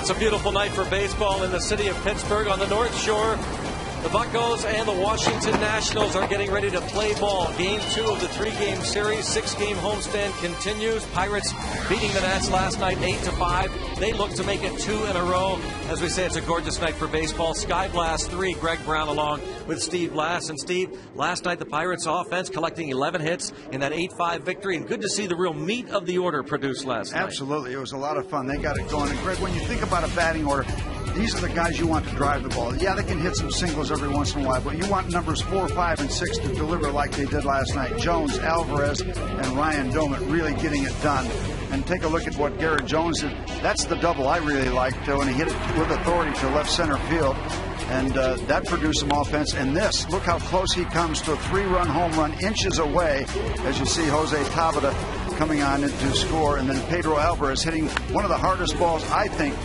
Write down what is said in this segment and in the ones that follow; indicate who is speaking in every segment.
Speaker 1: It's a beautiful night for baseball in the city of Pittsburgh on the North Shore. The Buccos and the Washington Nationals are getting ready to play ball. Game 2 of the 3-game series. 6-game homestand continues. Pirates beating the Nats last night 8-5. They look to make it 2 in a row. As we say, it's a gorgeous night for baseball. Sky Blast 3, Greg Brown along with Steve Blass. And Steve, last night the Pirates offense collecting 11 hits in that 8-5 victory. And good to see the real meat of the order produced last night.
Speaker 2: Absolutely. It was a lot of fun. They got it going. And Greg, when you think about a batting order, these are the guys you want to drive the ball. Yeah, they can hit some singles every once in a while, but you want numbers 4, 5, and 6 to deliver like they did last night. Jones, Alvarez, and Ryan Doumit really getting it done. And take a look at what Garrett Jones did. That's the double I really liked when he hit it with authority to left center field. And that produced some offense. And this, look how close he comes to a 3-run home run, inches away, as you see Jose Tabata coming on to score. And then Pedro Alvarez hitting one of the hardest balls, I think,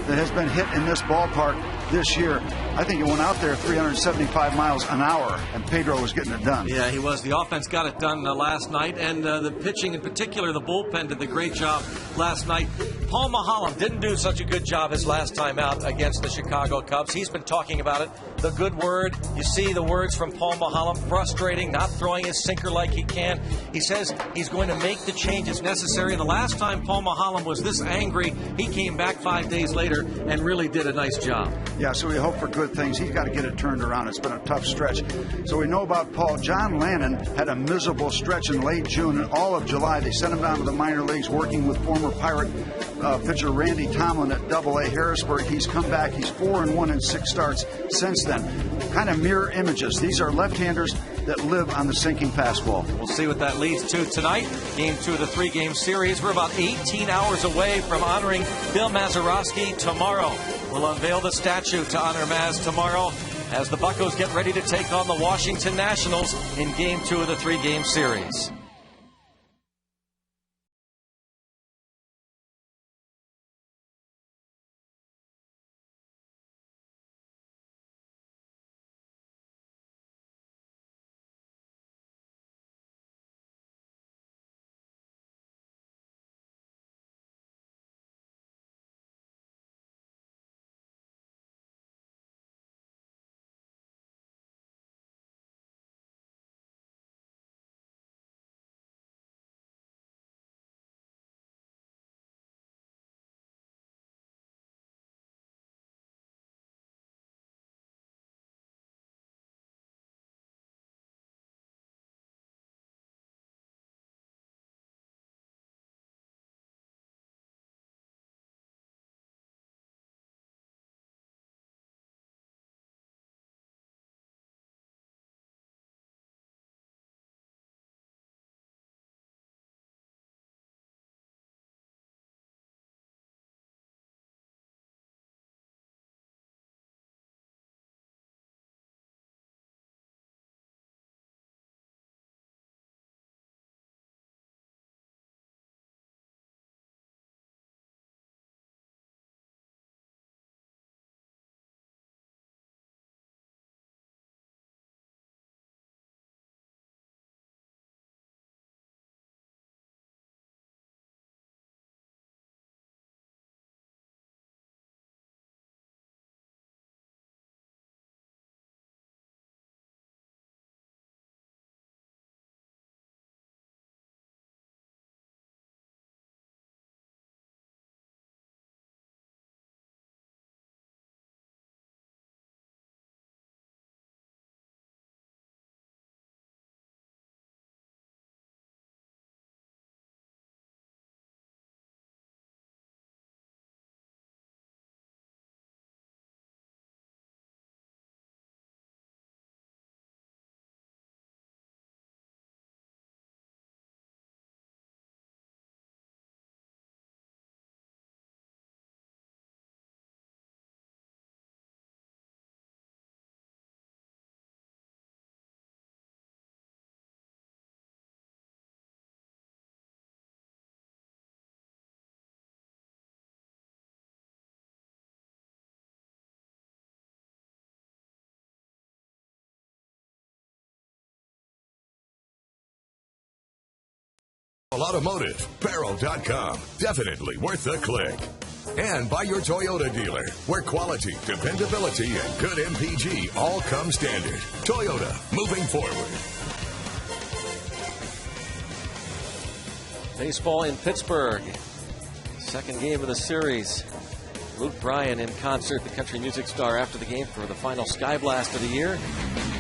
Speaker 2: that has been hit in this ballpark this year. I think it went out there 375 miles an hour, and Pedro was getting it done.
Speaker 1: Yeah, he was. The offense got it done last night, and the pitching in particular, the bullpen did a great job last night. Paul Maholm didn't do such a good job his last time out against the Chicago Cubs. He's been talking about it. The good word, you see the words from Paul Maholm, frustrating, not throwing his sinker like he can. He says he's going to make the changes necessary. And the last time Paul Maholm was this angry, he came back 5 days later and really did a nice job.
Speaker 2: Yeah, so we hope for good things. He's got to get it turned around. It's been a tough stretch. So we know about Paul. John Lannon had a miserable stretch in late June and all of July. They sent him down to the minor leagues working with former Pirate pitcher Randy Tomlin at Double-A Harrisburg. He's come back. He's 4-1 in 6 starts since then. Kind of mirror images. These are left-handers that live on the sinking fastball.
Speaker 1: We'll see what that leads to tonight. Game 2 of the 3-game series. We're about 18 hours away from honoring Bill Mazeroski tomorrow. We'll unveil the statue to honor Maz tomorrow as the Buccos get ready to take on the Washington Nationals in Game 2 of the 3-game series.
Speaker 3: Automotive, Barrow.com. Definitely worth the click. And by your Toyota dealer, where quality, dependability, and good MPG all come standard. Toyota, moving forward.
Speaker 1: Baseball in Pittsburgh. Second game of the series. Luke Bryan in concert, the country music star, after the game for the final Sky Blast of the year.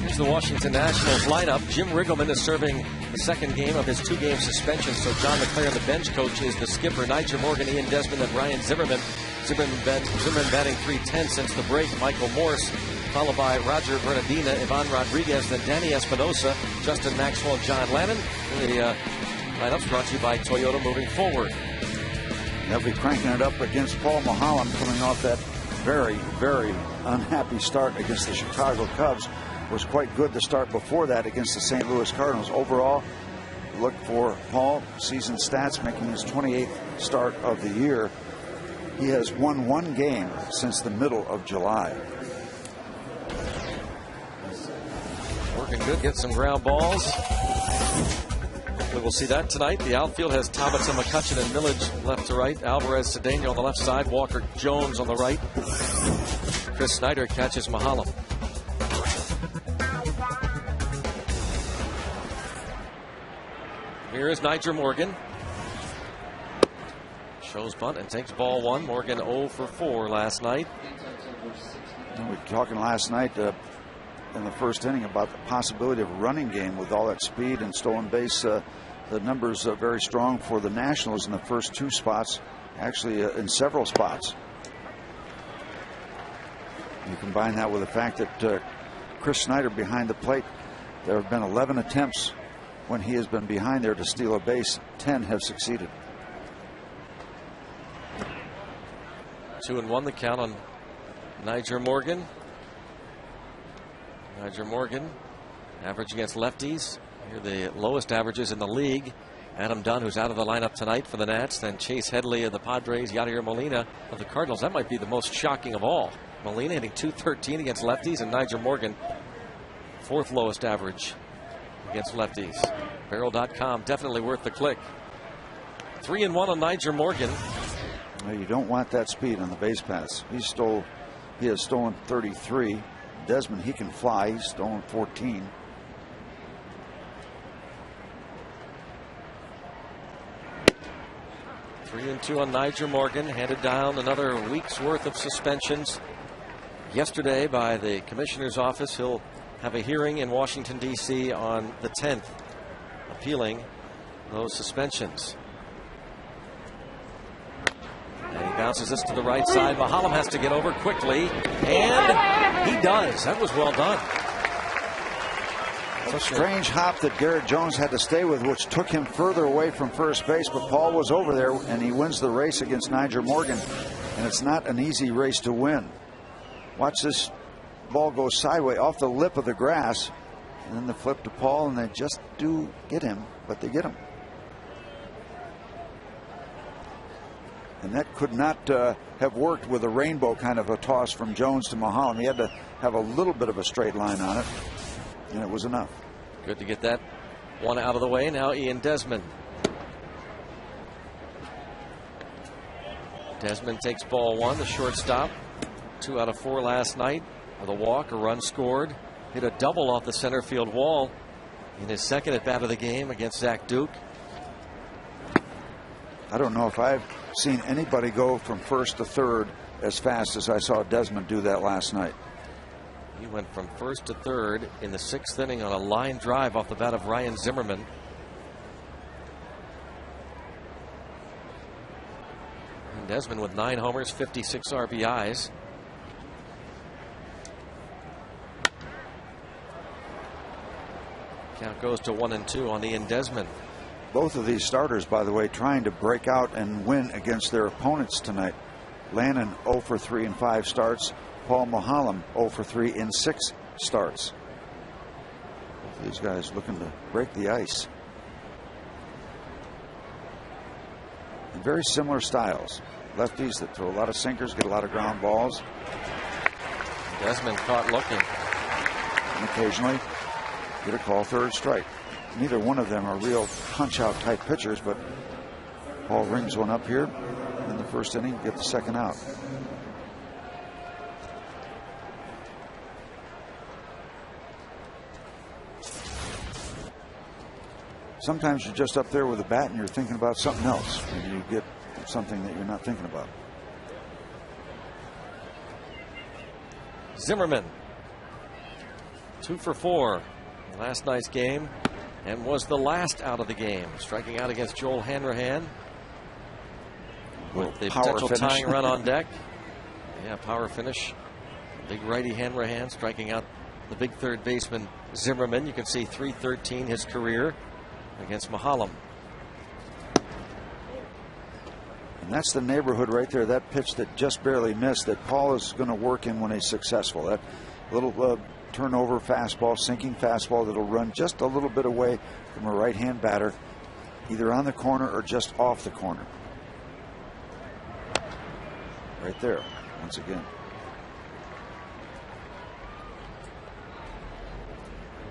Speaker 1: Here's the Washington Nationals lineup. Jim Riggleman is serving the second game of his 2-game suspension, so John McLaren, the bench coach, is the skipper. Nyjer Morgan, Ian Desmond, and Ryan Zimmerman. Zimmerman batting .310 since the break. Michael Morse, followed by Roger Bernardina, Ivan Rodriguez, then Danny Espinosa, Justin Maxwell, and John Lannon. The lineup's brought to you by Toyota, moving forward.
Speaker 2: They'll be cranking it up against Paul Maholm, coming off that very, very unhappy start against the Chicago Cubs. Was quite good the start before that against the St. Louis Cardinals. Overall, look for Paul, season stats, making his 28th start of the year. He has won 1 game since the middle of July.
Speaker 1: Working good, get some ground balls. We will see that tonight. The outfield has Tabitha McCutcheon and Millage left to right. Alvarez Cedeno on the left side. Walker Jones on the right. Chris Snyder catches Maholm. Here is Nyjer Morgan. Shows bunt and takes ball 1. Morgan 0 for 4 last night.
Speaker 2: We were talking last night in the first inning about the possibility of a running game with all that speed and stolen base. The numbers are very strong for the Nationals in the first 2 spots, actually in several spots. You combine that with the fact that Chris Snyder behind the plate, there have been 11 attempts when he has been behind there to steal a base. 10 have succeeded.
Speaker 1: 2-1 the count on Nyjer Morgan. Nyjer Morgan, average against lefties. Here are the lowest averages in the league. Adam Dunn, who's out of the lineup tonight for the Nats. Then Chase Headley of the Padres, Yadier Molina of the Cardinals. That might be the most shocking of all. Molina hitting .213 against lefties, and Nyjer Morgan, 4th lowest average against lefties. Barrel.com, definitely worth the click. 3-1 on Nyjer Morgan.
Speaker 2: Well, you don't want that speed on the base paths. He has stolen 33. Desmond, he can fly. He's stolen 14.
Speaker 1: Three and 2 on Nyjer Morgan. Handed down another week's worth of suspensions yesterday by the commissioner's office. He'll have a hearing in Washington, D.C. on the 10th, appealing those suspensions. And he bounces this to the right side. Maholm has to get over quickly, and he does. That was well done.
Speaker 2: It's a strange hop that Garrett Jones had to stay with, which took him further away from first base, but Paul was over there, and he wins the race against Nyjer Morgan, and it's not an easy race to win. Watch this ball go sideways off the lip of the grass, and then the flip to Paul, and they just do get him, but they get him. And that could not have worked with a rainbow kind of a toss from Jones to Maholm. He had to have a little bit of a straight line on it, and it was enough.
Speaker 1: Good to get that one out of the way. Now Ian Desmond. Desmond takes ball 1, the shortstop. 2 out of 4 last night with a walk, a run scored. Hit a double off the center field wall in his second at bat of the game against Zach Duke.
Speaker 2: I don't know if I've seen anybody go from first to third as fast as I saw Desmond do that last night.
Speaker 1: He went from first to third in the 6th inning on a line drive off the bat of Ryan Zimmerman. And Desmond with 9 homers, 56 RBIs. Count goes to 1-2 on Ian Desmond.
Speaker 2: Both of these starters, by the way, trying to break out and win against their opponents tonight. Lannon 0 for 3 in 5 starts. Paul Maholm 0 for 3 in 6 starts. Both of these guys looking to break the ice. And very similar styles. Lefties that throw a lot of sinkers, get a lot of ground balls.
Speaker 1: Desmond caught looking.
Speaker 2: And occasionally get a call third strike. Neither one of them are real punch-out type pitchers, but Paul rings one up here in the first inning, get the second out. Sometimes you're just up there with a bat and you're thinking about something else, and you get something that you're not thinking about.
Speaker 1: Zimmerman, 2 for 4 last night's game, and was the last out of the game, striking out against Joel Hanrahan with the potential tying run on deck. Yeah, power finish. Big righty Hanrahan striking out the big third baseman Zimmerman. You can see .313 his career against Mahalam.
Speaker 2: And that's the neighborhood right there, that pitch that just barely missed, that Paul is going to work in when he's successful. That little turnover fastball, sinking fastball that'll run just a little bit away from a right-hand batter, either on the corner or just off the corner. Right there, once again.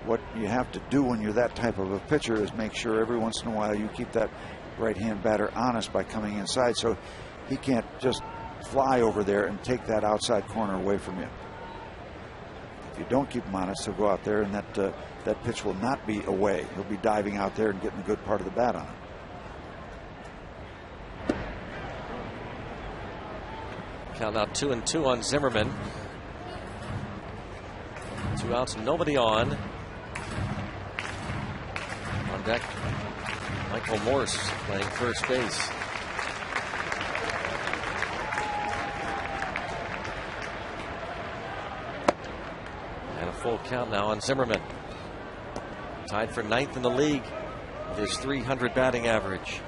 Speaker 2: What you have to do when you're that type of a pitcher is make sure every once in a while you keep that right-hand batter honest by coming inside, so he can't just fly over there and take that outside corner away from you. If you don't keep him honest, he'll go out there, and that pitch will not be away. He'll be diving out there and getting a good part of the bat on it.
Speaker 1: Count out 2-2 on Zimmerman. 2 outs, nobody on. On deck, Michael Morse playing first base. And a full count now on Zimmerman. Tied for 9th in the league with his .300 batting average.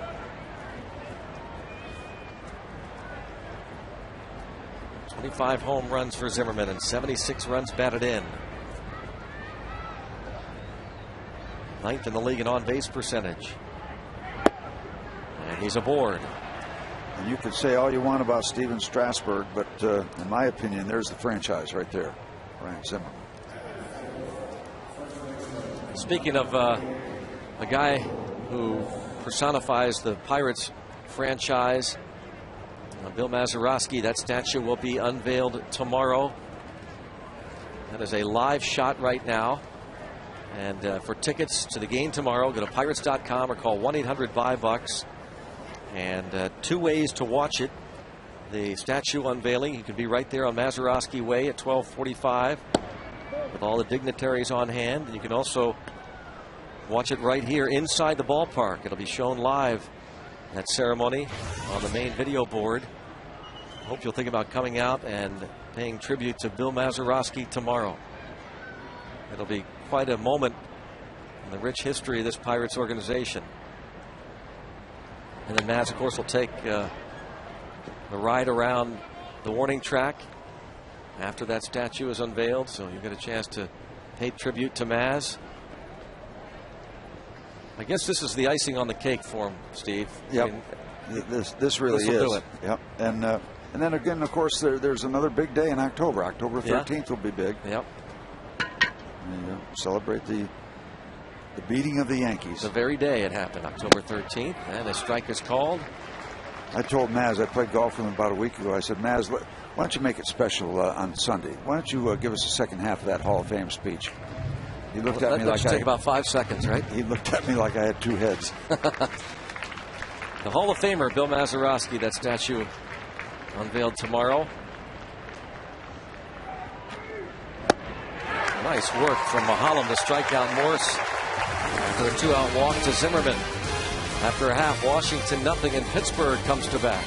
Speaker 1: .25 home runs for Zimmerman and 76 runs batted in. 9th in the league in on-base percentage. And he's aboard.
Speaker 2: And you could say all you want about Steven Strasburg, but in my opinion, there's the franchise right there. Ryan Zimmerman.
Speaker 1: Speaking of a guy who personifies the Pirates franchise, Bill Mazeroski, that statue will be unveiled tomorrow. That is a live shot right now. And for tickets to the game tomorrow, go to Pirates.com or call 1-800-BUY-BUCKS. And 2 ways to watch it. The statue unveiling, you can be right there on Mazeroski Way at 12:45 with all the dignitaries on hand. And you can also watch it right here inside the ballpark. It'll be shown live, that ceremony, on the main video board. Hope you'll think about coming out and paying tribute to Bill Mazeroski tomorrow. It'll be quite a moment in the rich history of this Pirates organization. And then Maz, of course, will take the ride around the warning track after that statue is unveiled, so you get a chance to pay tribute to Maz. I guess this is the icing on the cake for him, Steve.
Speaker 2: Yep.
Speaker 1: I mean,
Speaker 2: this really is.
Speaker 1: Do it.
Speaker 2: Yep. And then again, of course, there's another big day in October. October 13th will be big.
Speaker 1: Yep.
Speaker 2: And, celebrate the beating of the Yankees.
Speaker 1: The very day it happened, October 13th, and a strike is called.
Speaker 2: I told Maz, I played golf with him about a week ago. I said, Maz, why don't you make it special on Sunday? Why don't you give us the second half of that Hall of Fame speech? He looked at me like
Speaker 1: take about 5 seconds, right?
Speaker 2: He looked at me like I had 2 heads.
Speaker 1: The Hall of Famer, Bill Mazeroski, that statue unveiled tomorrow. Nice work from Mahalam to strike out Morse after a 2-out walk to Zimmerman. After a half, Washington nothing, and Pittsburgh comes to bat.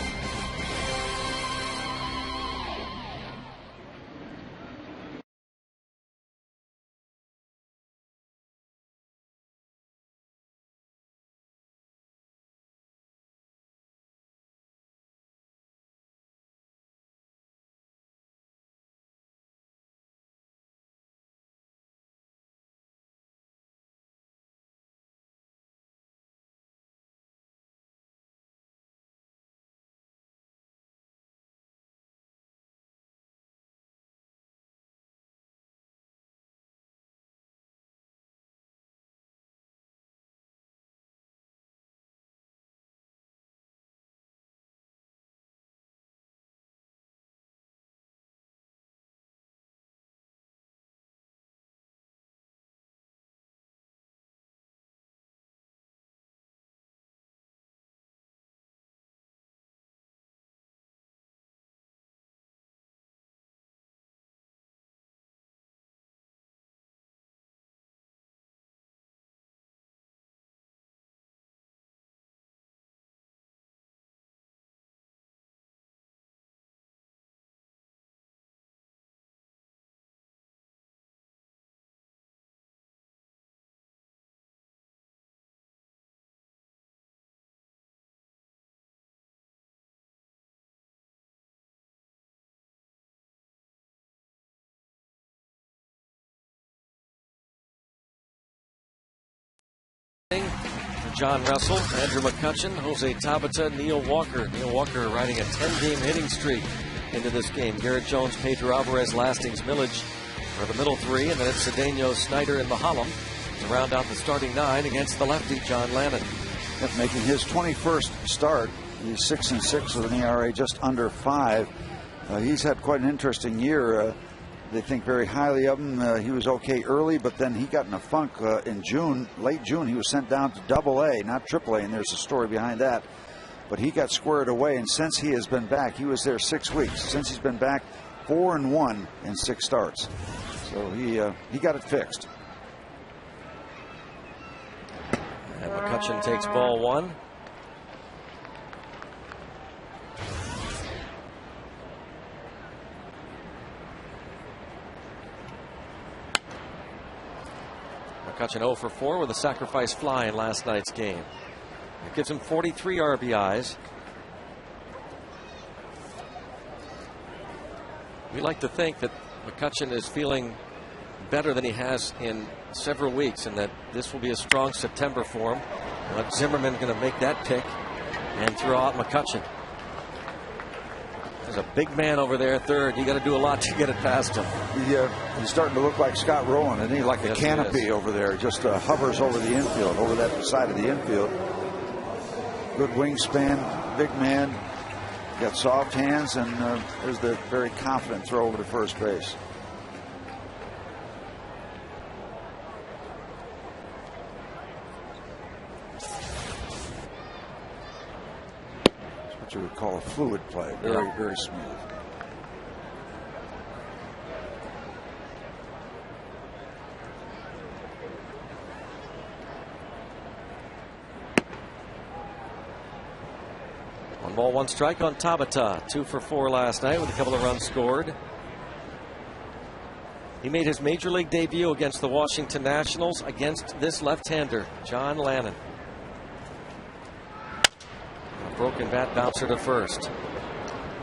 Speaker 1: John Russell, Andrew McCutchen, Jose Tabata, Neil Walker. Neil Walker riding a 10-game hitting streak into this game. Garrett Jones, Pedro Alvarez, Lastings, Millage are the middle three, and then it's Cedeno, Snyder, and Mahallam to round out the starting 9 against the lefty, John Lannon.
Speaker 2: Making his 21st start. He's 6-6 with an ERA just under 5. He's had quite an interesting year. They think very highly of him. He was okay early, but then he got in a funk in June. Late June, he was sent down to AA, not AAA, and there's a story behind that. But he got squared away, and since he has been back, he was there 6 weeks. Since he's been back, 4-1 in 6 starts. So he got it fixed.
Speaker 1: And McCutchen takes ball 1. McCutchen 0 for 4 with a sacrifice fly in last night's game. It gives him 43 RBIs. We like to think that McCutchen is feeling better than he has in several weeks, and that this will be a strong September for him. But Zimmerman going to make that pick and throw out McCutchen. There's a big man over there at third. You got to do a lot to get it past him.
Speaker 2: He's starting to look like Scott Rowan, and he's like a canopy over there. Just hovers over the infield, over that side of the infield. Good wingspan, big man. Got soft hands, and there's the very confident throw over to first base. That's what you would call a fluid play. Very, very smooth.
Speaker 1: One ball, one strike on Tabata. 2 for 4 last night with a couple of runs scored. He made his major league debut against the Washington Nationals against this left-hander, John Lannon. A broken bat bouncer to first.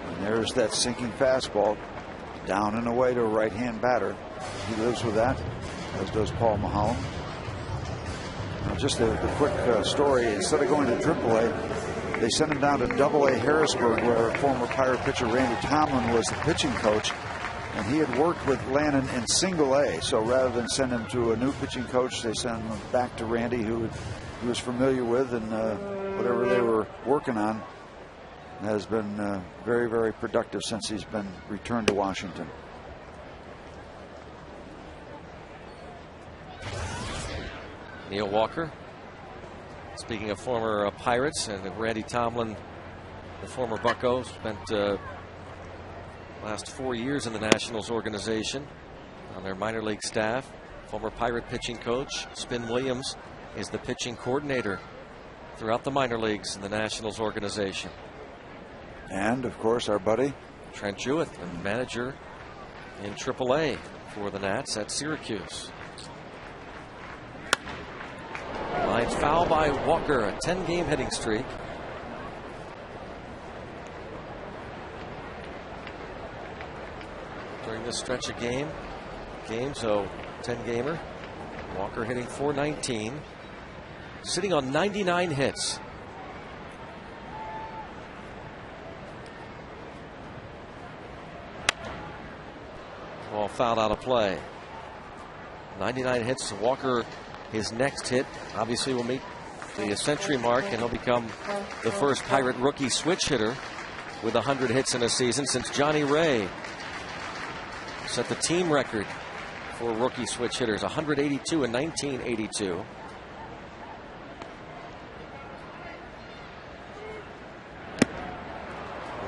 Speaker 2: And there's that sinking fastball down and away to a right-hand batter. He lives with that, as does Paul Mahallam. Now, just the quick story. Instead of going to AAA, they sent him down to AA Harrisburg, where former Pirate pitcher Randy Tomlin was the pitching coach, and he had worked with Lannon in Single A. So rather than send him to a new pitching coach, they sent him back to Randy, who he was familiar with, and whatever they were working on has been very, very productive since he's been returned to Washington.
Speaker 1: Neil Walker. Speaking of former Pirates, and Randy Tomlin, the former Bucco, spent last 4 years in the Nationals organization on their minor league staff. Former Pirate pitching coach Spin Williams is the pitching coordinator throughout the minor leagues in the Nationals organization.
Speaker 2: And of course, our buddy
Speaker 1: Trent Jewett, the manager in AAA for the Nats at Syracuse. Line foul by Walker, a 10-game hitting streak. During this stretch of games, so 10-gamer. Walker hitting .419, sitting on 99 hits. Ball fouled out of play. 99 hits. Walker, his next hit obviously will meet the century mark, and he'll become the first Pirate rookie switch hitter with 100 hits in a season since Johnny Ray set the team record for rookie switch hitters, 182 in 1982.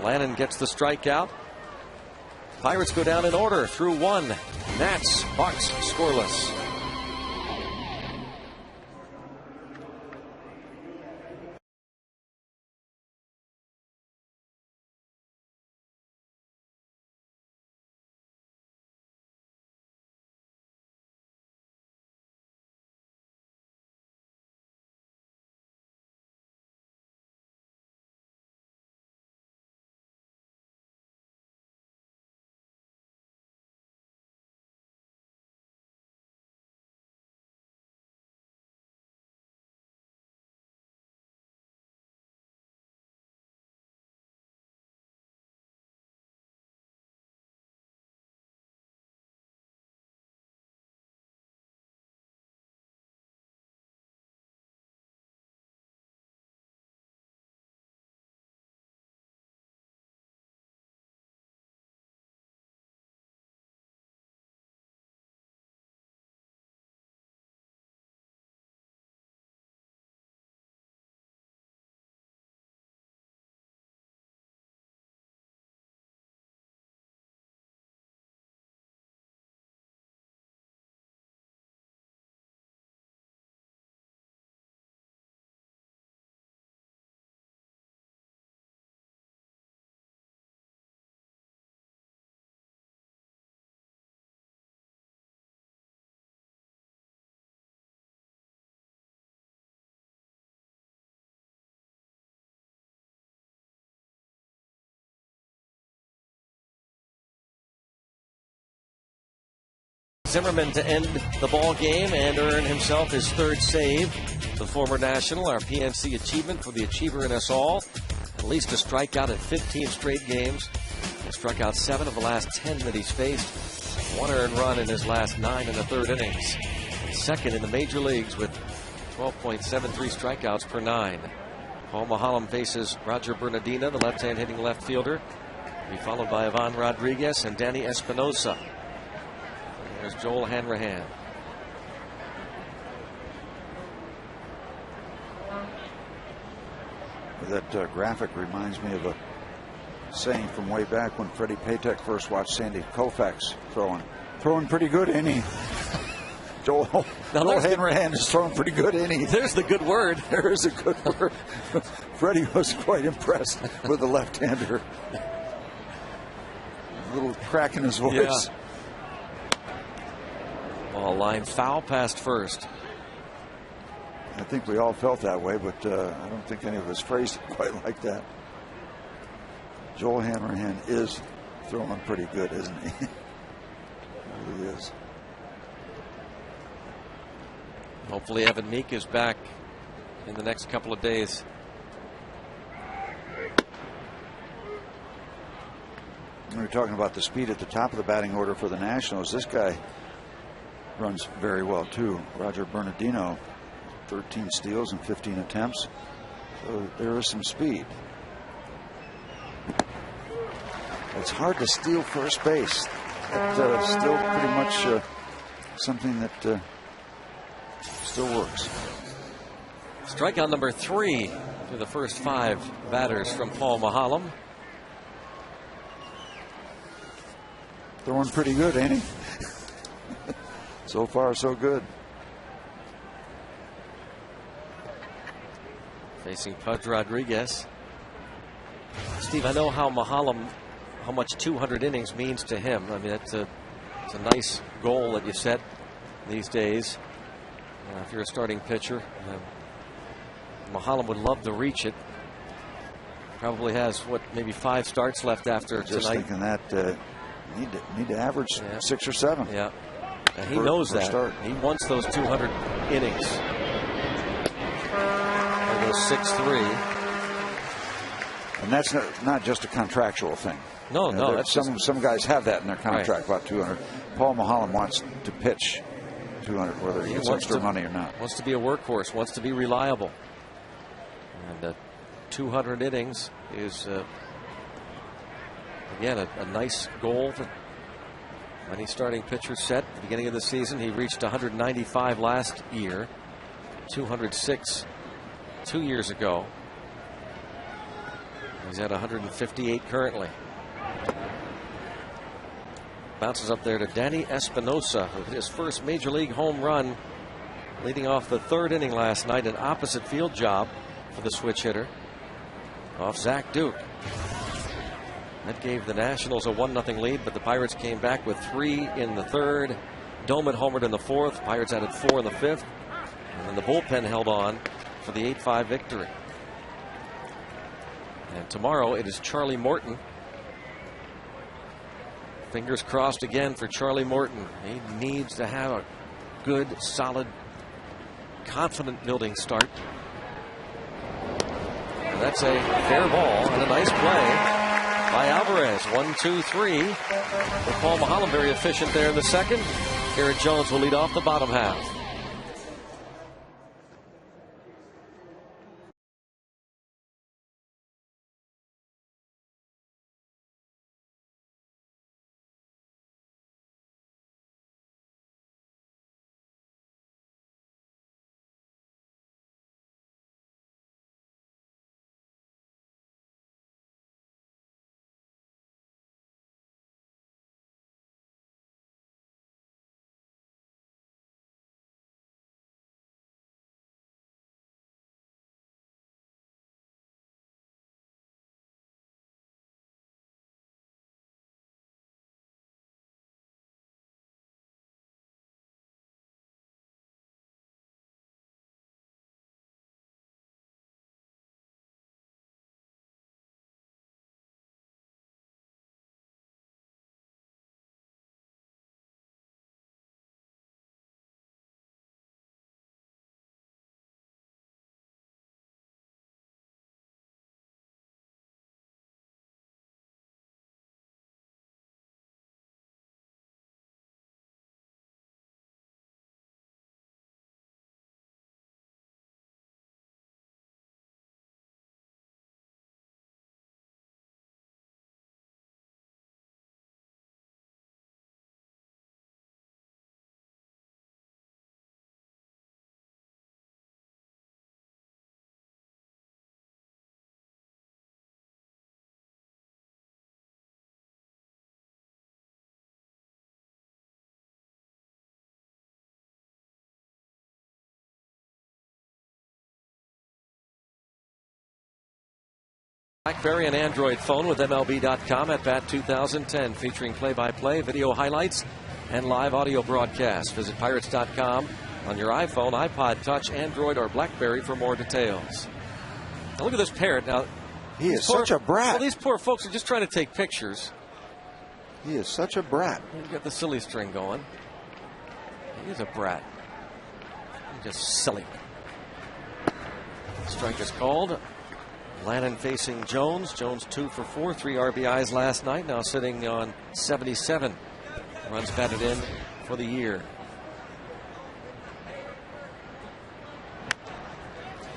Speaker 1: Lannon gets the strikeout. Pirates go down in order through 1. Nats, Bucks scoreless. Zimmerman to end the ball game and earn himself his third save. The former National, our PNC achievement for the achiever in us all. At least a strikeout in 15 straight games. He struck out 7 of the last 10 that he's faced. 1 earned run in his last 9 in the third innings. Second in the major leagues with 12.73 strikeouts per 9. Paul Maholm faces Roger Bernardina, the left-hand hitting left fielder. Be followed by Ivan Rodriguez and Danny Espinosa. There's Joel Hanrahan.
Speaker 2: That graphic reminds me of a saying from way back when Freddie Patek first watched Sandy Koufax throwing pretty good, ain't he? Joel Hanrahan is throwing pretty good, ain't he?
Speaker 1: There's the good word.
Speaker 2: There is a good word. Freddie was quite impressed with the left-hander. A little crack in his voice.
Speaker 1: Yeah. Ball line foul past first.
Speaker 2: I think we all felt that way, but I don't think any of us phrased it quite like that. Joel Hanrahan is throwing pretty good, isn't he? He really is.
Speaker 1: Hopefully Evan Meek is back in the next couple of days.
Speaker 2: We were talking about the speed at the top of the batting order for the Nationals. This guy runs very well too. Roger Bernardino, 13 steals and 15 attempts. So there is some speed. It's hard to steal first base. It's still pretty much something that still works.
Speaker 1: Strikeout number 3 to the first 5 batters from Paul Maholm.
Speaker 2: Throwing pretty good, ain't he? So far, so good.
Speaker 1: Facing Pudge Rodriguez. Steve, I know how much 200 innings means to him. I mean, it's a nice goal that you set these days. If you're a starting pitcher, Maholm would love to reach it. Probably has maybe 5 starts left after
Speaker 2: just
Speaker 1: tonight.
Speaker 2: Thinking that need to average 6 or 7.
Speaker 1: Yeah, and he knows that.
Speaker 2: Start.
Speaker 1: He wants those 200 innings. Or those 6-3.
Speaker 2: And that's not just a contractual thing.
Speaker 1: No, that's
Speaker 2: some guys have that in their contract, right. About 200. Paul Maholm wants to pitch 200, whether he gets extra money or not.
Speaker 1: Wants to be a workhorse, wants to be reliable. And 200 innings is, again, a nice goal that any starting pitcher set at the beginning of the season. He reached 195 last year, 206 2 years ago. He's at 158 currently. Bounces up there to Danny Espinosa with his first major league home run, leading off the 3rd inning last night. An opposite field job for the switch hitter off Zach Duke. That gave the Nationals a 1-0 lead, but the Pirates came back with 3 in the 3rd. Doman homered in the 4th. Pirates added 4 in the 5th. And then the bullpen held on for the 8-5 victory. And tomorrow it is Charlie Morton. Fingers crossed again for Charlie Morton. He needs to have a good, solid, confident building start. And that's a fair ball and a nice play by Alvarez. 1-2-3. With Paul Maholm very efficient there in the 2nd. Garrett Jones will lead off the bottom half. BlackBerry and Android phone with MLB.com at Bat 2010, featuring play-by-play, video highlights, and live audio broadcasts. Visit Pirates.com on your iPhone, iPod Touch, Android, or BlackBerry for more details. Now look at this parrot. Now,
Speaker 2: he is such a brat.
Speaker 1: Well, these poor folks are just trying to take pictures.
Speaker 2: He is such a brat.
Speaker 1: You got the silly string going. He is a brat. He's just silly. Strike is called. Lannon facing Jones. Jones 2 for 4, 3 RBIs last night. Now sitting on 77 runs batted in for the year.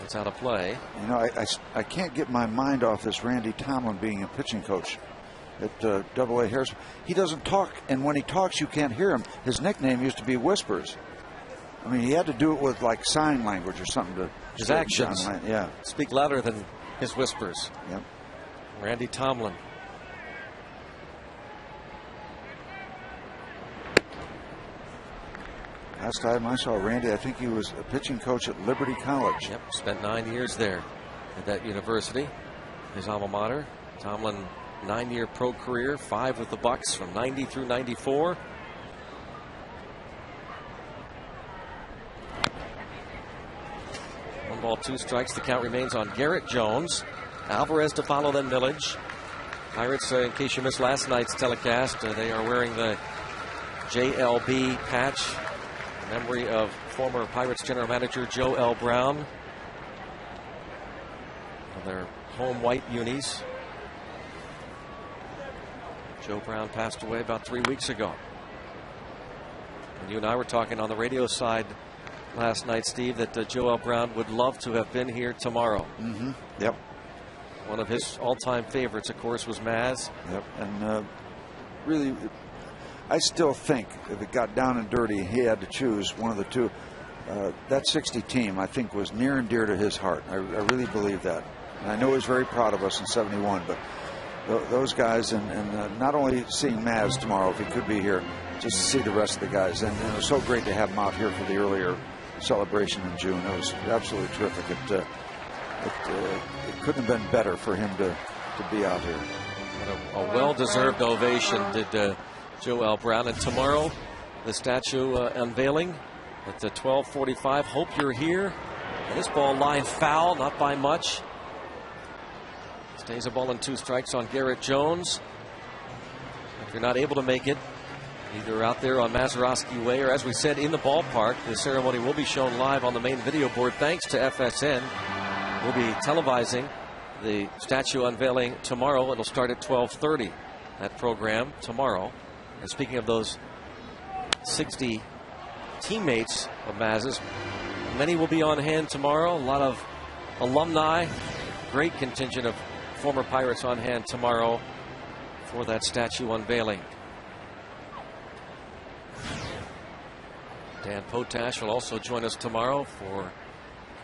Speaker 1: It's out of play.
Speaker 2: You know, I can't get my mind off this Randy Tomlin being a pitching coach at AA Harris. He doesn't talk, and when he talks, you can't hear him. His nickname used to be Whispers. I mean, he had to do it with like sign language or something to
Speaker 1: his actions.
Speaker 2: Yeah,
Speaker 1: speak louder than his whispers.
Speaker 2: Yep.
Speaker 1: Randy Tomlin.
Speaker 2: Last time I saw Randy, I think he was a pitching coach at Liberty College.
Speaker 1: Yep, spent 9 years there at that university, his alma mater. Tomlin, 9-year pro career, 5 with the Bucks from 90 through 94. One ball, 2 strikes. The count remains on Garrett Jones. Alvarez to follow, then Millage. Pirates, in case you missed last night's telecast, they are wearing the JLB patch. Memory of former Pirates general manager Joe L. Brown. On their home white unis. Joe Brown passed away about 3 weeks ago. And you and I were talking on the radio side last night, Steve, that Joe L. Brown would love to have been here tomorrow.
Speaker 2: Mm-hmm. Yep.
Speaker 1: One of his all-time favorites, of course, was Maz.
Speaker 2: Yep. And really, I still think if it got down and dirty, he had to choose one of the two. That 60 team, I think, was near and dear to his heart. I really believe that. And I know he's very proud of us in '71, but those guys, and not only seeing Maz tomorrow, if he could be here, just to see the rest of the guys. And it was so great to have him out here for the earlier celebration in June. It was absolutely terrific. It couldn't have been better for him to be out here.
Speaker 1: A well-deserved ovation did Joe L. Brown. And tomorrow, the statue unveiling at 12:45. Hope you're here. And this ball line foul, not by much. Stays a ball and 2 strikes on Garrett Jones. If you're not able to make it, either out there on Mazeroski Way or, as we said, in the ballpark, the ceremony will be shown live on the main video board thanks to FSN. We'll be televising the statue unveiling tomorrow. It'll start at 12:30. That program tomorrow. And speaking of those 60 teammates of Maz's, many will be on hand tomorrow. A lot of alumni, great contingent of former Pirates on hand tomorrow for that statue unveiling. Dan Potash will also join us tomorrow for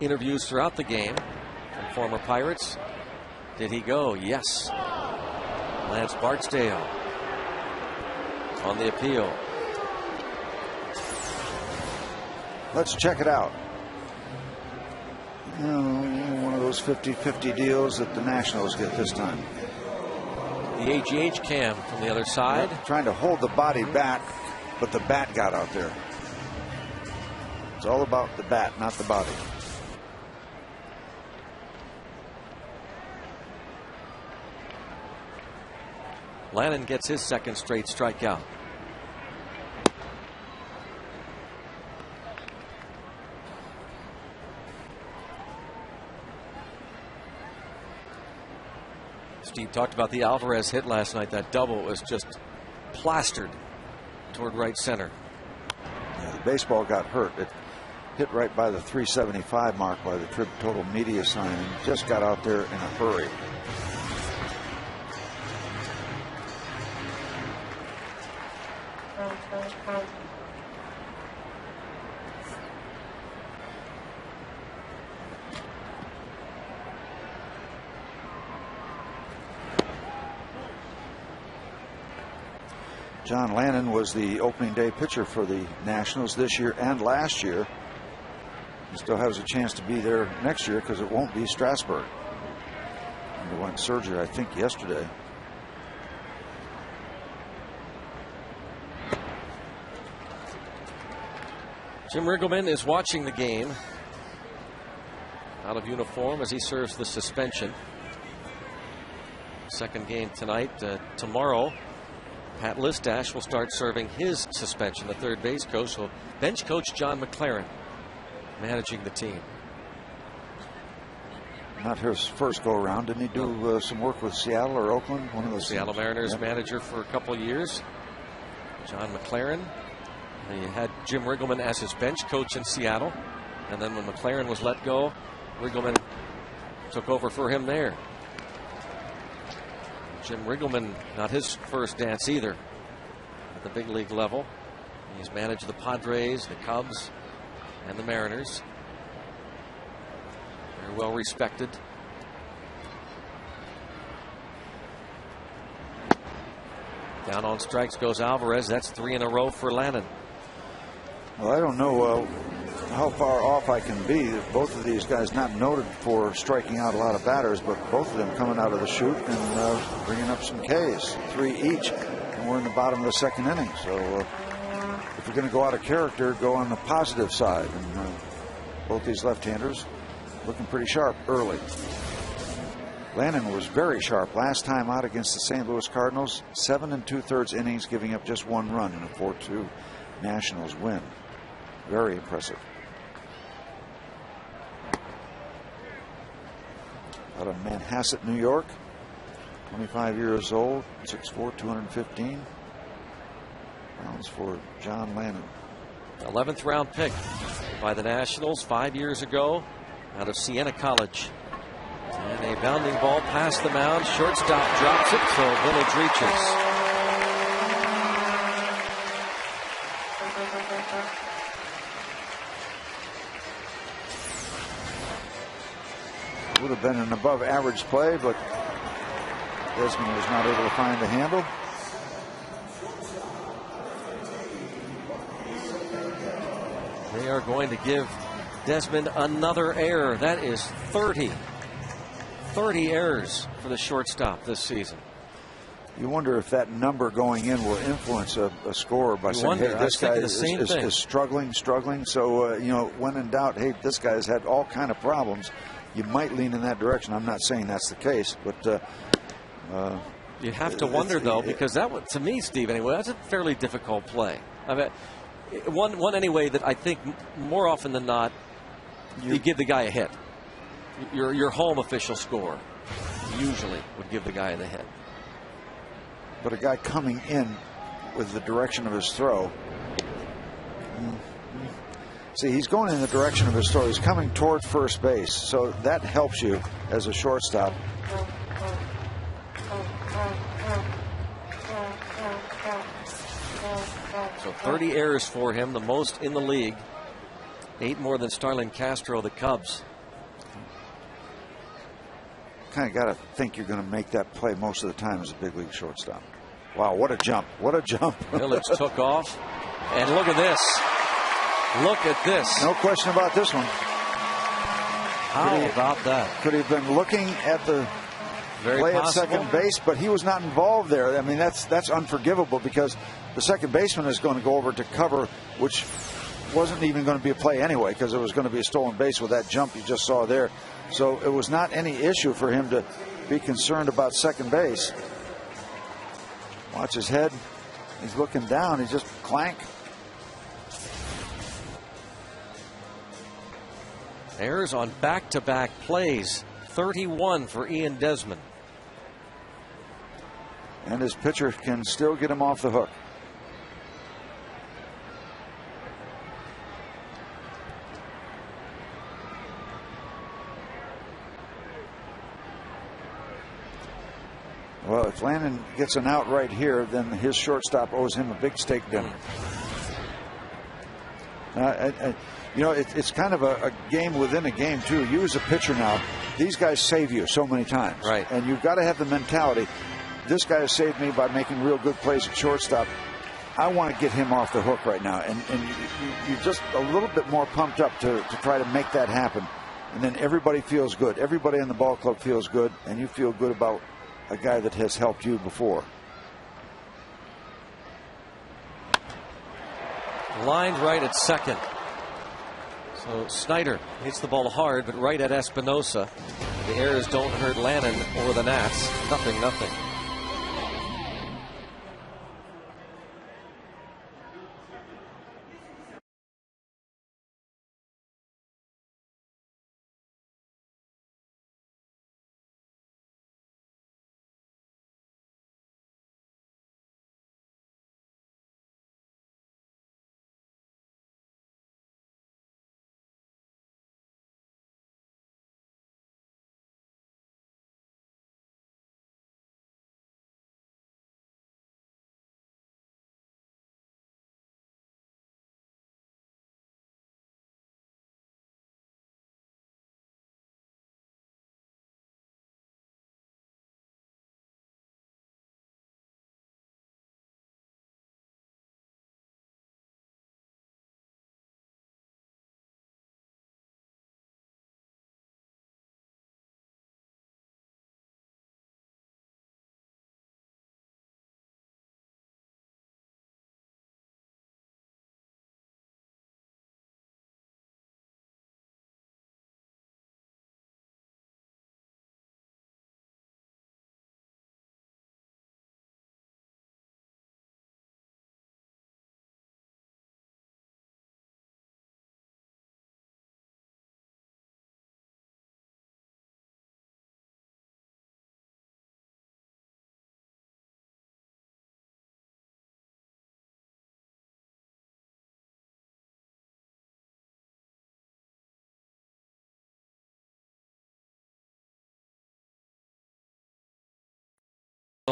Speaker 1: interviews throughout the game from former Pirates. Did he go? Yes. Lance Barksdale on the appeal.
Speaker 2: Let's check it out. You know, one of those 50-50 deals that the Nationals get this time.
Speaker 1: The AGH cam from the other side.
Speaker 2: Trying to hold the body back, but the bat got out there. It's all about the bat, not the body.
Speaker 1: Lannon gets his second straight strikeout. Steve talked about the Alvarez hit last night. That double was just plastered toward right center.
Speaker 2: Yeah, the baseball got hurt. It hit right by the 375 mark by the Trib Total Media sign and just got out there in a hurry. John Lannon was the opening day pitcher for the Nationals this year and last year. He still has a chance to be there next year because it won't be Strasburg. underwent surgery, I think, yesterday.
Speaker 1: Jim Riggleman is watching the game out of uniform as he serves the suspension. Second game tonight. Tomorrow, Pat Listash will start serving his suspension. The third base coach, so bench coach John McLaren managing the team.
Speaker 2: Not his first go around. Didn't he do some work with Seattle or Oakland? One of those
Speaker 1: Seattle
Speaker 2: teams.
Speaker 1: Mariners manager for a couple of years. John McLaren. And he had Jim Riggleman as his bench coach in Seattle. And then when McLaren was let go, Riggleman took over for him there. Jim Riggleman, not his first dance either at the big league level. He's managed the Padres, the Cubs, and the Mariners. Very well respected. Down on strikes goes Alvarez. That's 3 in a row for Lannon.
Speaker 2: Well, I don't know how far off I can be. Both of these guys not noted for striking out a lot of batters, but both of them coming out of the chute and bringing up some Ks, 3 each. And we're in the bottom of the second inning. So if you're going to go out of character, go on the positive side. And both these left-handers looking pretty sharp early. Lannon was very sharp last time out against the St. Louis Cardinals. 7 2/3 innings, giving up just 1 run in a 4-2 Nationals win. Very impressive. Out of Manhasset, New York. 25 years old, 6'4", 215 pounds for John Lannon.
Speaker 1: 11th round pick by the Nationals 5 years ago out of Siena College. And a bounding ball past the mound. Shortstop drops it, so Village reaches.
Speaker 2: Would have been an above average play, but Desmond was not able to find the handle.
Speaker 1: They are going to give Desmond another error. That is 30 errors for the shortstop this season.
Speaker 2: You wonder if that number going in will influence a scorer by saying, hey, this guy is struggling. So, when in doubt, hey, this guy's had all kind of problems. You might lean in that direction. I'm not saying that's the case, but
Speaker 1: you have to wonder, though, because that one, to me, Steve, anyway, that's a fairly difficult play. I mean, one anyway that I think more often than not, you give the guy a hit. Your home official score usually would give the guy the hit.
Speaker 2: But a guy coming in with the direction of his throw. See, he's going in the direction of his throw. He's coming toward first base, so that helps you as a shortstop.
Speaker 1: So 30 errors for him, the most in the league. 8 more than Starlin Castro, the Cubs.
Speaker 2: Kind of got to think you're going to make that play most of the time as a big league shortstop. Wow, what a jump. What a jump.
Speaker 1: Village took off. And look at this. Look at this.
Speaker 2: No question about this one.
Speaker 1: How about that?
Speaker 2: Could he have been looking at the play at second base, but he was not involved there. I mean, that's unforgivable because the second baseman is going to go over to cover, which wasn't even going to be a play anyway because it was going to be a stolen base with that jump you just saw there. So it was not any issue for him to be concerned about second base. Watch his head. He's looking down. He's just clank.
Speaker 1: Errors on back-to-back plays. 31 for Ian Desmond.
Speaker 2: And his pitcher can still get him off the hook. Well, if Lannon gets an out right here, then his shortstop owes him a big steak dinner. It's kind of a game within a game, too. You as a pitcher now, these guys save you so many times.
Speaker 1: Right.
Speaker 2: And you've got to have the mentality, this guy has saved me by making real good plays at shortstop. I want to get him off the hook right now. And you're just a little bit more pumped up to try to make that happen. And then everybody feels good. Everybody in the ball club feels good, and you feel good about a guy that has helped you before.
Speaker 1: Lined right at second. So Snyder hits the ball hard, but right at Espinosa. The errors don't hurt Lannon or the Nats. 0-0.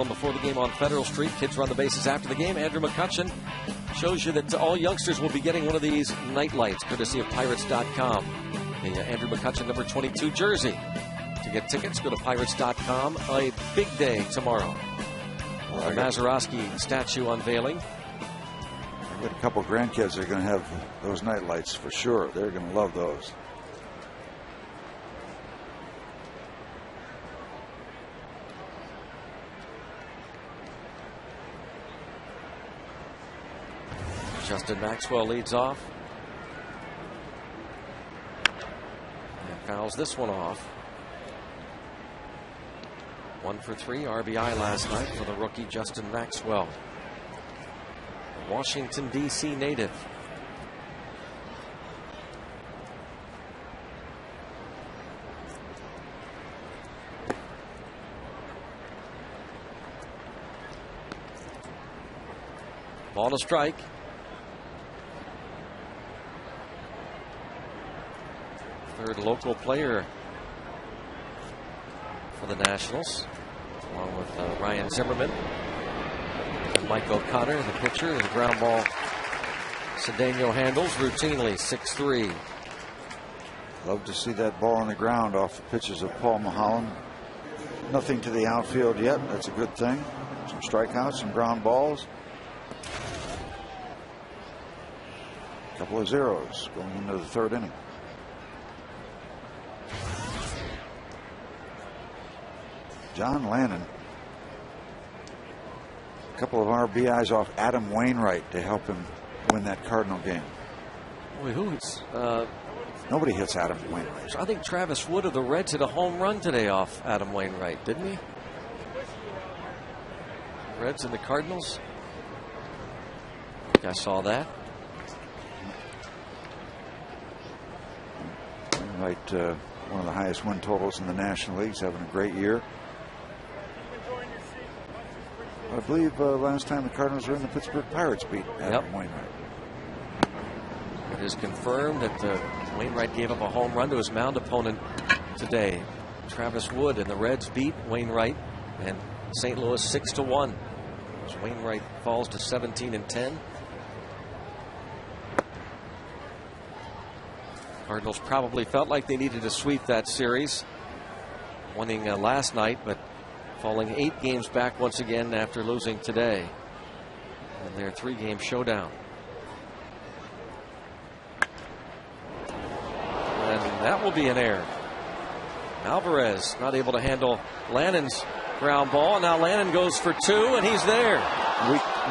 Speaker 1: Before the game on Federal Street, kids run the bases after the game. Andrew McCutcheon shows you that all youngsters will be getting one of these night lights, courtesy of Pirates.com. The Andrew McCutcheon number 22 jersey. To get tickets, go to Pirates.com. A big day tomorrow. The Mazeroski statue unveiling.
Speaker 2: I've got a couple grandkids that are going to have those night lights for sure. They're going to love those.
Speaker 1: Justin Maxwell leads off and fouls this one off. 1 for 3 RBI last night for the rookie Justin Maxwell, Washington D.C. native. Ball to strike. Third local player for the Nationals, along with Ryan Zimmerman and Mike O'Connor, the pitcher. The ground ball Cedeno handles routinely, 6-3.
Speaker 2: Love to see that ball on the ground off the pitches of Paul Mulholland. Nothing to the outfield yet. That's a good thing. Some strikeouts, some ground balls. A couple of zeros going into the third inning. John Lannon. A couple of RBIs off Adam Wainwright to help him win that Cardinal game.
Speaker 1: Boy, who's
Speaker 2: nobody hits Adam Wainwright.
Speaker 1: I think Travis Wood of the Reds hit a home run today off Adam Wainwright, didn't he? Reds and the Cardinals. I think I saw that.
Speaker 2: Wainwright, one of the highest win totals in the National League. He's having a great year. I believe last time the Cardinals were in, the Pittsburgh Pirates beat Adam Wainwright.
Speaker 1: It is confirmed that Wainwright gave up a home run to his mound opponent today. Travis Wood, and the Reds beat Wainwright and St. Louis 6-1. So Wainwright falls to 17-10. Cardinals probably felt like they needed to sweep that series, winning last night, but falling 8 games back once again after losing today in their 3-game showdown. and that will be an error. Alvarez not able to handle Lannon's ground ball. Now Lannon goes for 2, and he's there.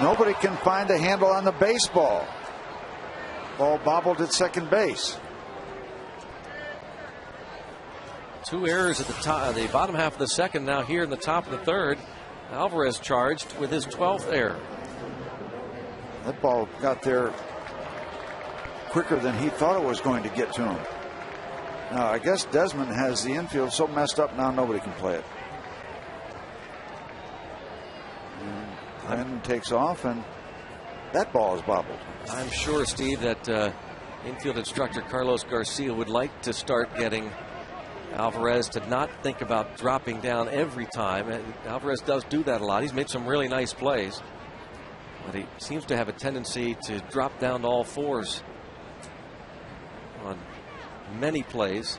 Speaker 2: Nobody can find a handle on the baseball. Ball bobbled at second base.
Speaker 1: 2 errors at the bottom half of the second. Now here in the top of the third, Alvarez charged with his 12th error.
Speaker 2: That ball got there quicker than he thought it was going to get to him. Now, I guess Desmond has the infield so messed up now nobody can play it. And Landon takes off, and that ball is bobbled.
Speaker 1: I'm sure, Steve, that infield instructor Carlos Garcia would like to start getting Alvarez to not think about dropping down every time. And Alvarez does do that a lot. He's made some really nice plays, but he seems to have a tendency to drop down to all fours on many plays,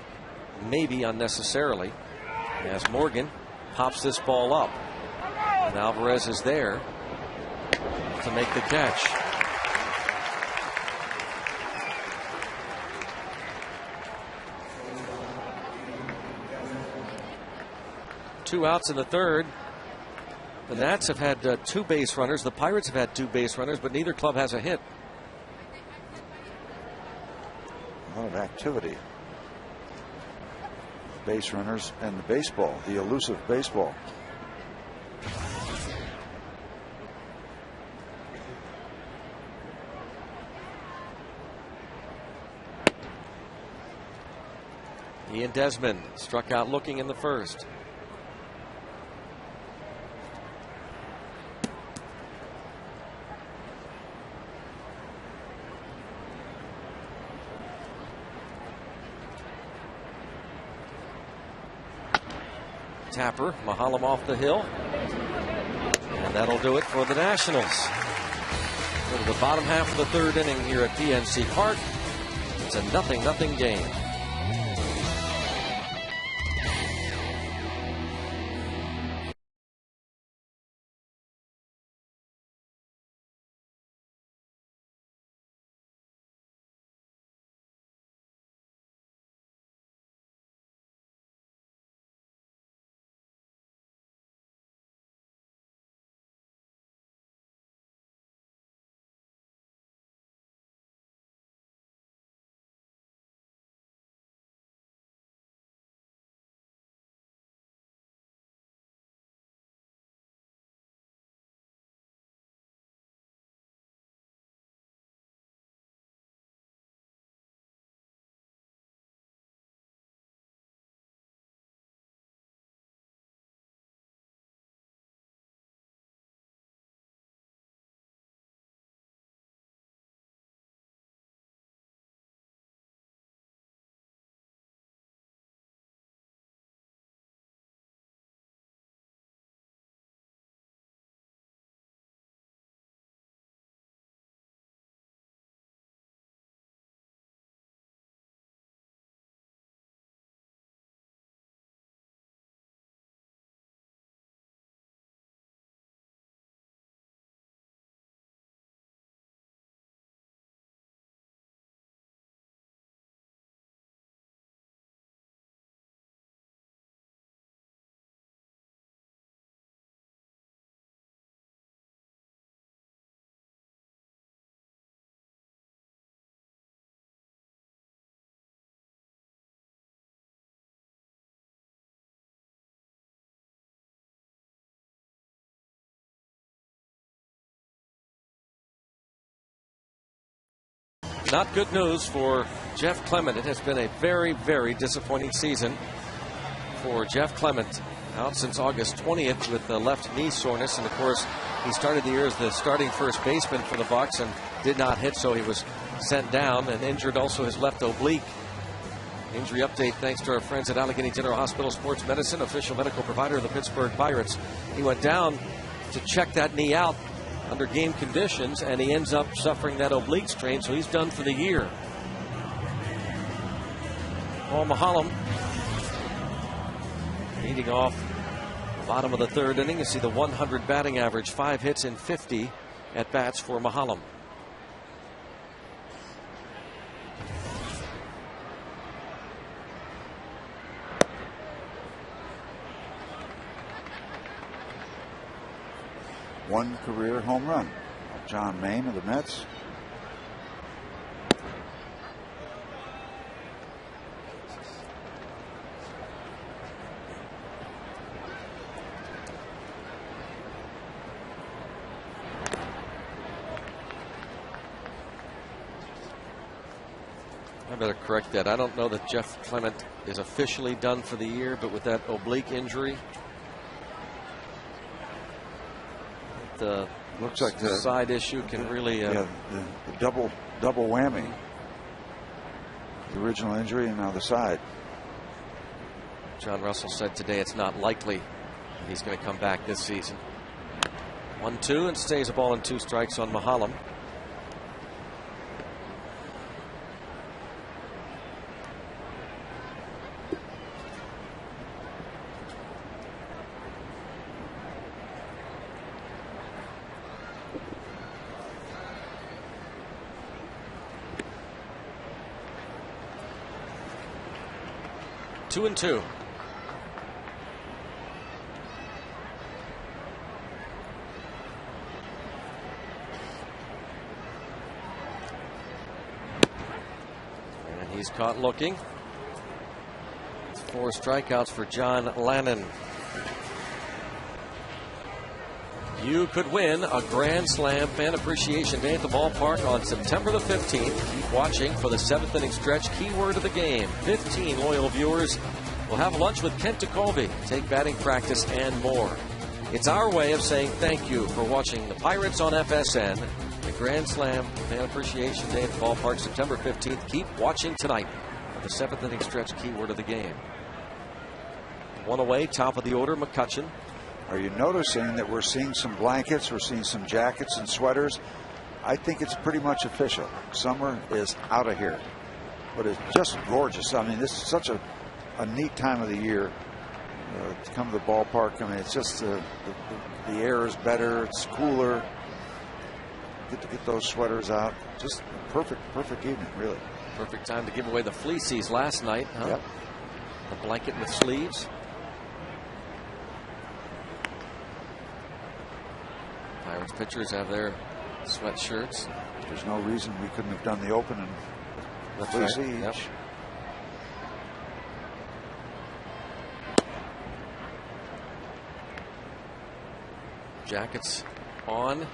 Speaker 1: maybe unnecessarily, as Morgan pops this ball up, and Alvarez is there to make the catch. Two outs in the third. The Nats have had 2 base runners. The Pirates have had 2 base runners, but neither club has a hit.
Speaker 2: A lot of activity. Base runners and the baseball, the elusive baseball.
Speaker 1: Ian Desmond struck out looking in the first. Tapper, Mahalam off the hill, and that'll do it for the Nationals. Go to the bottom half of the third inning here at PNC Park. It's a 0-0 game. Not good news for Jeff Clement. It has been a very, very disappointing season for Jeff Clement. Out since August 20th with the left knee soreness, and of course he started the year as the starting first baseman for the Bucks and did not hit, so he was sent down and injured also his left oblique. Injury update thanks to our friends at Allegheny General Hospital Sports Medicine, official medical provider of the Pittsburgh Pirates. He went down to check that knee out under game conditions, and he ends up suffering that oblique strain, so he's done for the year. Paul Mahalam leading off the bottom of the third inning. You see the 100 batting average, 5 hits in 50 at bats for Mahalam.
Speaker 2: one career home run. John Mayne of the Mets.
Speaker 1: I better correct that. I don't know that Jeff Clement is officially done for the year, but with that oblique injury, the
Speaker 2: looks like the
Speaker 1: side issue can really
Speaker 2: the double whammy. The original injury and now the side.
Speaker 1: John Russell said today it's not likely he's going to come back this season. 1-2 and stays a ball and 2 strikes on Mahalam. Two and 2. And he's caught looking. 4 strikeouts for John Lannon. You could win a Grand Slam Fan Appreciation Day at the ballpark on September the 15th. Keep watching for the 7th inning stretch. Keyword of the game. 15 loyal viewers will have lunch with Kent DeColvey, take batting practice, and more. It's our way of saying thank you for watching the Pirates on FSN. The Grand Slam Fan Appreciation Day at the ballpark September 15th. Keep watching tonight for the 7th inning stretch. Keyword of the game. 1 away, top of the order, McCutchen.
Speaker 2: Are you noticing that we're seeing some blankets, we're seeing some jackets and sweaters? I think it's pretty much official. Summer is out of here. But it's just gorgeous. I mean, this is such a neat time of the year to come to the ballpark. I mean, it's just the air is better, it's cooler. Get to get those sweaters out. Just a perfect evening, really.
Speaker 1: Perfect time to give away the fleecies last night, huh?
Speaker 2: Yep.
Speaker 1: The blanket with sleeves. Pirates pitchers have their sweatshirts.
Speaker 2: There's no reason we couldn't have done the open and the fleece each.
Speaker 1: Yep. Jackets on.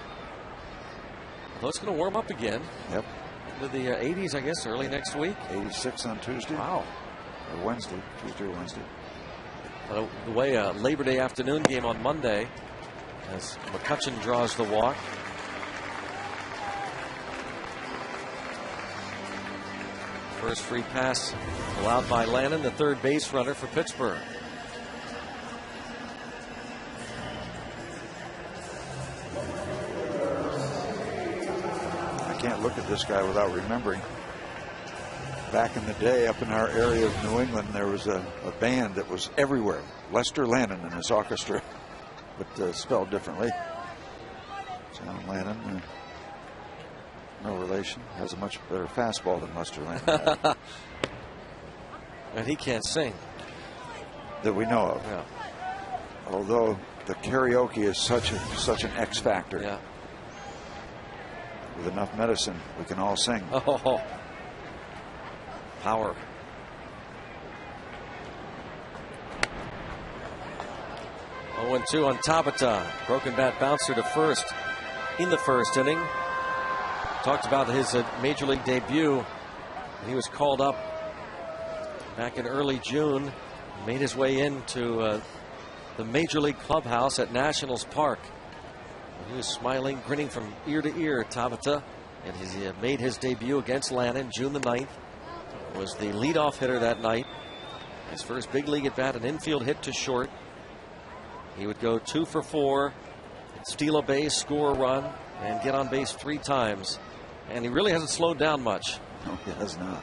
Speaker 1: Although it's going to warm up again.
Speaker 2: Yep.
Speaker 1: Into the 80s, I guess, early next week.
Speaker 2: 86 on Tuesday.
Speaker 1: Wow.
Speaker 2: Or Wednesday. Tuesday or Wednesday.
Speaker 1: The way a Labor Day afternoon game on Monday, as McCutchen draws the walk. First free pass allowed by Lannon, the third base runner for Pittsburgh.
Speaker 2: I can't look at this guy without remembering. Back in the day, up in our area of New England, there was a band that was everywhere. Lester Lannon and his orchestra, but spelled differently. John Lannon, no relation, has a much better fastball than Lester Lannon.
Speaker 1: And he can't sing.
Speaker 2: That we know of.
Speaker 1: Yeah.
Speaker 2: Although the karaoke is such an X factor.
Speaker 1: Yeah.
Speaker 2: With enough medicine, we can all sing.
Speaker 1: Oh. Power. Oh, 0-2 on Tabata. Broken bat bouncer to first in the first inning. Talked about his major league debut. He was called up back in early June. Made his way into the major league clubhouse at Nationals Park. He was smiling, grinning from ear to ear, Tabata. And he made his debut against Lannon June the 9th. Was the leadoff hitter that night. His first big league at bat, an infield hit to short. He would go 2 for 4, steal a base, score a run, and get on base 3 times. And he really hasn't slowed down much.
Speaker 2: No, he has not.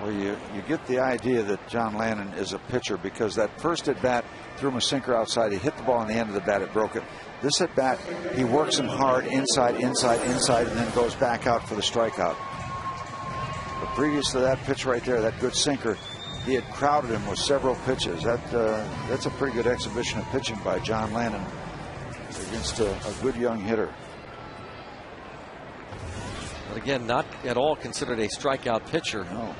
Speaker 2: Well, you get the idea that John Lannon is a pitcher because that first at bat threw him a sinker outside. He hit the ball on the end of the bat. It broke it. This at bat, he works him hard inside, and then goes back out for the strikeout. But previous to that pitch right there, that good sinker, he had crowded him with several pitches. That's a pretty good exhibition of pitching by John Lannon against a good young hitter.
Speaker 1: But again, not at all considered a strikeout pitcher.
Speaker 2: No.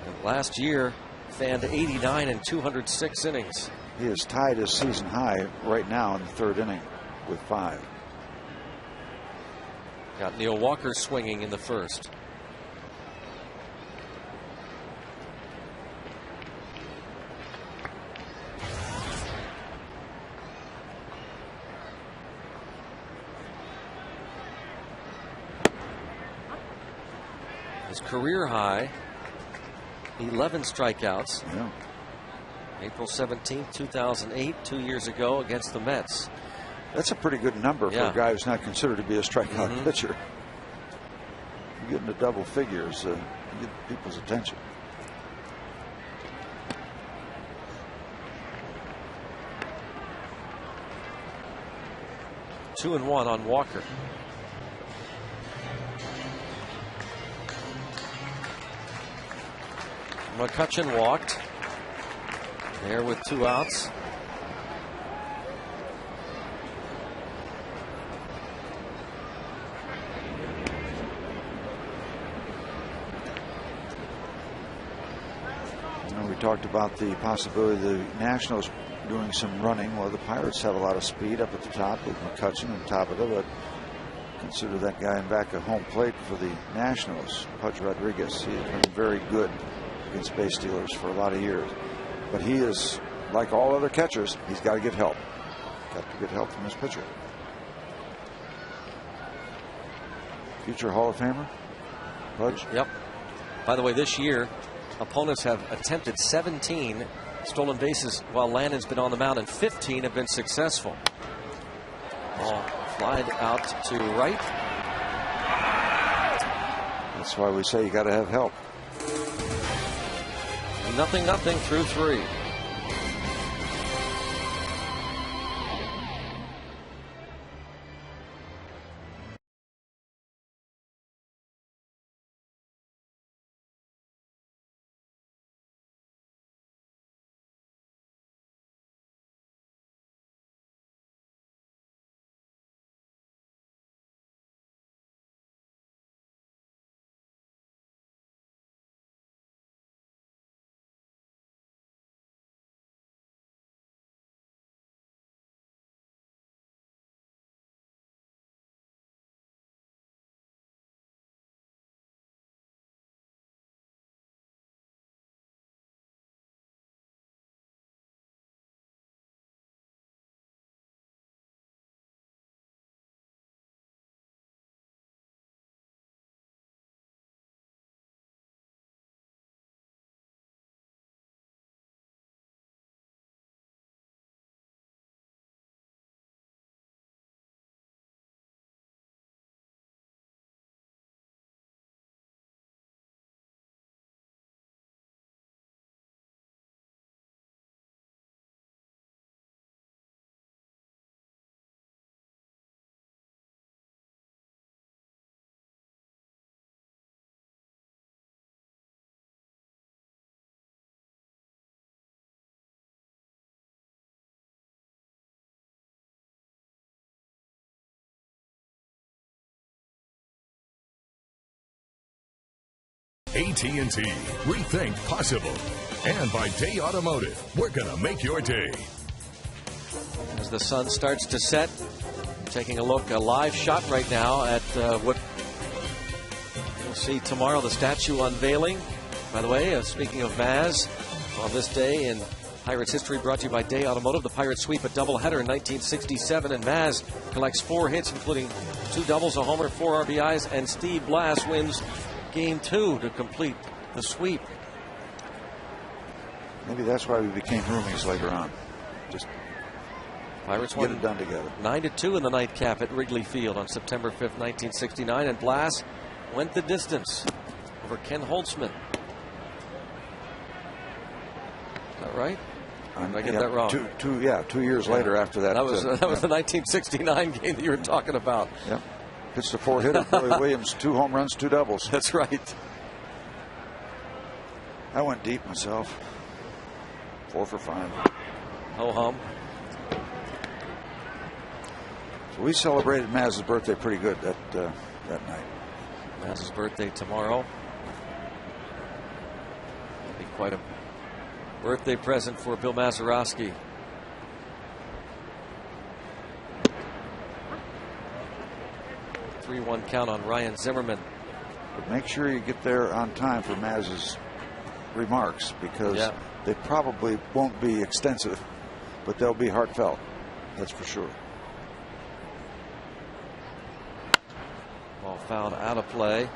Speaker 1: And last year, fanned 89 in 206 innings.
Speaker 2: He is tied his season high right now in the 3rd inning with 5.
Speaker 1: Got Neil Walker swinging in the 1st. His career high, 11 strikeouts.
Speaker 2: Yeah.
Speaker 1: April 17th, 2008, 2 years ago against the Mets.
Speaker 2: That's a pretty good number for a guy who's not considered to be a strikeout pitcher. You get into double figures, you get people's attention.
Speaker 1: Two and one on Walker. McCutchen walked there with 2 outs.
Speaker 2: We talked about the possibility of the Nationals doing some running. Well, the Pirates have a lot of speed up at the top with McCutchen and Tabata, but consider that guy in back of home plate for the Nationals, Pudge Rodriguez. He has been very good against base stealers for a lot of years. But he is, like all other catchers, he's got to get help. Got to get help from his pitcher. Future Hall of Famer, Pudge?
Speaker 1: Yep. By the way, this year, opponents have attempted 17 stolen bases while Lannon's been on the mound, and 15 have been successful. Ball flied out to right.
Speaker 2: That's why we say you got to have help.
Speaker 1: 0-0 through 3.
Speaker 3: AT&T. Rethink possible. And by Day Automotive. We're going to make your day.
Speaker 1: As the sun starts to set, taking a look, a live shot right now at what we'll see tomorrow, the statue unveiling. By the way, speaking of Maz, on this day in Pirates history, brought to you by Day Automotive, the Pirates sweep a doubleheader in 1967, and Maz collects 4 hits, including 2 doubles, a homer, 4 RBIs, and Steve Blass wins Game 2 to complete the sweep.
Speaker 2: Maybe that's why we became roomies later on. Just
Speaker 1: Pirates
Speaker 2: get it done together.
Speaker 1: 9-2 in the nightcap at Wrigley Field on September 5th, 1969, and Blass went the distance over Ken Holtzman. Is that right? Did I get that wrong?
Speaker 2: 2 years later after that.
Speaker 1: That was the 1969 game that you were talking about.
Speaker 2: Yeah. Pitched a 4-hitter, Billy Williams, 2 home runs, 2 doubles.
Speaker 1: That's right.
Speaker 2: I went deep myself.
Speaker 4: 4 for 5.
Speaker 1: Ho hum.
Speaker 2: So we celebrated Maz's birthday pretty good that night.
Speaker 1: Maz's birthday tomorrow. That'll be quite a birthday present for Bill Mazeroski. Three-one count on Ryan Zimmerman.
Speaker 2: But make sure you get there on time for Maz's remarks, because they probably won't be extensive, but they'll be heartfelt. That's for sure.
Speaker 1: Ball fouled out of play.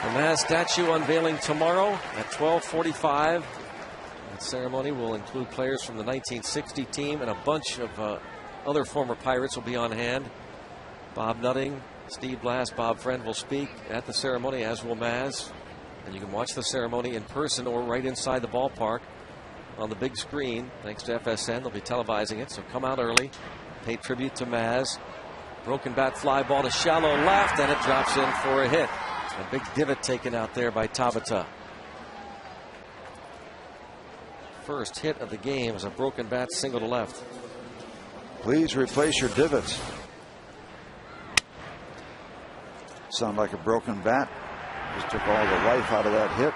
Speaker 1: The Maz statue unveiling tomorrow at 12:45. That ceremony will include players from the 1960 team, and a bunch of other former Pirates will be on hand. Bob Nutting, Steve Blass, Bob Friend will speak at the ceremony, as will Maz. And you can watch the ceremony in person or right inside the ballpark on the big screen. Thanks to FSN, they'll be televising it, so come out early. Pay tribute to Maz. Broken bat fly ball to shallow left, and it drops in for a hit. A big divot taken out there by Tabata. First hit of the game is a broken bat single to left.
Speaker 2: Please replace your divots. Sound like a broken bat. Just took all the life out of that hit.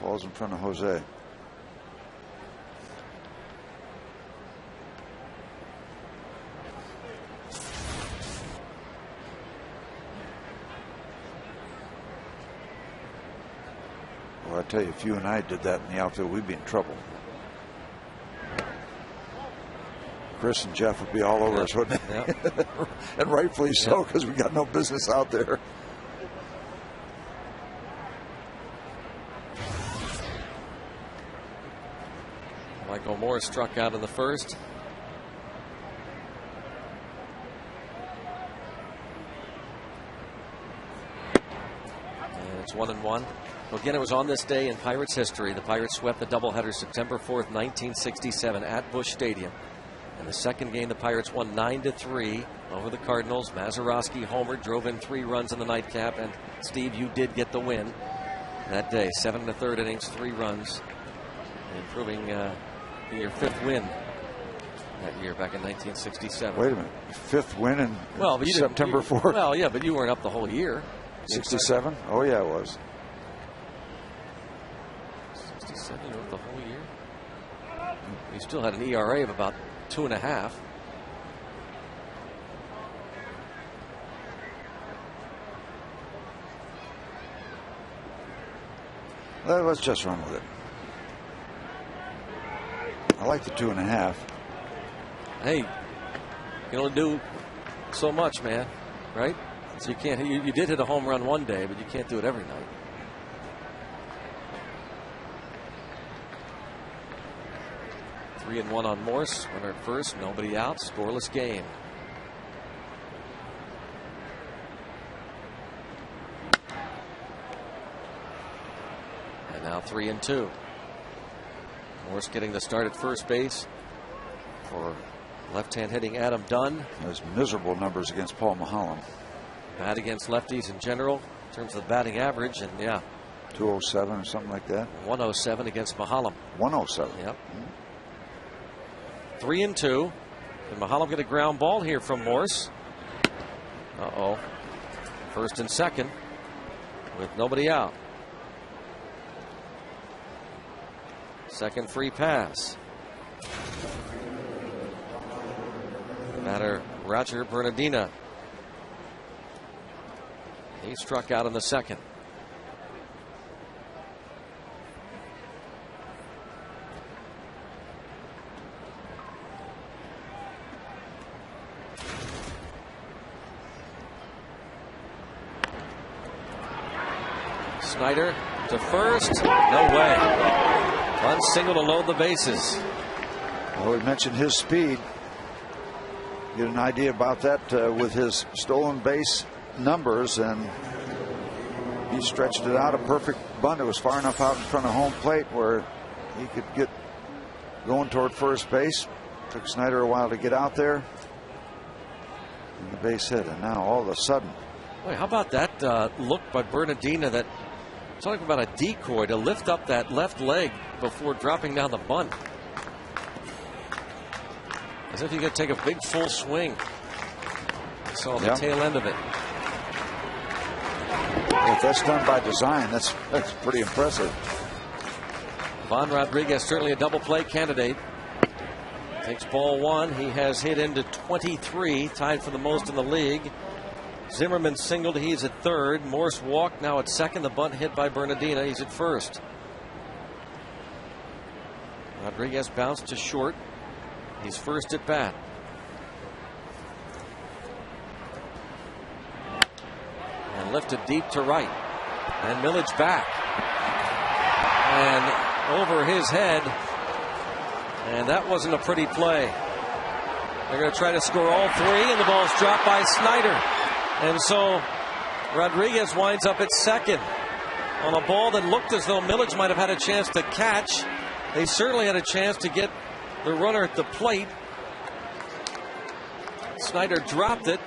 Speaker 2: Falls in front of Jose. Well, I tell you, if you and I did that in the outfield, we'd be in trouble. Chris and Jeff would be all over us, wouldn't they?
Speaker 1: Yep.
Speaker 2: And rightfully so, because we got no business out there.
Speaker 1: Michael Morse struck out in the first. And it's 1-1. Well, again, it was on this day in Pirates history. The Pirates swept the doubleheader September 4th, 1967 at Busch Stadium. In the second game, the Pirates won 9-3 over the Cardinals. Mazeroski homered, drove in 3 runs in the nightcap, and Steve, you did get the win that day. 7 1/3 innings, 3 runs, improving your 5th win that year back in 1967.
Speaker 2: Wait a minute, 5th win in September 4th?
Speaker 1: Well, yeah, but you weren't up the whole year.
Speaker 2: 67? Oh, yeah, it was.
Speaker 1: 67, you were up the whole year? You still had an ERA of about 2.5.
Speaker 2: Let's just run with it. I like the 2.5.
Speaker 1: Hey, you can only do so much, man, right? So you can't. You did hit a home run one day, but you can't do it every night. Three and one on Morse. Runner at first, nobody out. Scoreless game. And now 3-2. Morse getting the start at first base for left-hand hitting Adam Dunn.
Speaker 2: Those miserable numbers against Paul Maholm.
Speaker 1: Bad against lefties in general in terms of the batting average, and
Speaker 2: 207 or something like that.
Speaker 1: 107 against Maholm.
Speaker 2: 107.
Speaker 1: Yep. 3-2. Can Maholm get a ground ball here from Morse? Uh-oh. First and second with nobody out. Second free pass. Batter Roger Bernardina. He struck out in the second. Snyder to first. No way. One single to load the bases.
Speaker 2: Well, we mentioned his speed. Get an idea about that with his stolen base numbers, and he stretched it out a perfect bunt. It was far enough out in front of home plate where he could get going toward first base. Took Snyder a while to get out there. And the base hit, and now all of a sudden.
Speaker 1: Boy, how about that look by Bernardina that Talking about a decoy to lift up that left leg before dropping down the bunt. As if you could take a big full swing. I saw the tail end of it.
Speaker 4: If that's done by design, that's pretty impressive.
Speaker 1: Von Rodriguez, certainly a double play candidate. Takes ball one. He has hit into 23, tied for the most in the league. Zimmerman singled. He's at third. Morse walked, now at second. The bunt hit by Bernardina. He's at first. Rodriguez bounced to short. He's first at bat. And lifted deep to right. And Millage back. And over his head. And that wasn't a pretty play. They're going to try to score all three, and the ball's dropped by Snyder. And so Rodriguez winds up at second on a ball that looked as though Millage might have had a chance to catch. They certainly had a chance to get the runner at the plate. Snyder dropped it.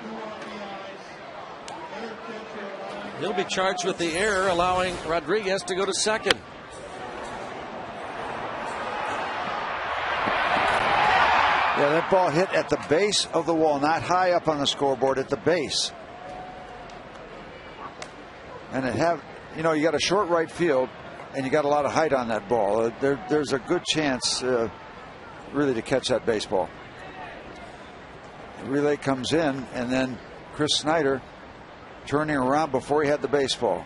Speaker 1: He'll be charged with the error, allowing Rodriguez to go to second.
Speaker 4: Yeah, that ball hit at the base of the wall, not high up on the scoreboard, at the base. And you got a short right field, and you got a lot of height on that ball. There's a good chance, really, to catch that baseball. The relay comes in, and then Chris Snyder turning around before he had the baseball.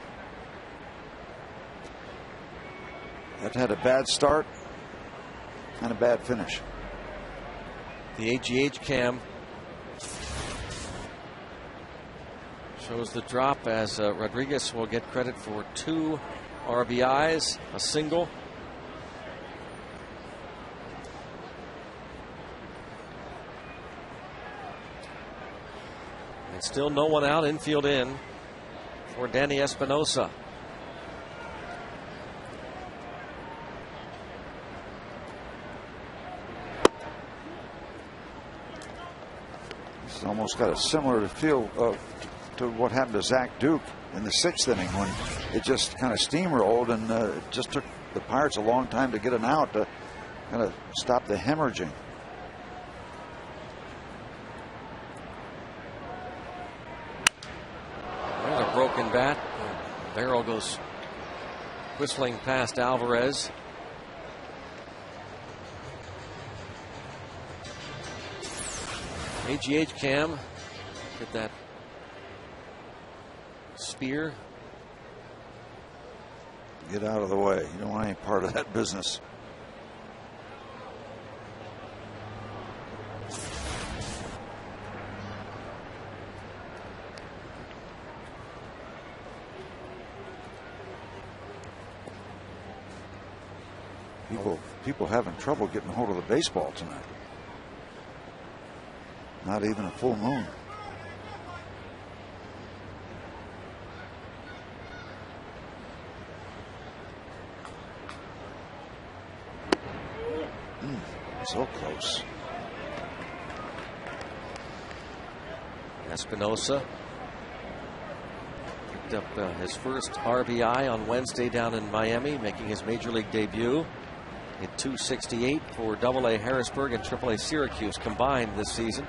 Speaker 4: That had a bad start and a bad finish.
Speaker 1: The AGH cam shows the drop as Rodriguez will get credit for 2 RBIs, a single. And still no one out, infield in for Danny Espinosa.
Speaker 4: It's almost got a similar feel to what happened to Zach Duke in the 6th inning when it just kind of steamrolled, and it just took the Pirates a long time to get an out to kind of stop the hemorrhaging.
Speaker 1: There's a broken bat. Barrel goes whistling past Alvarez. AGH cam, get that spear.
Speaker 4: Get out of the way. You don't want any part of that business. People having trouble getting a hold of the baseball tonight. Not even a full moon. So close.
Speaker 1: Espinosa picked up his first RBI on Wednesday down in Miami, making his major league debut. Hit .268 for AA Harrisburg and AAA Syracuse combined this season.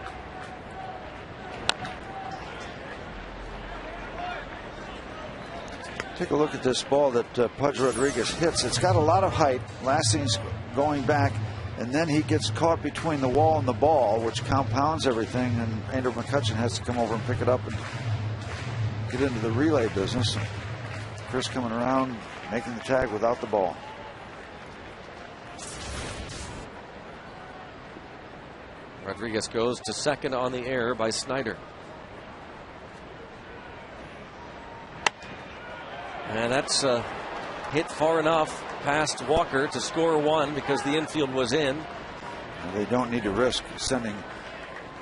Speaker 4: Take a look at this ball that Pudge Rodriguez hits. It's got a lot of height. Last thing's going back, and then he gets caught between the wall and the ball, which compounds everything, and Andrew McCutchen has to come over and pick it up and get into the relay business. Chris coming around, making the tag without the ball.
Speaker 1: Rodriguez goes to second on the error by Snyder. And that's hit far enough past Walker to score one because the infield was in.
Speaker 4: And they don't need to risk sending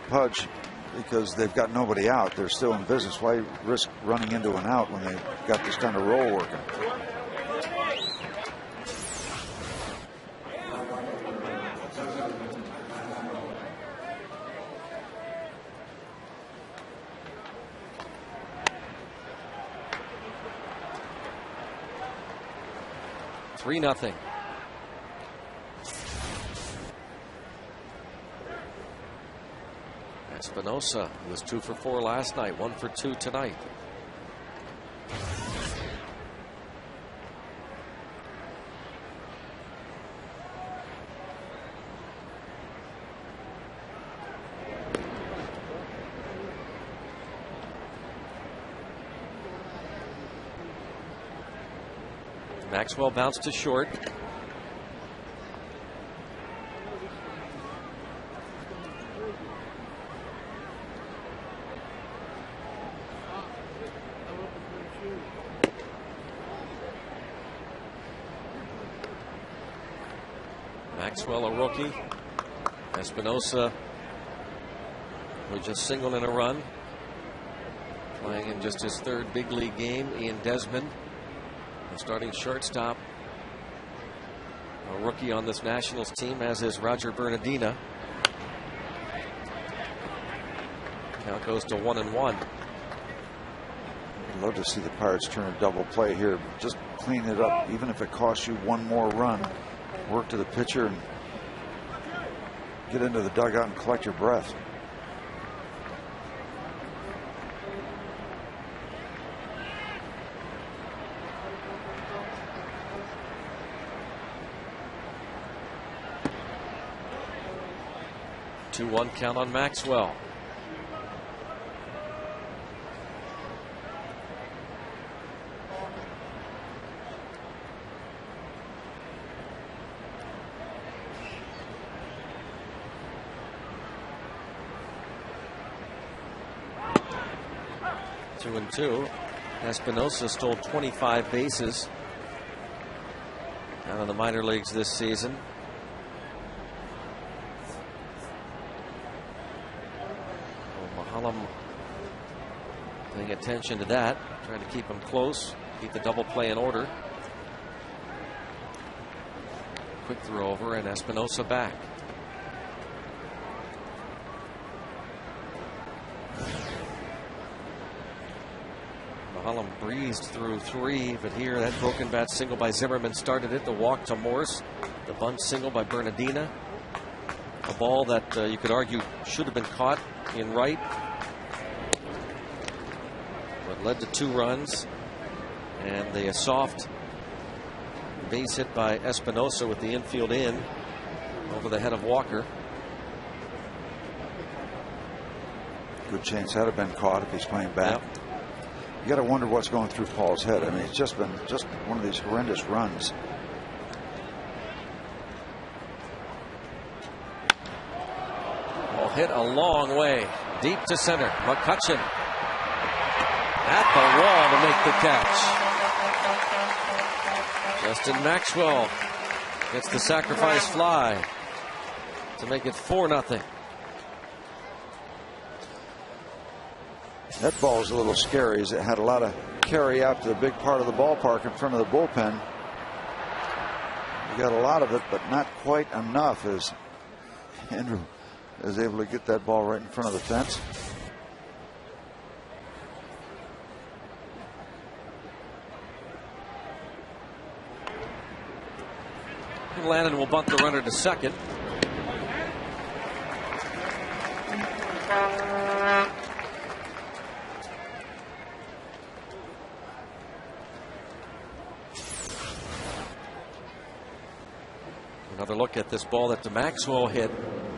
Speaker 4: Pudge because they've got nobody out. They're still in business. Why risk running into an out when they've got this kind of roll working?
Speaker 1: 3-0. Espinosa was 2 for 4 last night, 1 for 2 tonight. Maxwell bounced to short. Maxwell, a rookie. Espinosa, who just singled in a run, playing in just his 3rd big league game. Ian Desmond, the starting shortstop, a rookie on this Nationals team, as is Roger Bernardina. Count goes to 1-1.
Speaker 4: I'd love to see the Pirates turn a double play here. Just clean it up, even if it costs you one more run. Work to the pitcher and get into the dugout and collect your breath.
Speaker 1: Two 2-1 count on Maxwell. Two and two. Espinosa stole 25 bases out of the minor leagues this season. Mahalam paying attention to that, trying to keep him close, keep the double play in order. Quick throw over, and Espinosa back. Mahalam breezed through three, but here that broken bat single by Zimmerman started it. The walk to Morse, the bunt single by Bernardina. A ball that you could argue should have been caught in right, but led to 2 runs, and the soft base hit by Espinosa with the infield in over the head of Walker.
Speaker 4: Good chance that had been caught if he's playing back.
Speaker 1: Yep.
Speaker 4: You got to wonder what's going through Paul's head. I mean, it's just been one of these horrendous runs.
Speaker 1: Ball hit a long way, deep to center. McCutchen at the wall to make the catch. Justin Maxwell gets the sacrifice fly to make it 4-0.
Speaker 4: That ball was a little scary, as it had a lot of carry out to the big part of the ballpark in front of the bullpen. You got a lot of it, but not quite enough, as Andrew is able to get that ball right in front of the fence.
Speaker 1: Landon will bunt the runner to second. Another look at this ball that Maxwell hit.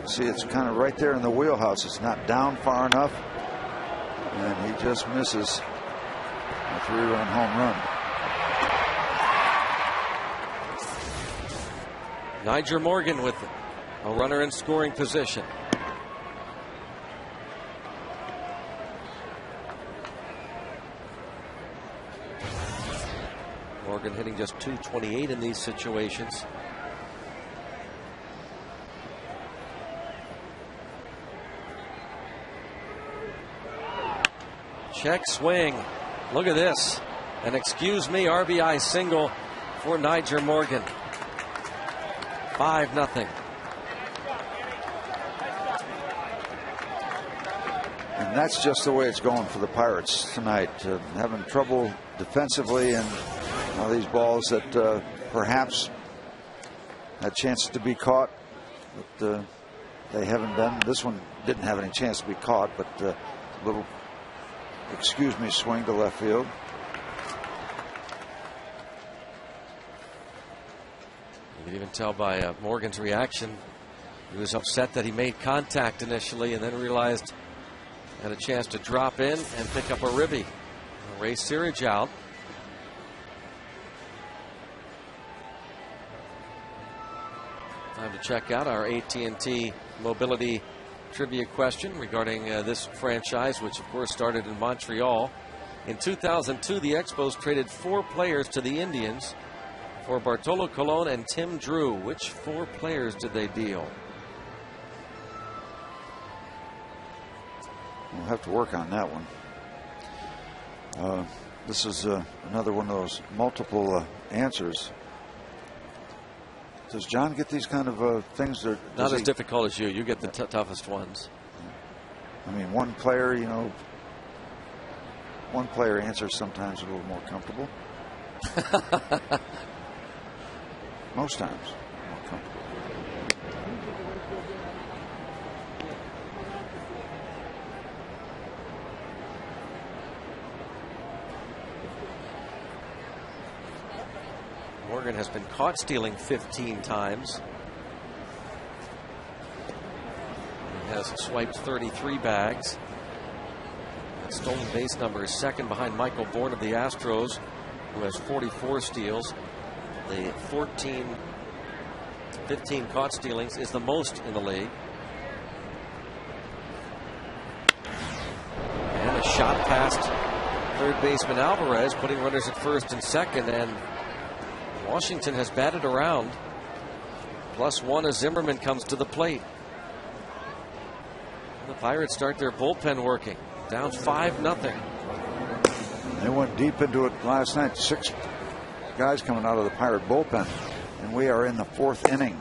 Speaker 4: See, it's kind of right there in the wheelhouse. It's not down far enough, and he just misses a 3-run home run.
Speaker 1: Nyjer Morgan with a runner in scoring position. Morgan hitting just .228 in these situations. Check swing. Look at this. An excuse me RBI single for Nyjer Morgan. 5-0.
Speaker 4: And that's just the way it's going for the Pirates tonight. Having trouble defensively, and these balls that perhaps had chances to be caught, but they haven't been. This one didn't have any chance to be caught, but little, excuse me, swing to left field.
Speaker 1: You can even tell by Morgan's reaction. He was upset that he made contact initially and then realized he had a chance to drop in and pick up a ribby. Ray Searage out. Time to check out our AT&T Mobility trivia question regarding this franchise, which of course started in Montreal. In 2002, the Expos traded 4 players to the Indians for Bartolo Colon and Tim Drew. Which 4 players did they deal?
Speaker 4: We'll have to work on that one. This is another one of those multiple answers. Does John get these kind of things?
Speaker 1: Not as difficult as you. You get the toughest ones.
Speaker 4: I mean, one player, you know, one player answers sometimes a little more comfortable. Most times more comfortable.
Speaker 1: Morgan has been caught stealing 15 times. He has swiped 33 bags. That stolen base number is second behind Michael Bourne of the Astros, who has 44 steals. The 15 caught stealings is the most in the league. And a shot past third baseman Alvarez, putting runners at first and second, and Washington has batted around. +1 as Zimmerman comes to the plate. The Pirates start their bullpen working. Down 5-0.
Speaker 4: They went deep into it last night. 6 guys coming out of the Pirate bullpen, and we are in the 4th inning.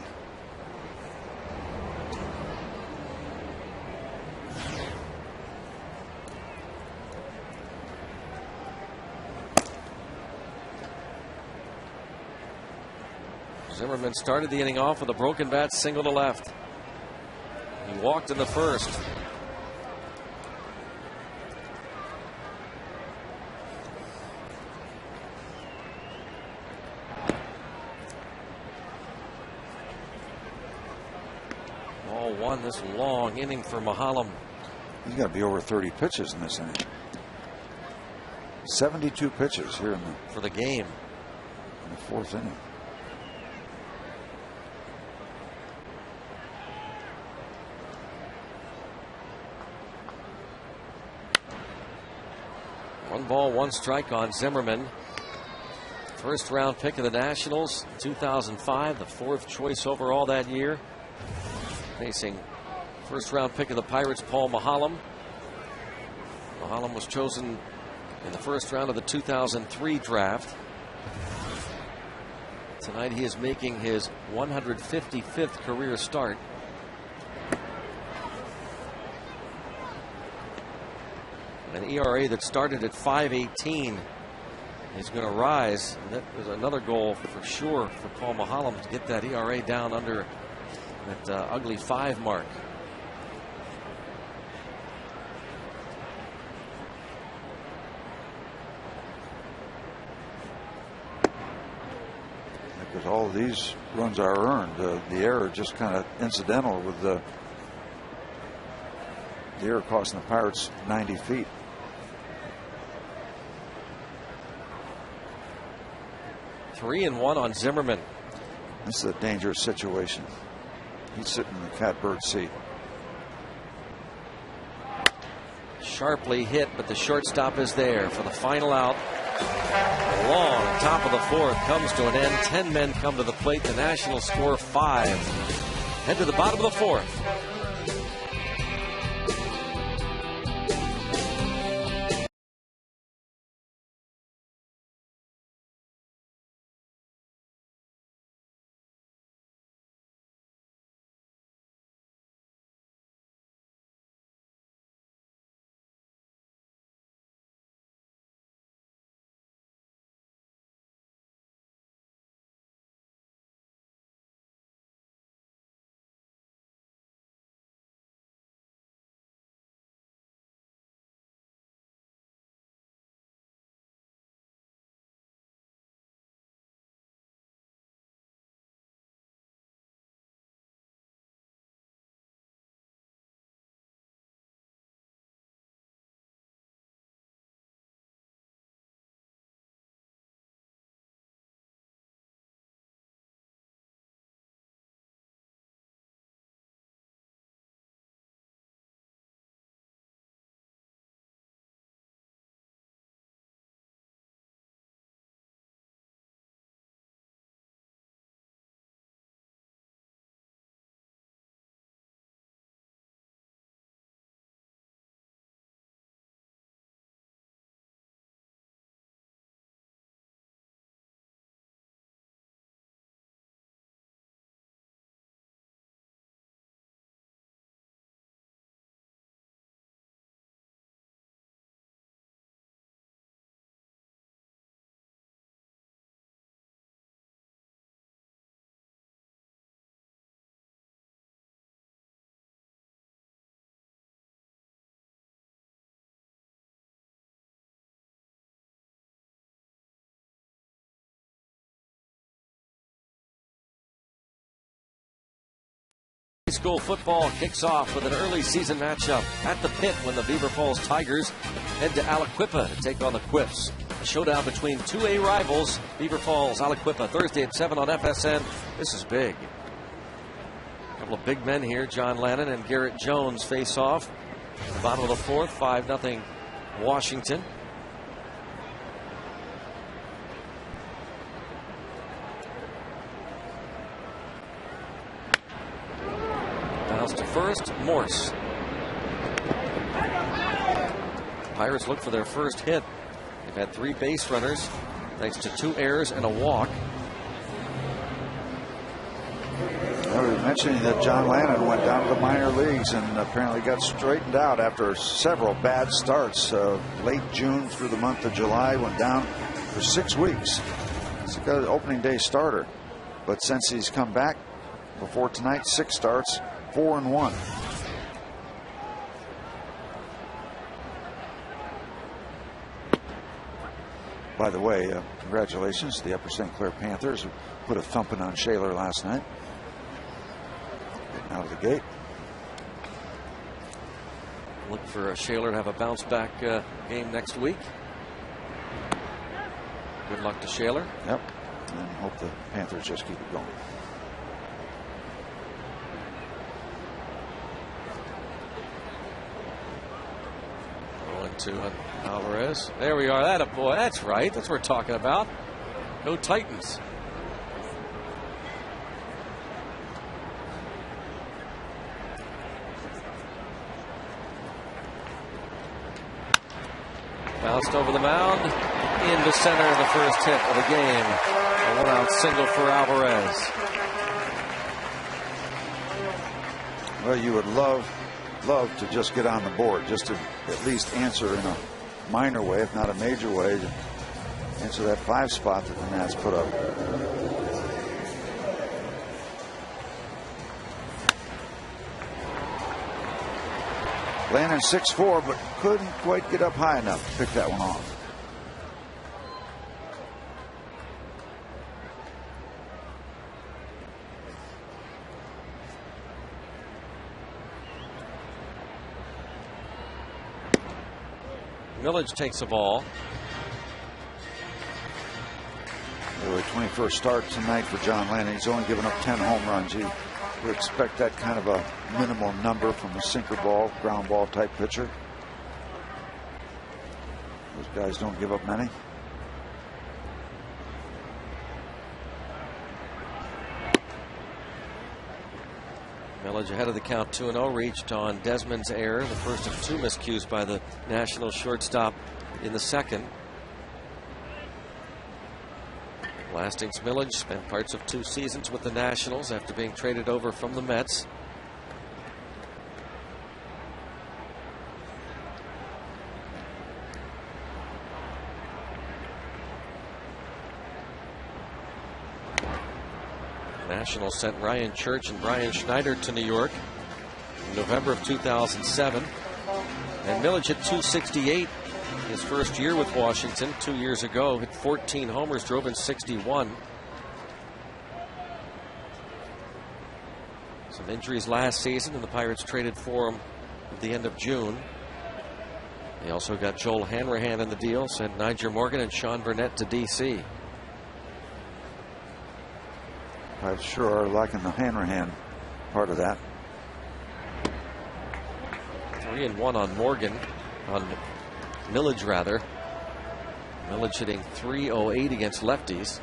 Speaker 1: Zimmerman started the inning off with a broken bat single to left. He walked in the first. Ball 1 this long inning for Mahalam.
Speaker 4: He's got to be over 30 pitches in this inning. 72 pitches here
Speaker 1: for the game
Speaker 4: in the 4th inning.
Speaker 1: One ball, 1 strike on Zimmerman. First round pick of the Nationals in 2005, the 4th choice overall that year. Facing first round pick of the Pirates, Paul Mahalam. Mahalam was chosen in the first round of the 2003 draft. Tonight he is making his 155th career start. An ERA that started at 5.18 is going to rise. And that was another goal for sure for Paul Mahalam, to get that ERA down under that ugly 5 mark.
Speaker 4: Because all of these runs are earned. The error just kind of incidental, with the error costing the Pirates 90 feet.
Speaker 1: 3-1 on Zimmerman.
Speaker 4: This is a dangerous situation. He's sitting in the catbird seat.
Speaker 1: Sharply hit, but the shortstop is there for the final out. Long top of the 4th comes to an end. 10 men come to the plate. The Nationals score 5. Head to the bottom of the 4th. High school football kicks off with an early season matchup at the Pit when the Beaver Falls Tigers head to Aliquippa to take on the Quips. A showdown between 2A rivals, Beaver Falls, Aliquippa, Thursday at 7 on FSN. This is big. A couple of big men here. John Lannon and Garrett Jones face off. At the bottom of the fourth, 5-0 Washington. Bounce to first, Morse. Pirates look for their first hit. They've had 3 base runners, thanks to 2 errors and a walk.
Speaker 4: I was mentioning that John Lannon went down to the minor leagues and apparently got straightened out after several bad starts. Late June through the month of July, went down for 6 weeks. He's got an opening day starter, but since he's come back before tonight, 6 starts, 4-1. By the way, congratulations to the Upper St. Clair Panthers, who put a thumping on Shaler last night. Getting out of the gate.
Speaker 1: Look for Shaler to have a bounce back game next week. Good luck to Shaler.
Speaker 4: Yep. And hope the Panthers just keep it going.
Speaker 1: To Alvarez. There we are. That a boy. That's right. That's what we're talking about. Go Titans. Bounced over the mound into center. The first hit of the game. A 1-out single for Alvarez.
Speaker 4: Well, you would love to just get on the board, just to at least answer in a minor way, if not a major way, to answer that 5 spot that the Nats put up. Landon 6'4", but couldn't quite get up high enough to pick that one off.
Speaker 1: Millage takes a ball.
Speaker 4: Really 21st start tonight for John Lannon. He's only given up 10 home runs. You would expect that kind of a minimal number from a sinker ball, ground ball type pitcher. Those guys don't give up many.
Speaker 1: Millage ahead of the count, 2-0, reached on Desmond's error, the first of 2 miscues by the National shortstop in the second. Lastings Millage spent parts of 2 seasons with the Nationals after being traded over from the Mets. Nationals sent Ryan Church and Brian Schneider to New York in November of 2007. And Millage hit .268 his first year with Washington 2 years ago. Hit 14 homers, drove in 61. Some injuries last season, and the Pirates traded for him at the end of June. They also got Joel Hanrahan in the deal, sent Niger Morgan and Sean Burnett to D.C.
Speaker 4: I sure are liking the Hanrahan part of that.
Speaker 1: 3-1 on Morgan, on Millage rather. Millage hitting .308 against lefties.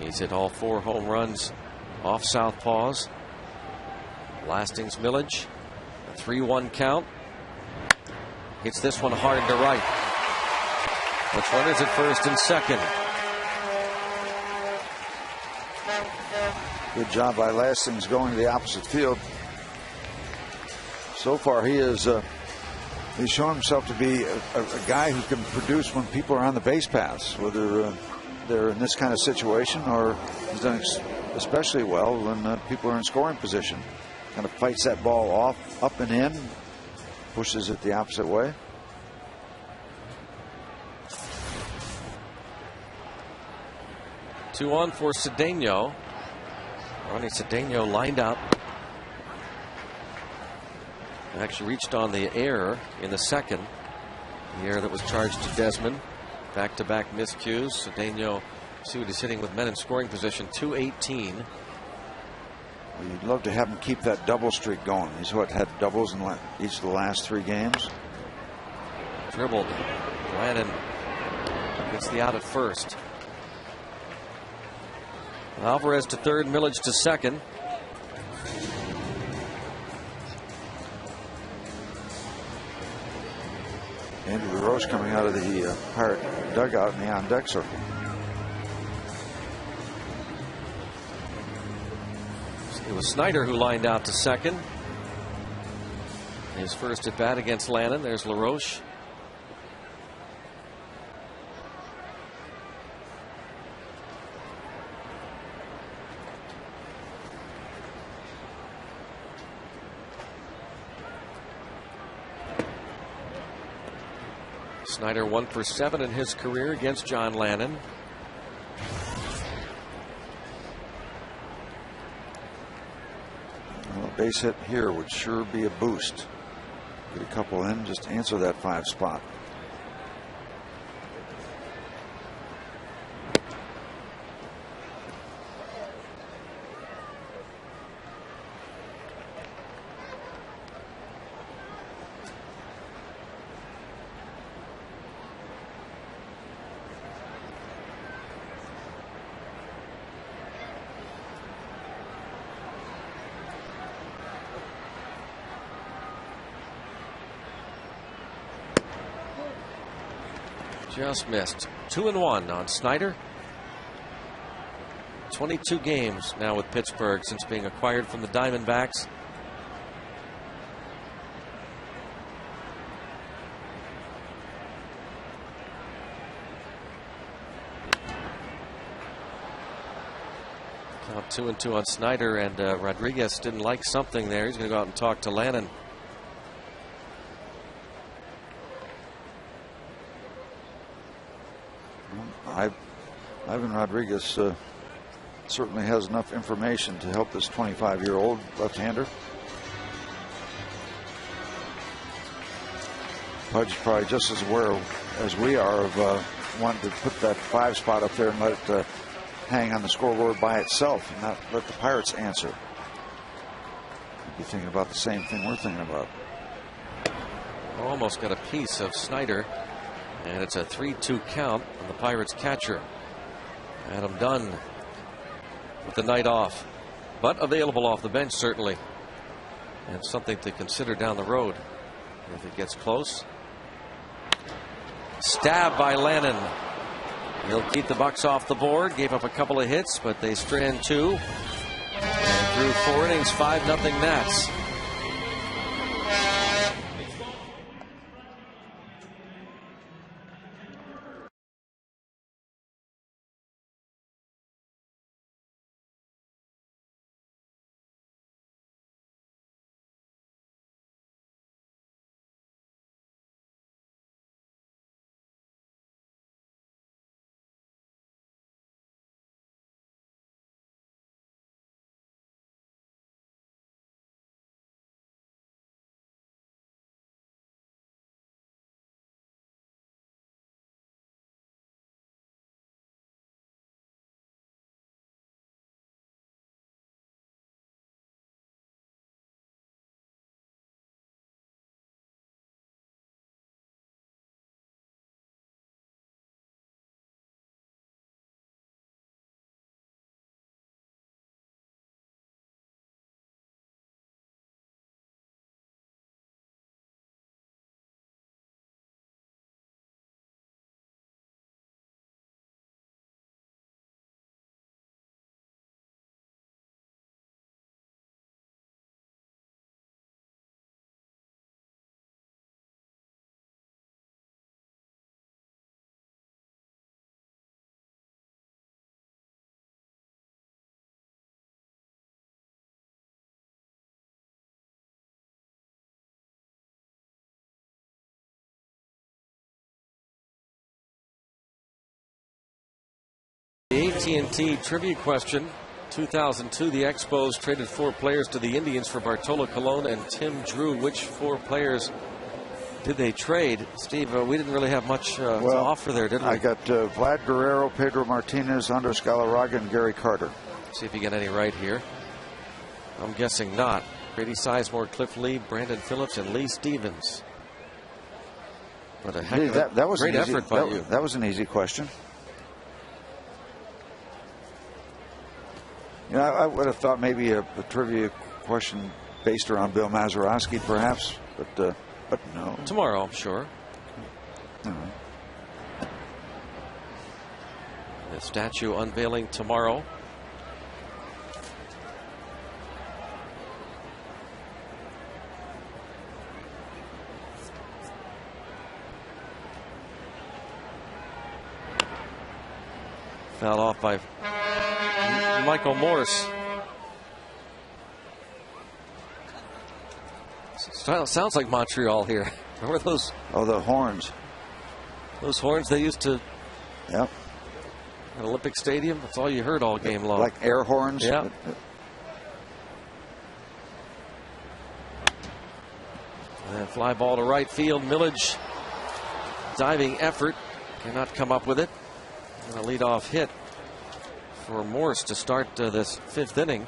Speaker 1: He's hit all 4 home runs off southpaws. Lastings Millage, a 3-1 count. Hits this one hard to right. Puts runners at first and second.
Speaker 4: Good job by Lastings going to the opposite field. So far, he's shown himself to be a guy who can produce when people are on the base paths, whether they're in this kind of situation or he's done especially well when people are in scoring position. Kind of fights that ball off, up and in, pushes it the opposite way.
Speaker 1: 2 on for Cedeno. Ronnie Cedeno lined up. Actually reached on the error in the second. The error that was charged to Desmond. Back-to-back miscues. Cedeno, see what he's hitting with men in scoring position. 218.
Speaker 4: Well, you'd love to have him keep that double streak going. He's had doubles in each of the last 3 games.
Speaker 1: Dribbled. Lannon gets the out at first. Alvarez to third, Millage to second.
Speaker 4: Andy LaRoche coming out of the Pirate dugout in the on-deck circle.
Speaker 1: It was Snyder who lined out to second. His first at bat against Lannon. There's LaRoche. Snyder 1 for 7 in his career against John Lannon.
Speaker 4: Well, a base hit here would sure be a boost. Get a couple in, just answer that 5 spot.
Speaker 1: Just missed. 2-1 on Snyder. 22 games now with Pittsburgh since being acquired from the Diamondbacks. Count 2-2 on Snyder, and Rodriguez didn't like something there. He's going to go out and talk to Lannon.
Speaker 4: Ivan Rodriguez certainly has enough information to help this 25-year-old left-hander. Pudge probably just as aware as we are of wanting to put that 5 spot up there and let it hang on the scoreboard by itself and not let the Pirates answer. You'd be thinking about the same thing we're thinking about.
Speaker 1: Almost got a piece of Snyder, and it's a 3-2 count on the Pirates catcher. Adam Dunn with the night off, but available off the bench certainly, and something to consider down the road if it gets close. Stabbed by Lannon. He'll keep the Bucks off the board. Gave up a couple of hits, but they strand 2 and through 4 innings, 5-0 Nats. AT&T trivia question. 2002, the Expos traded 4 players to the Indians for Bartolo Colon and Tim Drew. Which 4 players did they trade? Steve, we didn't really have much to offer there, did we?
Speaker 4: I got Vlad Guerrero, Pedro Martinez, Andres Galarraga, and Gary Carter.
Speaker 1: See if you get any right here. I'm guessing not. Grady Sizemore, Cliff Lee, Brandon Phillips, and Lee Stevens. But a heck of a great effort by you.
Speaker 4: That was an easy question. You know, I would have thought maybe a trivia question based around Bill Mazeroski, perhaps, but no.
Speaker 1: Tomorrow, I'm sure.
Speaker 4: All right.
Speaker 1: The statue unveiling tomorrow. Fouled off by Michael Morse. Sounds like Montreal here. Remember those?
Speaker 4: Oh, the horns.
Speaker 1: Those horns they used to.
Speaker 4: Yep.
Speaker 1: At Olympic Stadium. That's all you heard all game long.
Speaker 4: Like air horns.
Speaker 1: Yeah. And fly ball to right field. Millage diving effort. Cannot come up with it. And a leadoff hit for Morse to start this 5th inning.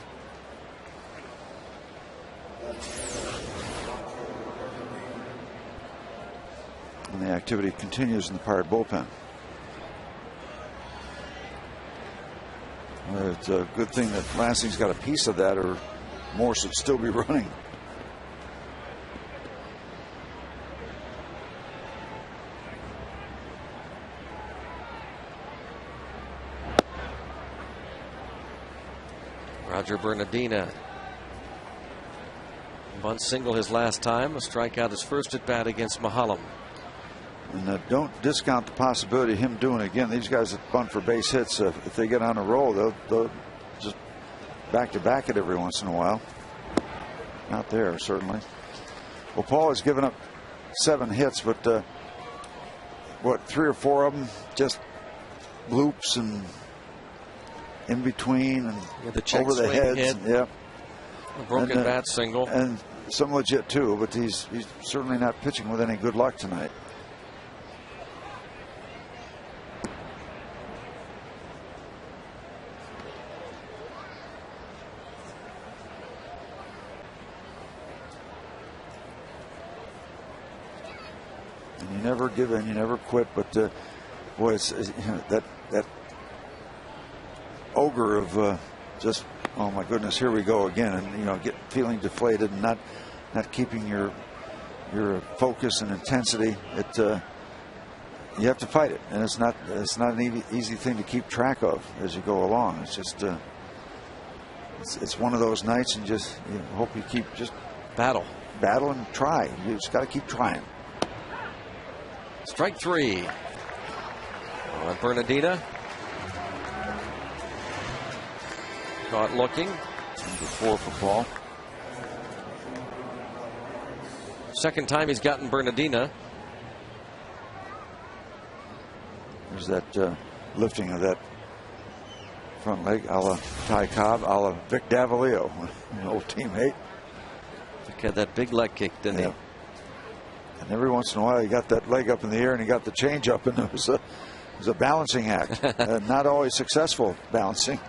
Speaker 4: And the activity continues in the Pirate bullpen. It's a good thing that Lansing's got a piece of that, or Morse would still be running.
Speaker 1: Roger Bernardina. Bunt single his last time. A strikeout his first at bat against Mahalam.
Speaker 4: And don't discount the possibility of him doing it again. These guys that bunt for base hits, if they get on a roll, they'll just back-to-back it every once in a while. Not there, certainly. Well, Paul has given up 7 hits, but 3 or 4 of them just loops and in between and
Speaker 1: the
Speaker 4: over the heads.
Speaker 1: Hit.
Speaker 4: Yeah.
Speaker 1: A broken bat single.
Speaker 4: And some legit too, but he's certainly not pitching with any good luck tonight. And you never give in, you never quit, but boy, it's that ogre of just, oh my goodness, here we go again, and feeling deflated and not keeping your focus and intensity. You have to fight it, and it's not an easy thing to keep track of as you go along. It's just it's one of those nights, and you hope you keep just battle and try. You just got to keep trying.
Speaker 1: Strike 3 on Bernardina. Caught looking.
Speaker 4: Number 4 for Paul.
Speaker 1: Second time he's gotten Bernardina.
Speaker 4: There's that lifting of that front leg a la Ty Cobb, a la Vic Davalillo, an old teammate.
Speaker 1: Vic had that big leg kick, didn't he?
Speaker 4: And every once in a while he got that leg up in the air and he got the change up, and it was a balancing act. Not always successful balancing.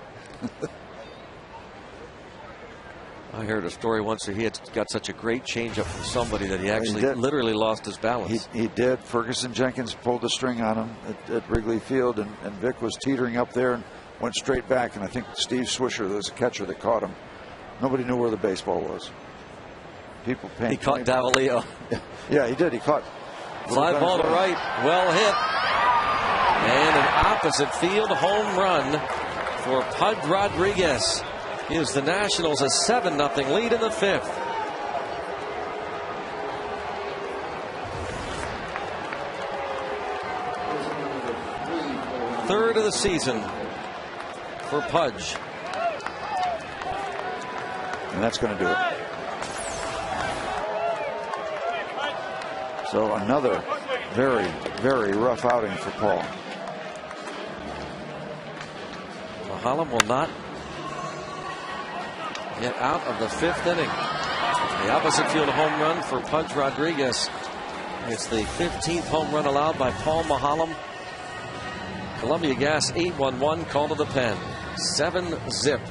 Speaker 1: I heard a story once that he had got such a great changeup from somebody that he actually literally lost his balance.
Speaker 4: He did. Ferguson Jenkins pulled the string on him at Wrigley Field, and Vic was teetering up there and went straight back. And I think Steve Swisher, there was a catcher that caught him. Nobody knew where the baseball was. People paying.
Speaker 1: He caught Davalillo.
Speaker 4: Yeah, he did. He caught.
Speaker 1: Fly ball to right. Well hit. And an opposite field home run for Pud Rodriguez. Gives the Nationals a 7-0 lead in the 5th. Third of the season for Pudge.
Speaker 4: And that's going to do it. So another very, very rough outing for Paul.
Speaker 1: Mahalam will not get out of the 5th inning. The opposite field home run for Pudge Rodriguez. It's the 15th home run allowed by Paul Mahalam. Columbia Gas 8-1-1, call to the pen. 7-zip.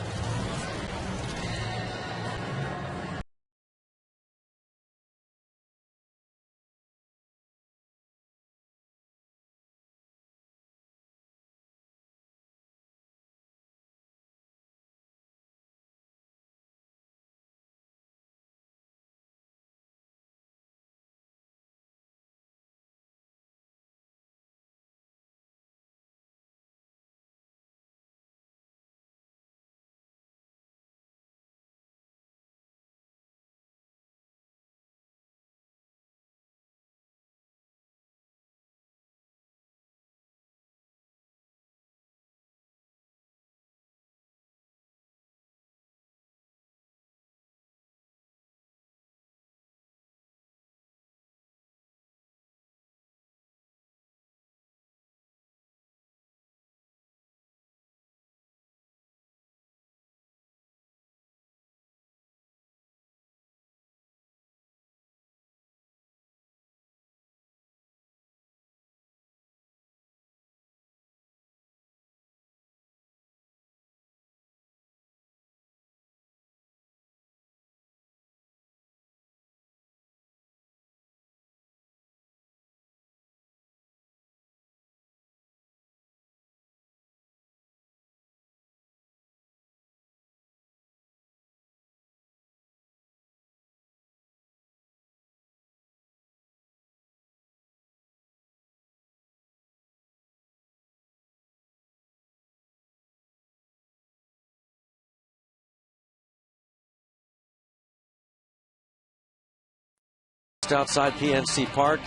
Speaker 1: Outside PNC Park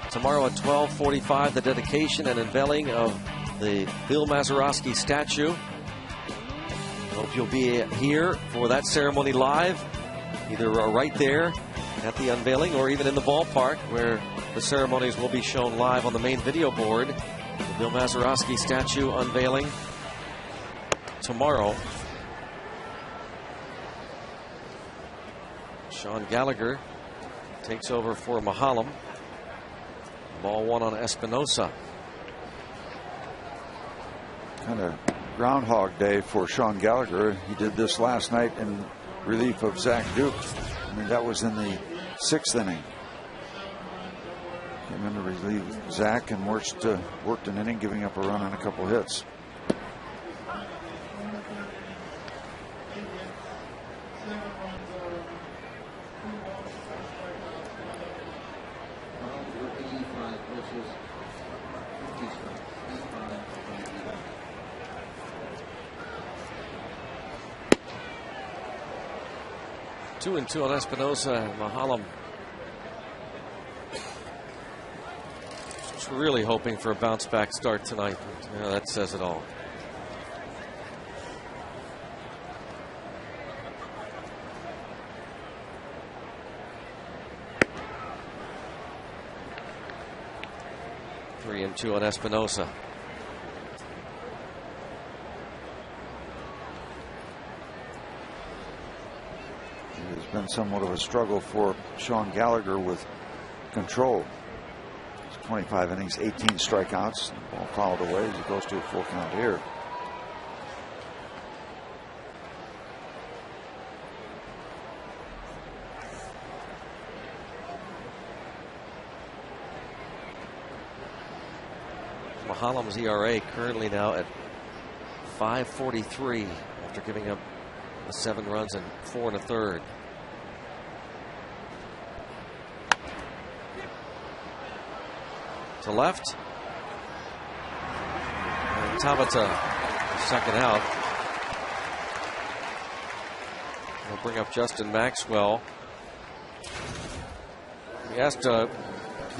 Speaker 1: tomorrow at 12:45, the dedication and unveiling of the Bill Mazeroski statue. Hope you'll be here for that ceremony live, either right there at the unveiling or even in the ballpark, where the ceremonies will be shown live on the main video board. The Bill Mazeroski statue unveiling tomorrow. Sean Gallagher takes over for Mahalam. Ball one on Espinosa.
Speaker 4: Kind of Groundhog Day for Sean Gallagher. He did this last night in relief of Zach Duke. I mean, that was in the 6th inning. Came in to relieve Zach and worked an inning, giving up a run and a couple hits.
Speaker 1: Two and two on Espinosa. Mahalam just really hoping for a bounce back start tonight. Yeah, that says it all. Three and two on Espinosa.
Speaker 4: It's been somewhat of a struggle for Sean Gallagher with control. 25 innings, 18 strikeouts. Ball fouled away as he goes to a full count here.
Speaker 1: Mahalam's ERA currently now at 5.43 after giving up 7 runs and 4 1/3. To left. And Tabata second out. We'll bring up Justin Maxwell. We asked the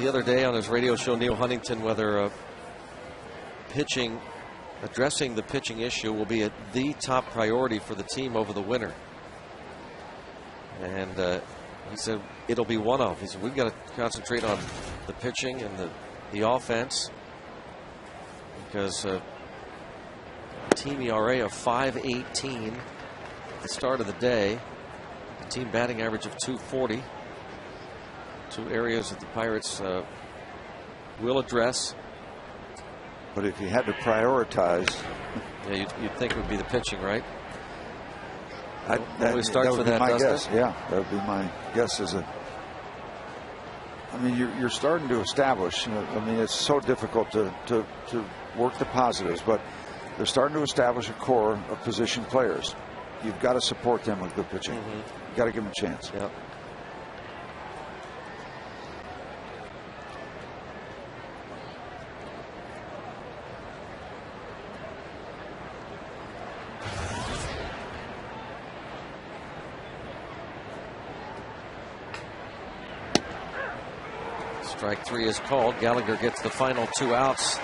Speaker 1: other day on his radio show, Neil Huntington, whether addressing the pitching issue will be the top priority for the team over the winter. And he said it'll be one of. He said we've got to concentrate on the pitching and the offense, because team ERA of 5.18 at the start of the day. The team batting average of 240. Two areas that the Pirates will address.
Speaker 4: But if you had to prioritize,
Speaker 1: yeah, you'd think it would be the pitching, right?
Speaker 4: that
Speaker 1: always starts
Speaker 4: would
Speaker 1: with
Speaker 4: be
Speaker 1: that,
Speaker 4: my
Speaker 1: doesn't
Speaker 4: guess.
Speaker 1: it?
Speaker 4: Yeah, that would be my guess. I mean, you're starting to establish. I mean, it's so difficult to work the positives, but they're starting to establish a core of position players. You've got to support them with good pitching. You've got to give them a chance.
Speaker 1: Yep. Strike three is called. Gallagher gets the final 2 outs.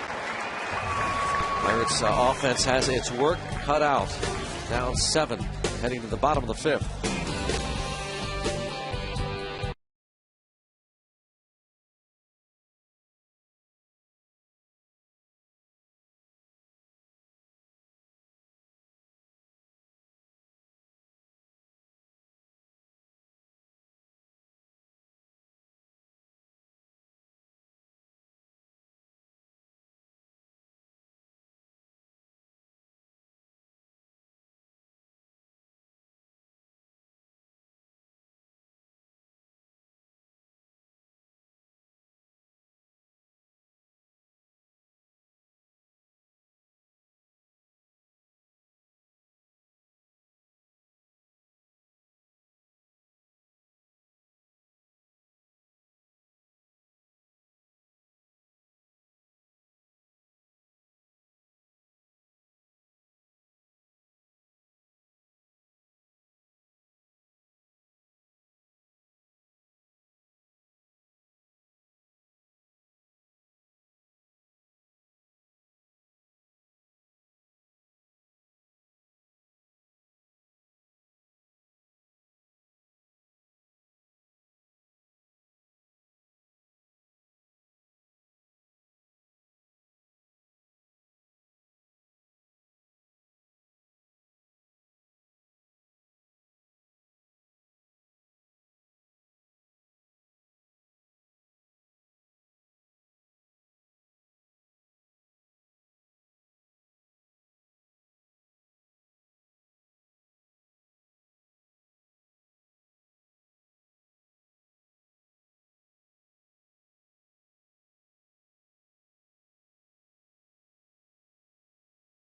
Speaker 1: Pirates offense has its work cut out. Down 7, heading to the bottom of the 5th.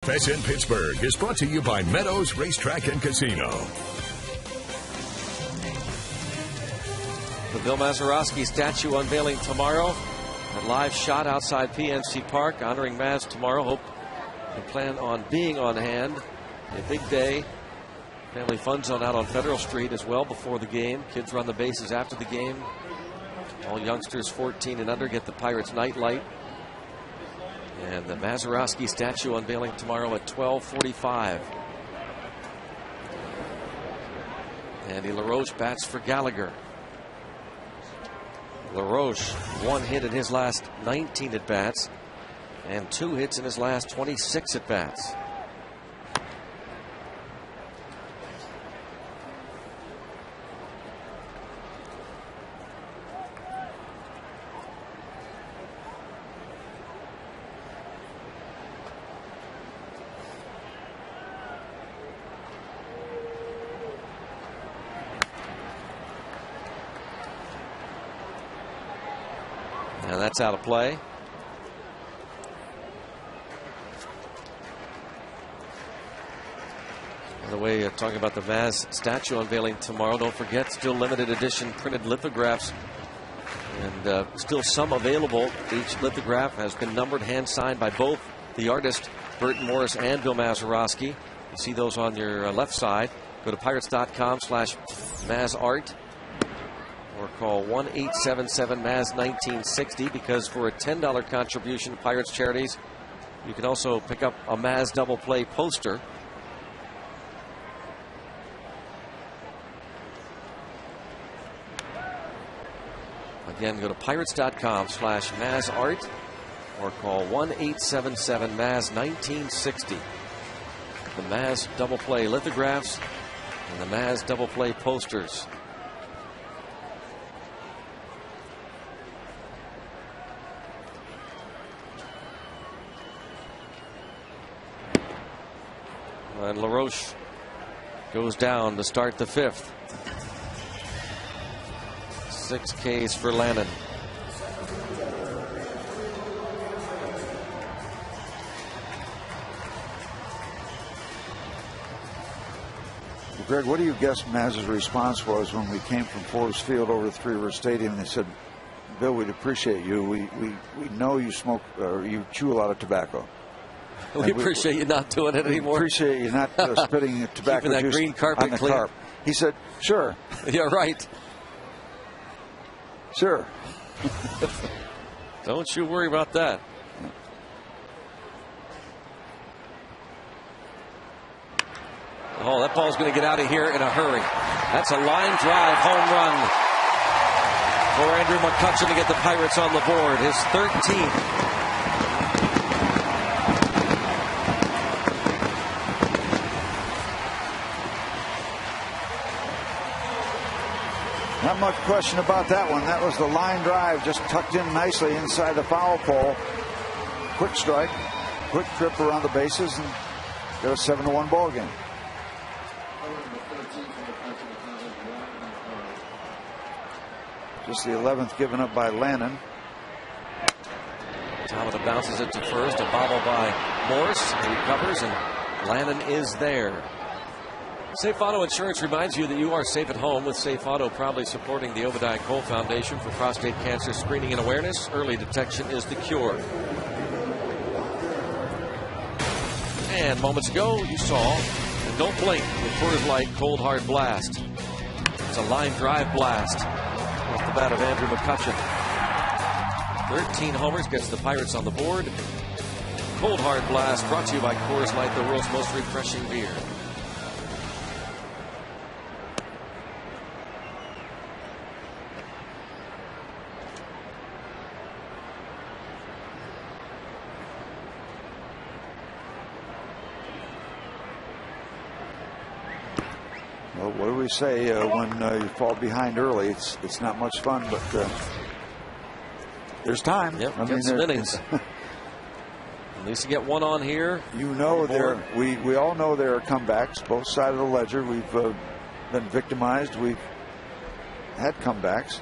Speaker 3: FS in Pittsburgh is brought to you by Meadows Racetrack and Casino.
Speaker 1: The Bill Mazeroski statue unveiling tomorrow. A live shot outside PNC Park honoring Maz tomorrow. Hope you plan on being on hand. A big day. Family Fun Zone out on Federal Street as well before the game. Kids run the bases after the game. All youngsters 14 and under get the Pirates night light. And the Mazeroski statue unveiling tomorrow at 12:45. Andy LaRoche bats for Gallagher. LaRoche, 1 hit in his last 19 at-bats and 2 hits in his last 26 at-bats. And that's out of play. By the way, talking about the Maz statue unveiling tomorrow, don't forget, still limited edition printed lithographs. And still some available. Each lithograph has been numbered, hand signed by both the artist, Burton Morris and Bill Mazeroski. You see those on your left side. Go to pirates.com/MazArt. Or call 1-877-MAZ-1960, because for a $10 contribution to Pirates Charities, you can also pick up a Maz double play poster. Again, go to pirates.com/MazArt or call 1-877-MAZ-1960. the Maz double play lithographs and the Maz double play posters. And LaRoche goes down to start the 5th. 6 Ks for Lannon.
Speaker 4: Greg, what do you guess Maz's response was when we came from Forbes Field over to Three River Stadium and they said, Bill, we'd appreciate you. We know you smoke or you chew a lot of tobacco.
Speaker 1: We appreciate you not doing it anymore.
Speaker 4: We appreciate you not spitting tobacco
Speaker 1: that
Speaker 4: juice
Speaker 1: green carpet
Speaker 4: on the
Speaker 1: clean.
Speaker 4: carp. He said, sure.
Speaker 1: Yeah, right.
Speaker 4: Sure.
Speaker 1: Don't you worry about that. Oh, that ball's going to get out of here in a hurry. That's a line drive home run for Andrew McCutchen to get the Pirates on the board. His 13th.
Speaker 4: Not much question about that one. That was the line drive, just tucked in nicely inside the foul pole. Quick strike, quick trip around the bases, and got a 7-1 ball game. Just the 11th given up by Lannon.
Speaker 1: Tamata bounces it to first, a bobble by Morse. He recovers, and Lannon is there. Safe Auto Insurance reminds you that you are safe at home with Safe Auto, proudly supporting the Obadiah Cole Foundation for prostate cancer screening and awareness. Early detection is the cure. And moments ago, you saw, and don't blink, the Coors Light Cold Hard Blast. It's a line drive blast off the bat of Andrew McCutchen. 13 homers, gets the Pirates on the board. Cold Hard Blast brought to you by Coors Light, the world's most refreshing beer.
Speaker 4: Well, what do we say when you fall behind early? It's not much fun, but there's time.
Speaker 1: Yep,
Speaker 4: I mean,
Speaker 1: some innings. At least you get one on here.
Speaker 4: You know, we all know there are comebacks, both sides of the ledger. We've been victimized. We've had comebacks.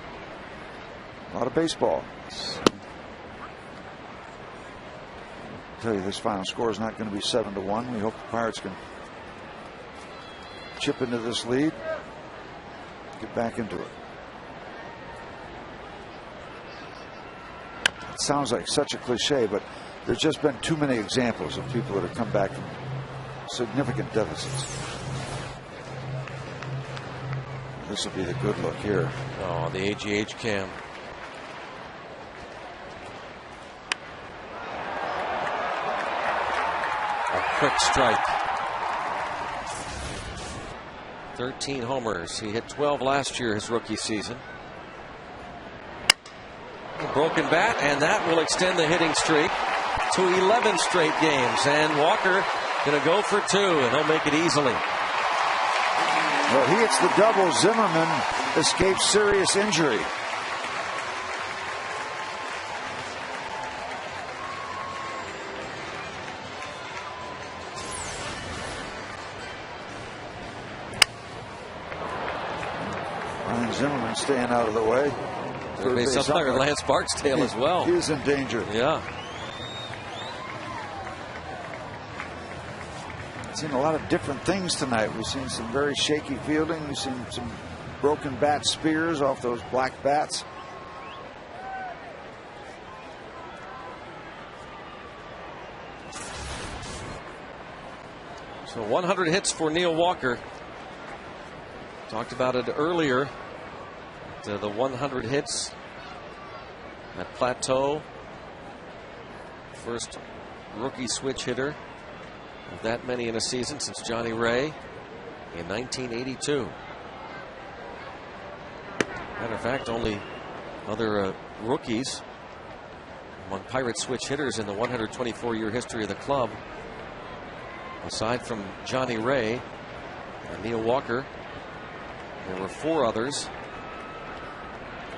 Speaker 4: A lot of baseball. I'll tell you, this final score is not going to be 7-1. We hope the Pirates can chip into this lead, get back into it. It sounds like such a cliche, but there's just been too many examples of people that have come back from significant deficits. This will be the good look here.
Speaker 1: Oh, the AGH cam. A quick strike. 13 homers. He hit 12 last year, his rookie season. A broken bat, and that will extend the hitting streak to 11 straight games. And Walker going to go for 2, and he'll make it easily.
Speaker 4: Well, he hits the double. Zimmerman escapes serious injury. Zimmerman staying out of the way.
Speaker 1: Base umpire Lance Barksdale as well.
Speaker 4: He's in danger.
Speaker 1: Yeah.
Speaker 4: We've seen a lot of different things tonight. We've seen some very shaky fielding. We've seen some broken bat spears off those black bats.
Speaker 1: So 100 hits for Neil Walker. Talked about it earlier. The 100 hits at Plateau. First rookie switch hitter of that many in a season since Johnny Ray in 1982. Matter of fact, only other rookies among Pirate switch hitters in the 124-year history of the club Aside from Johnny Ray and Neil Walker, there were 4 others.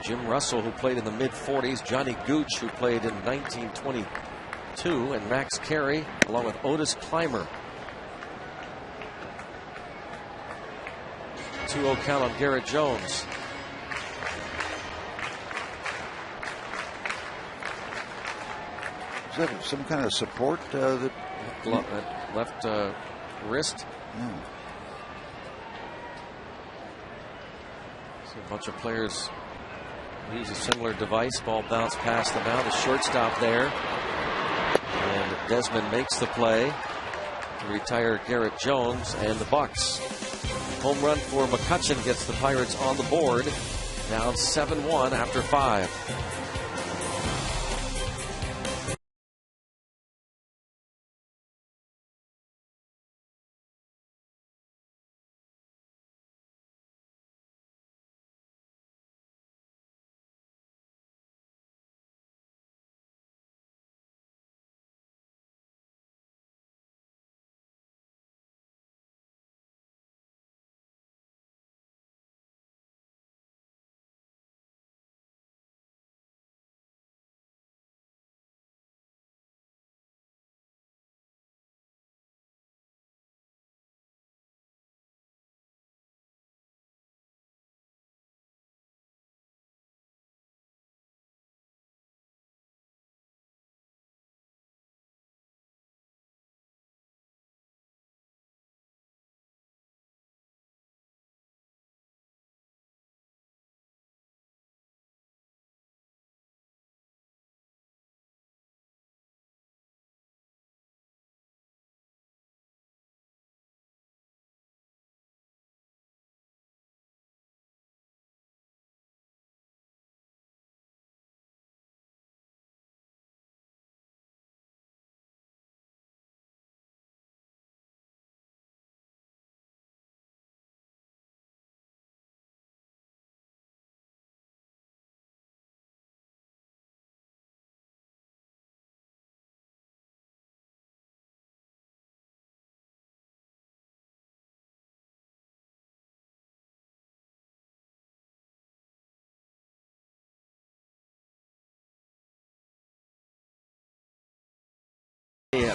Speaker 1: Jim Russell, who played in the mid-40s, Johnny Gooch, who played in 1922, and Max Carey, along with Otis Clymer. 2-0 count on Garrett Jones.
Speaker 4: Is that some kind of support that
Speaker 1: left wrist?
Speaker 4: Yeah.
Speaker 1: See a bunch of players use a similar device. Ball bounced past the mound. The shortstop there. And Desmond makes the play to retire Garrett Jones and the Bucks. Home run for McCutchen gets the Pirates on the board. Down 7-1 after 5.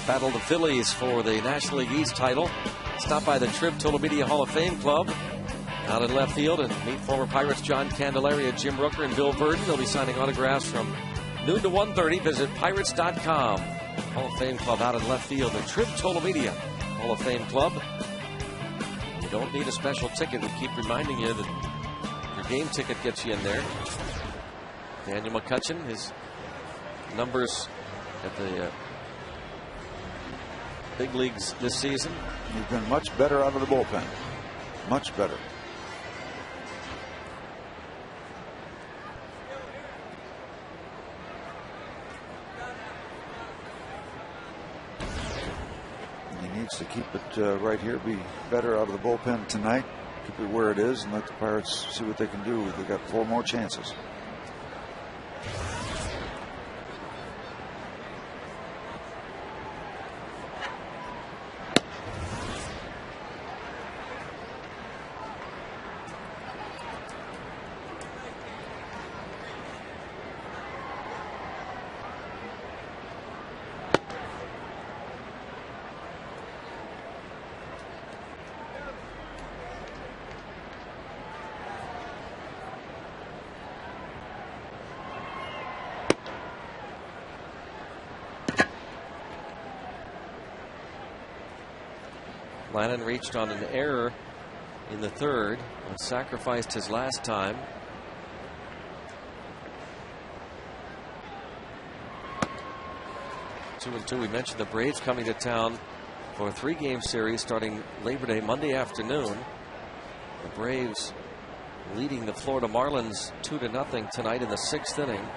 Speaker 1: Battle the Phillies for the National League East title. Stop by the Trib Total Media Hall of Fame Club out in left field and meet former Pirates John Candelaria, Jim Rooker, and Bill Burden. They'll be signing autographs from noon to 1:30. Visit Pirates.com. Hall of Fame Club out in left field. The Trib Total Media Hall of Fame Club. You don't need a special ticket. We keep reminding you that your game ticket gets you in there. Daniel McCutchen, his numbers at the big leagues this season.
Speaker 4: He's been much better out of the bullpen. Much better. He needs to keep it right here, be better out of the bullpen tonight, keep it where it is, and let the Pirates see what they can do. They've got 4 more chances.
Speaker 1: Lannon reached on an error in the third and sacrificed his last time. Two and two. We mentioned the Braves coming to town for a 3-game series starting Labor Day Monday afternoon. The Braves leading the Florida Marlins 2-0 tonight in the 6th inning.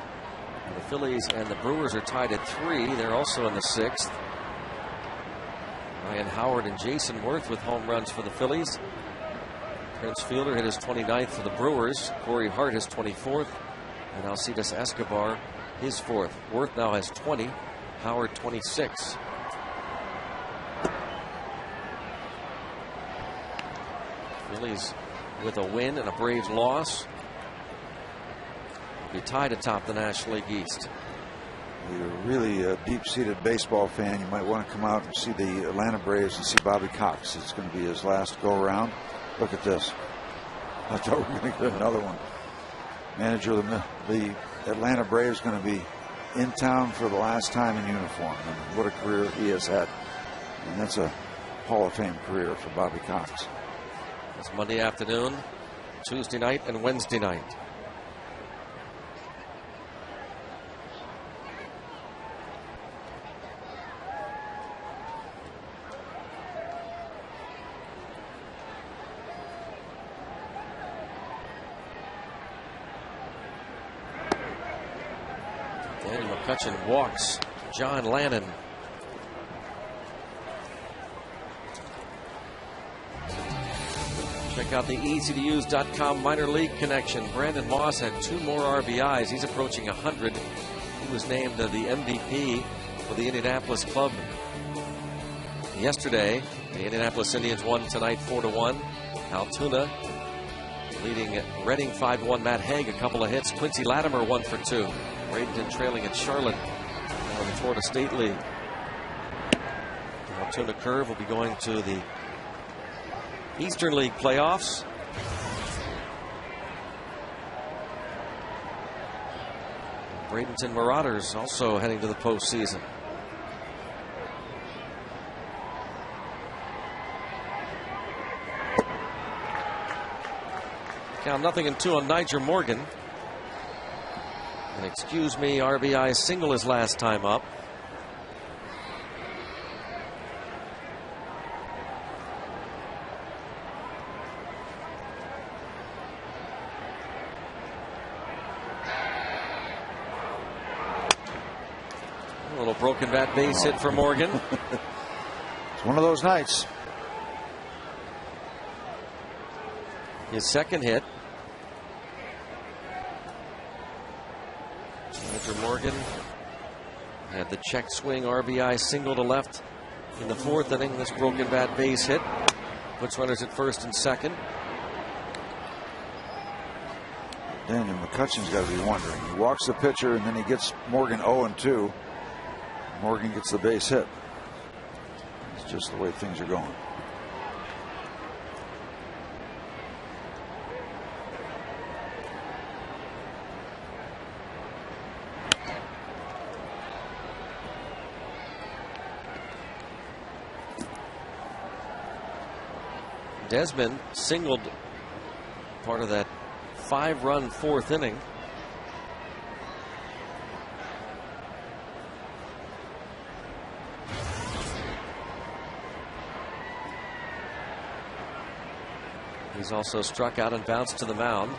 Speaker 1: And the Phillies and the Brewers are tied at 3. They're also in the 6th. Ryan Howard and Jason Worth with home runs for the Phillies. Prince Fielder hit his 29th for the Brewers. Corey Hart his 24th. And Alcides Escobar his 4th. Worth now has 20. Howard 26. Phillies with a win and a Braves loss will be tied atop the National League East.
Speaker 4: If you're really a deep-seated baseball fan, you might want to come out and see the Atlanta Braves and see Bobby Cox. It's going to be his last go-around. Look at this. I thought we were going to get another one. Manager of the Atlanta Braves going to be in town for the last time in uniform. And what a career he has had. And that's a Hall of Fame career for Bobby Cox.
Speaker 1: It's Monday afternoon, Tuesday night, and Wednesday night. Daniel McCutchen walks John Lannon. Check out the easytouse.com minor league connection. Brandon Moss had 2 more RBIs. He's approaching 100. He was named the MVP for the Indianapolis club yesterday. The Indianapolis Indians won tonight 4-1. Altoona leading Reading 5-1. Matt Haig a couple of hits. Quincy Latimer 1 for 2. Bradenton trailing at Charlotte on the Florida State League. The Altoona Curve will be going to the Eastern League playoffs. Bradenton Marauders also heading to the postseason. Count 0-2 on Nyjer Morgan. And excuse me, RBI single his last time up. A little broken bat base hit for Morgan.
Speaker 4: It's one of those nights.
Speaker 1: His second hit. Nyjer Morgan had the check swing RBI single to left in the 4th inning. This broken bat base hit puts runners at first and second.
Speaker 4: Daniel McCutchen's got to be wondering. He walks the pitcher and then he gets Morgan 0-2. Morgan gets the base hit. It's just the way things are going.
Speaker 1: Desmond singled part of that 5-run 4th inning. He's also struck out and bounced to the mound.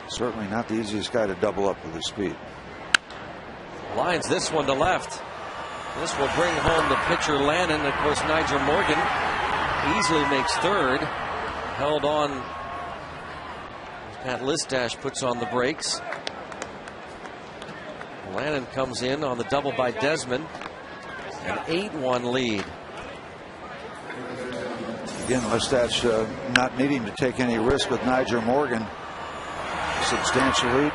Speaker 4: Certainly not the easiest guy to double up with his speed.
Speaker 1: Lines this one to left. This will bring home the pitcher Lannon. Of course, Nyjer Morgan easily makes third. Held on. Pat Listash puts on the brakes. Lannon comes in on the double by Desmond. An 8-1 lead.
Speaker 4: Again, Listash not needing to take any risk with Nyjer Morgan. Substantial lead.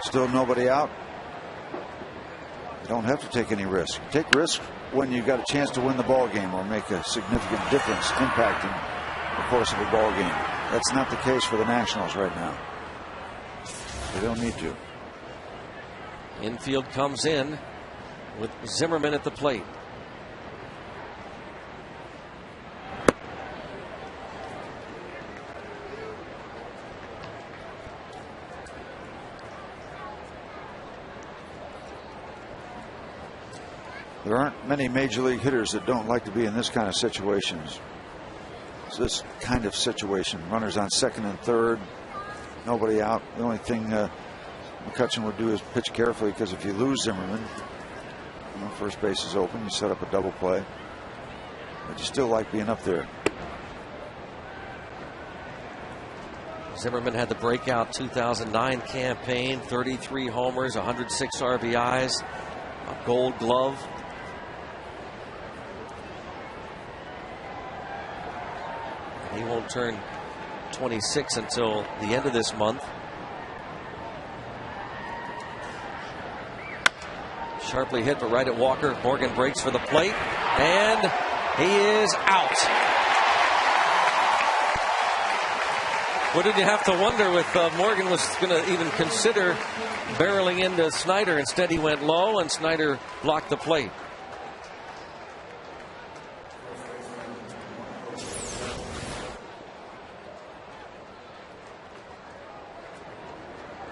Speaker 4: Still nobody out. You don't have to take any risk. You take risk when you've got a chance to win the ball game or make a significant difference impacting the course of a ball game. That's not the case for the Nationals right now. They don't need to.
Speaker 1: Infield comes in with Zimmerman at the plate.
Speaker 4: There aren't many major league hitters that don't like to be in this kind of situations. It's this kind of situation. Runners on second and third. Nobody out. The only thing McCutchen would do is pitch carefully, because if you lose Zimmerman, first base is open. You set up a double play. But you still like being up there.
Speaker 1: Zimmerman had the breakout 2009 campaign. 33 homers, 106 RBIs, a Gold Glove. He won't turn 26 until the end of this month. Sharply hit, but right at Walker. Morgan breaks for the plate, and he is out. What did you have to wonder with Morgan was going to even consider barreling into Snyder? Instead, he went low, and Snyder blocked the plate.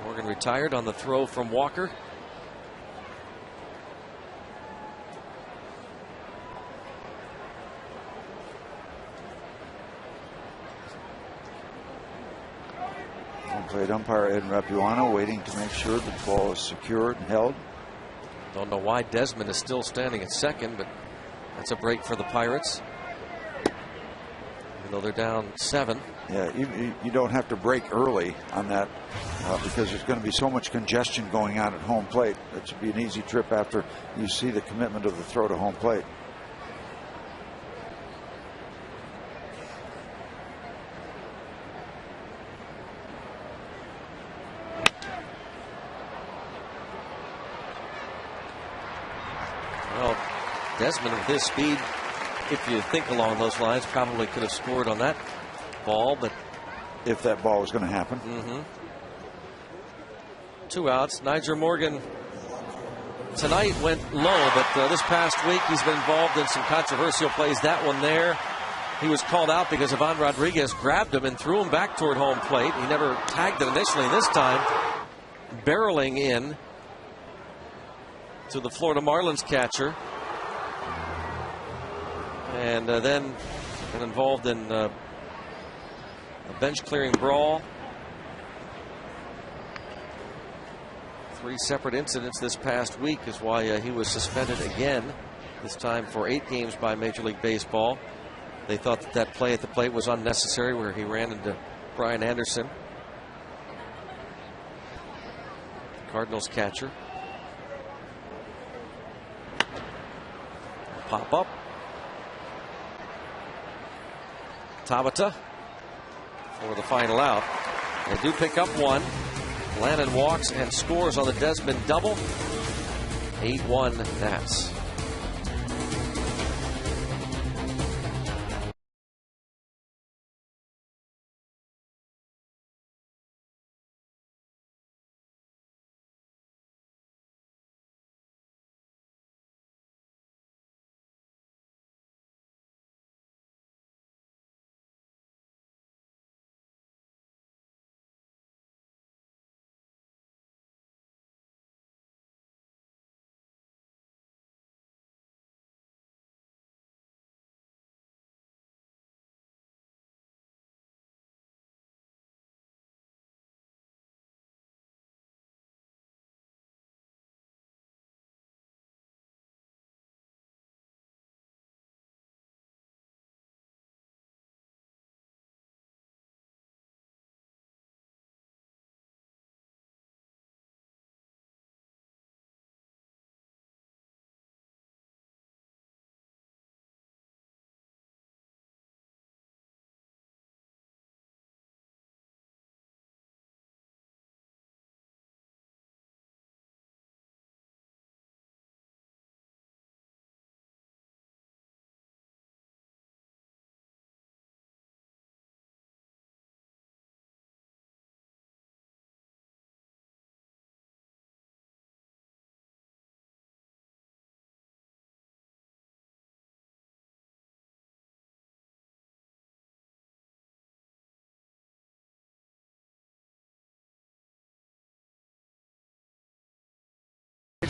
Speaker 1: Morgan retired on the throw from Walker.
Speaker 4: Plate umpire Ed Rapuano waiting to make sure the ball is secured and held.
Speaker 1: Don't know why Desmond is still standing at second, but that's a break for the Pirates. Even though they're down 7.
Speaker 4: Yeah, you don't have to break early on that because there's going to be so much congestion going on at home plate. It should be an easy trip after you see the commitment of the throw to home plate.
Speaker 1: Well, Desmond with his speed, if you think along those lines, probably could have scored on that ball, but
Speaker 4: if that ball was going to happen.
Speaker 1: 2 outs. Nyjer Morgan tonight went low, but this past week he's been involved in some controversial plays. That one there, he was called out because Ivan Rodriguez grabbed him and threw him back toward home plate. He never tagged it initially. This time, barreling in to the Florida Marlins catcher, and then got involved in a bench clearing brawl. 3 separate incidents this past week is why he was suspended again, this time for 8 games by Major League Baseball. They thought that play at the plate was unnecessary where he ran into Brian Anderson, Cardinals catcher. Pop up. Tabata for the final out. They do pick up 1. Lannon walks and scores on the Desmond double. 8-1 Nats.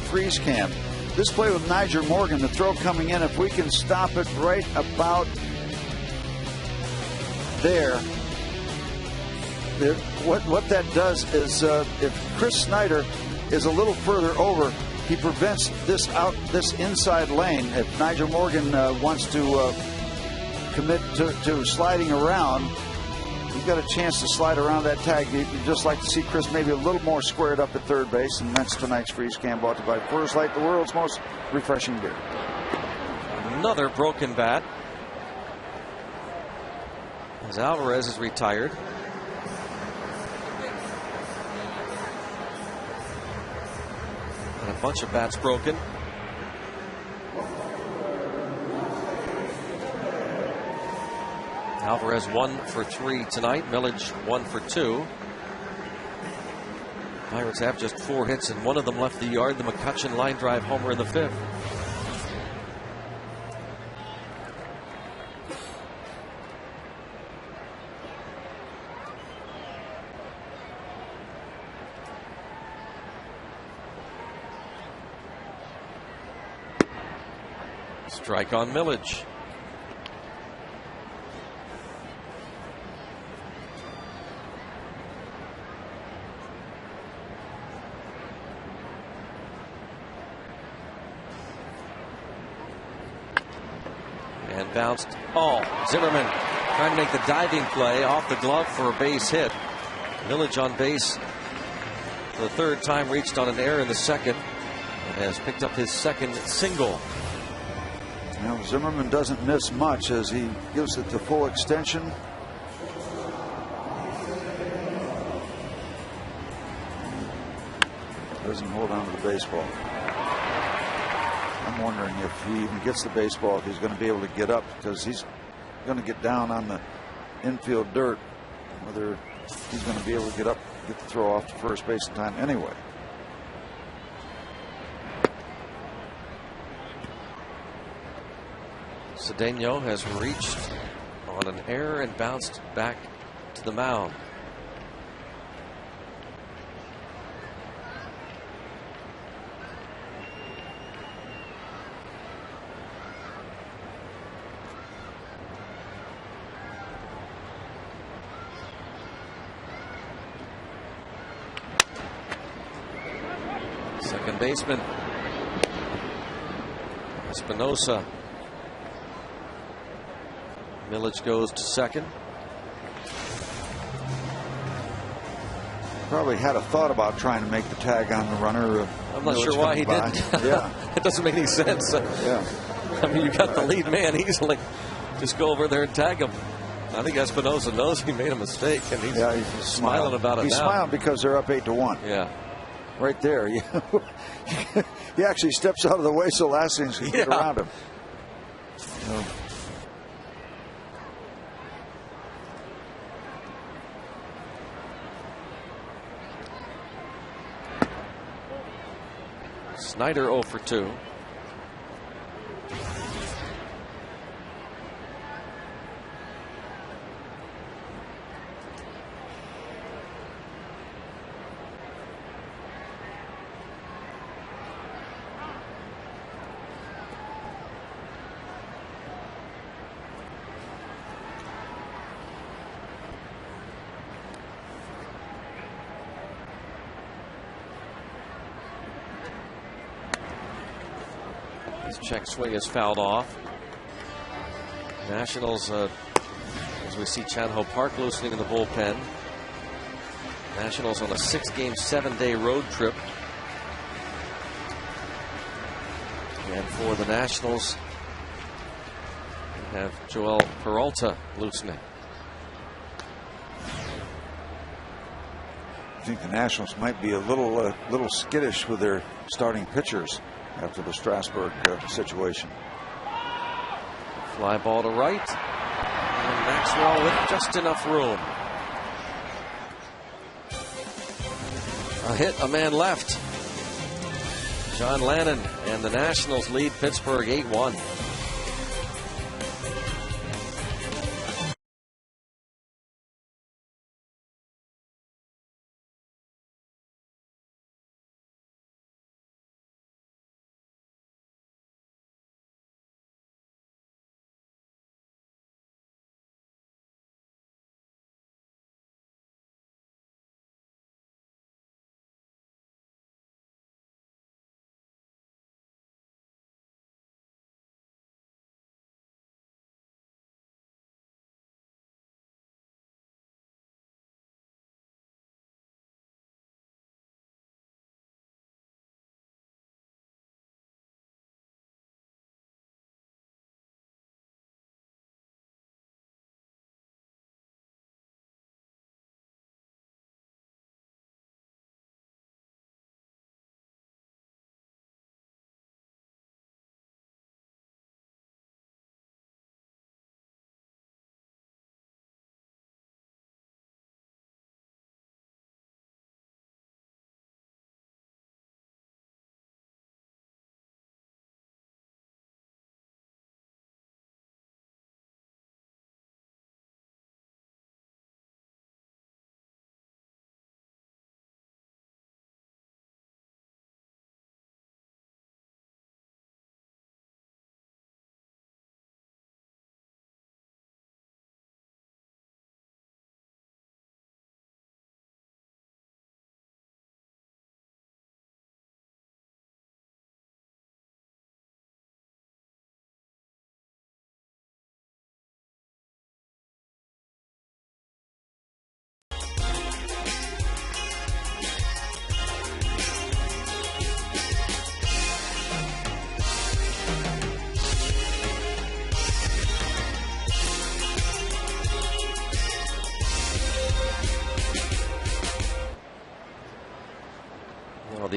Speaker 4: Freeze camp. This play with Nyjer Morgan, the throw coming in, if we can stop it right about there, what that does is if Chris Snyder is a little further over, he prevents this inside lane. If Nyjer Morgan wants to commit to sliding around, he's got a chance to slide around that tag. You'd just like to see Chris maybe a little more squared up at third base, and that's tonight's Freeze Cam brought to you by Coors Light, the world's most refreshing beer.
Speaker 1: Another broken bat. as Alvarez is retired. And a bunch of bats broken. Alvarez 1 for 3 tonight. Millage 1 for 2. Pirates have just 4 hits, and one of them left the yard. The McCutchen line drive homer in the 5th. Strike on Millage. And bounced. Oh, Zimmerman trying to make the diving play off the glove for a base hit. Millage on base for the 3rd time, reached on an error in the 2nd, and has picked up his 2nd single.
Speaker 4: Now, Zimmerman doesn't miss much as he gives it the full extension. Doesn't hold on to the baseball. I'm wondering if he even gets the baseball, if he's going to be able to get up, because he's going to get down on the infield dirt, whether he's going to be able to get up, get the throw off to first base in time anyway.
Speaker 1: Cedeno has reached on an error and bounced back to the mound. Second baseman Espinosa. Millage goes to second.
Speaker 4: Probably had a thought about trying to make the tag on the runner.
Speaker 1: I'm not sure why he didn't.
Speaker 4: Yeah.
Speaker 1: It doesn't make any sense.
Speaker 4: Yeah.
Speaker 1: I mean, you got the lead man easily. Just go over there and tag him. I think Espinosa knows he made a mistake, and he's smiling about it
Speaker 4: He's
Speaker 1: now.
Speaker 4: smiling because they're up 8-1.
Speaker 1: Yeah.
Speaker 4: Right there. He actually steps out of the way so Lastings can get around him.
Speaker 1: Snyder 0 for 2. Check swing is fouled off. Nationals, as we see Chan-Ho Park loosening in the bullpen. Nationals on a 6-game, 7-day road trip. And for the Nationals, we have Joel Peralta loosening.
Speaker 4: I think the Nationals might be a little skittish with their starting pitchers after the Strasburg situation.
Speaker 1: Fly ball to right. And Maxwell with just enough room. A hit, a man left. John Lannon and the Nationals lead Pittsburgh 8-1.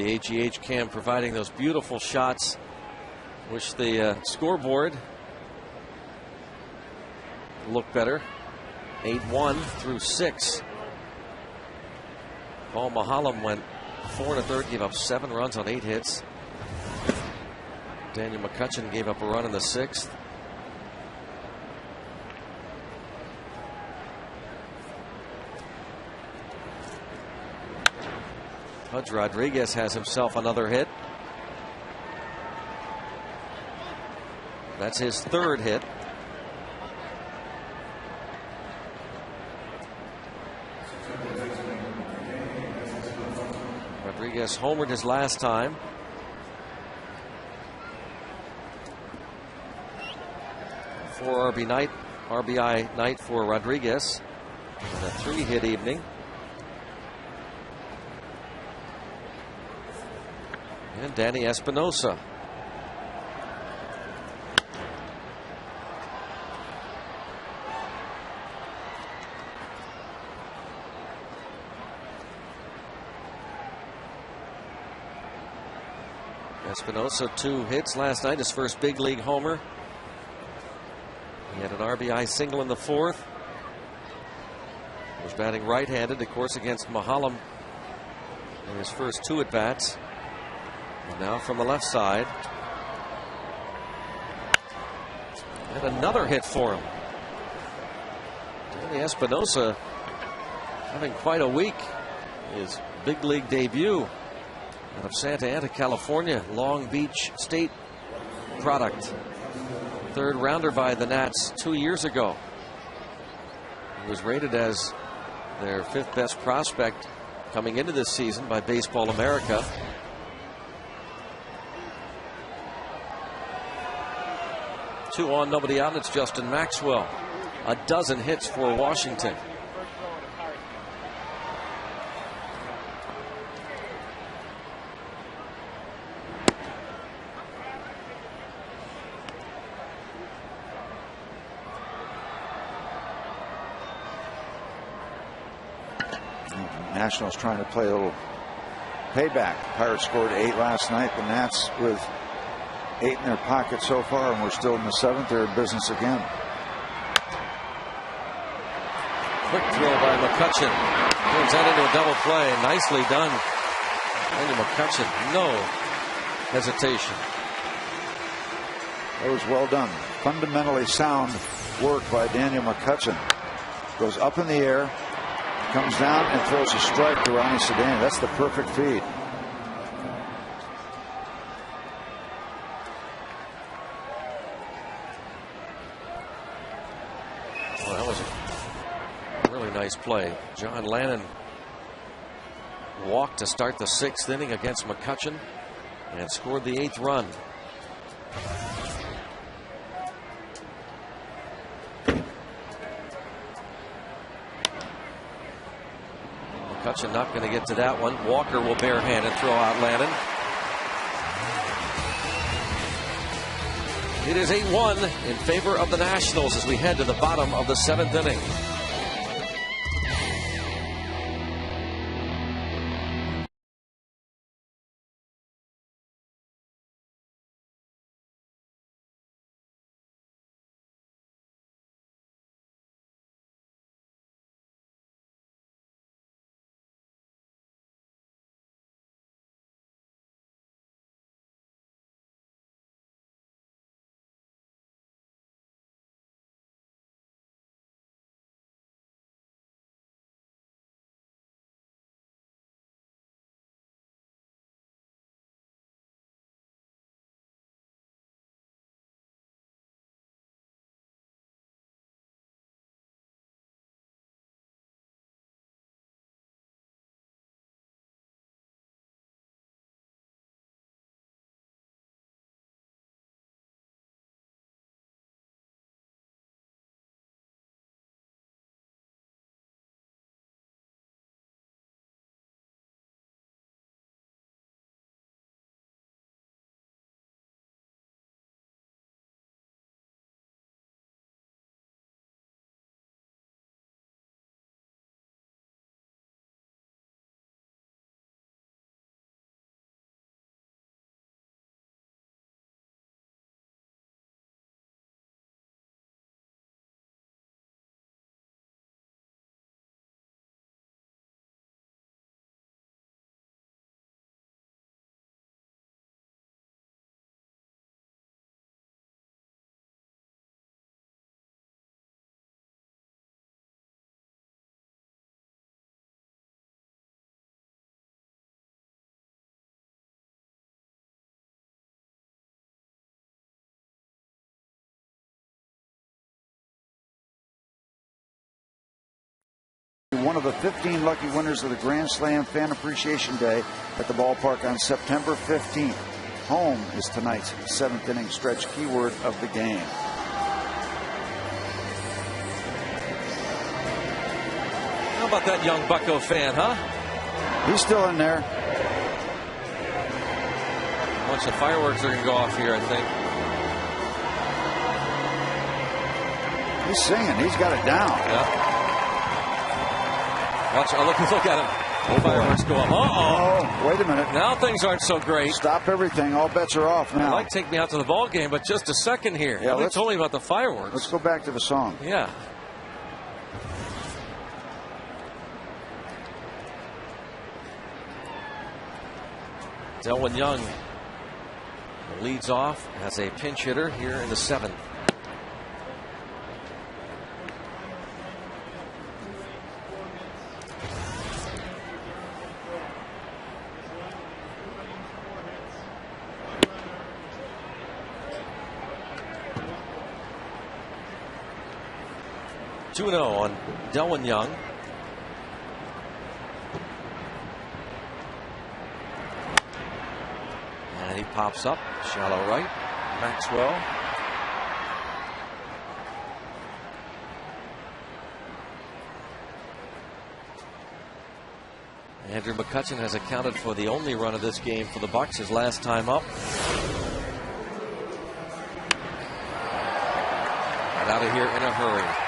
Speaker 1: The AGH cam providing those beautiful shots. Wish the scoreboard looked better. 8-1 through 6. Paul Mahalem went 4 1/3, gave up 7 runs on 8 hits. Daniel McCutchen gave up a run in the 6th. Pudge Rodriguez has himself another hit. That's his 3rd hit. Rodriguez homered his last time. RBI night for Rodriguez. And a 3-hit evening. And Danny Espinosa. Espinosa 2 hits last night, his first big league homer. He had an RBI single in the 4th. He was batting right-handed, of course, against Mahalem in his first 2 at-bats. And now from the left side. And another hit for him. Danny Espinosa having quite a week. His big league debut out of Santa Ana, California, Long Beach State product. 3rd rounder by the Nats 2 years ago. He was rated as their 5th best prospect coming into this season by Baseball America. Two on, nobody out. It's Justin Maxwell. A dozen hits for Washington.
Speaker 4: Nationals trying to play a little payback. Pirates scored 8 last night. The Nats with 8 in their pocket so far, and we're still in the 7th. They're in business again.
Speaker 1: Quick throw by McCutchen. Turns that into a double play. Nicely done. Daniel McCutchen, no hesitation.
Speaker 4: That was well done. Fundamentally sound work by Daniel McCutchen. Goes up in the air, comes down and throws a strike to Ronnie Cedeno. That's the perfect feed.
Speaker 1: Well, that was a really nice play. John Lannon walked to start the 6th inning against McCutchen and scored the 8th run. McCutchen not going to get to that one. Walker will barehand and throw out Lannon. It is 8-1 in favor of the Nationals as we head to the bottom of the 7th inning.
Speaker 4: one of the 15 lucky winners of the Grand Slam Fan Appreciation Day at the ballpark on September 15th. Home is tonight's 7th inning stretch keyword of the game.
Speaker 1: How about that young Bucco fan, huh?
Speaker 4: He's still in there.
Speaker 1: A bunch of fireworks are going to go off here, I think.
Speaker 4: He's singing. He's got it down.
Speaker 1: Yeah. Watch. Look at him. The fireworks go up. Uh-oh.
Speaker 4: Oh, wait a minute.
Speaker 1: Now things aren't so great.
Speaker 4: Stop everything. All bets are off now.
Speaker 1: I'd like to take me out to the ball game, but just a second here.
Speaker 4: Yeah,
Speaker 1: Let's only about the fireworks.
Speaker 4: Let's go back to the song.
Speaker 1: Yeah. Delwyn Young leads off as a pinch hitter here in the 7th. On Delwyn Young. And he pops up, shallow right. Maxwell. Andrew McCutchen has accounted for the only run of this game for the Bucks his last time up. Got out of here in a hurry.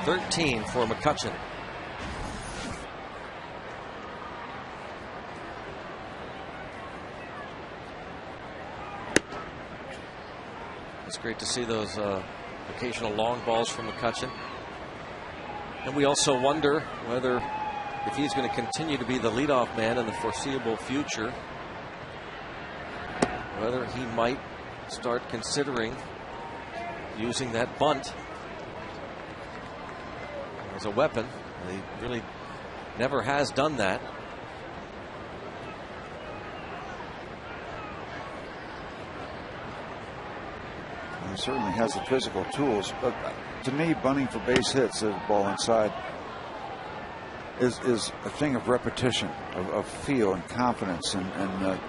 Speaker 1: .13 for McCutchen. It's great to see those occasional long balls from McCutchen. And we also wonder whether, if he's going to continue to be the leadoff man in the foreseeable future, whether he might start considering using that bunt as a weapon. He really never has done that.
Speaker 4: He certainly has the physical tools, but to me, bunting for base hits, the ball inside, is a thing of repetition, of feel and confidence, and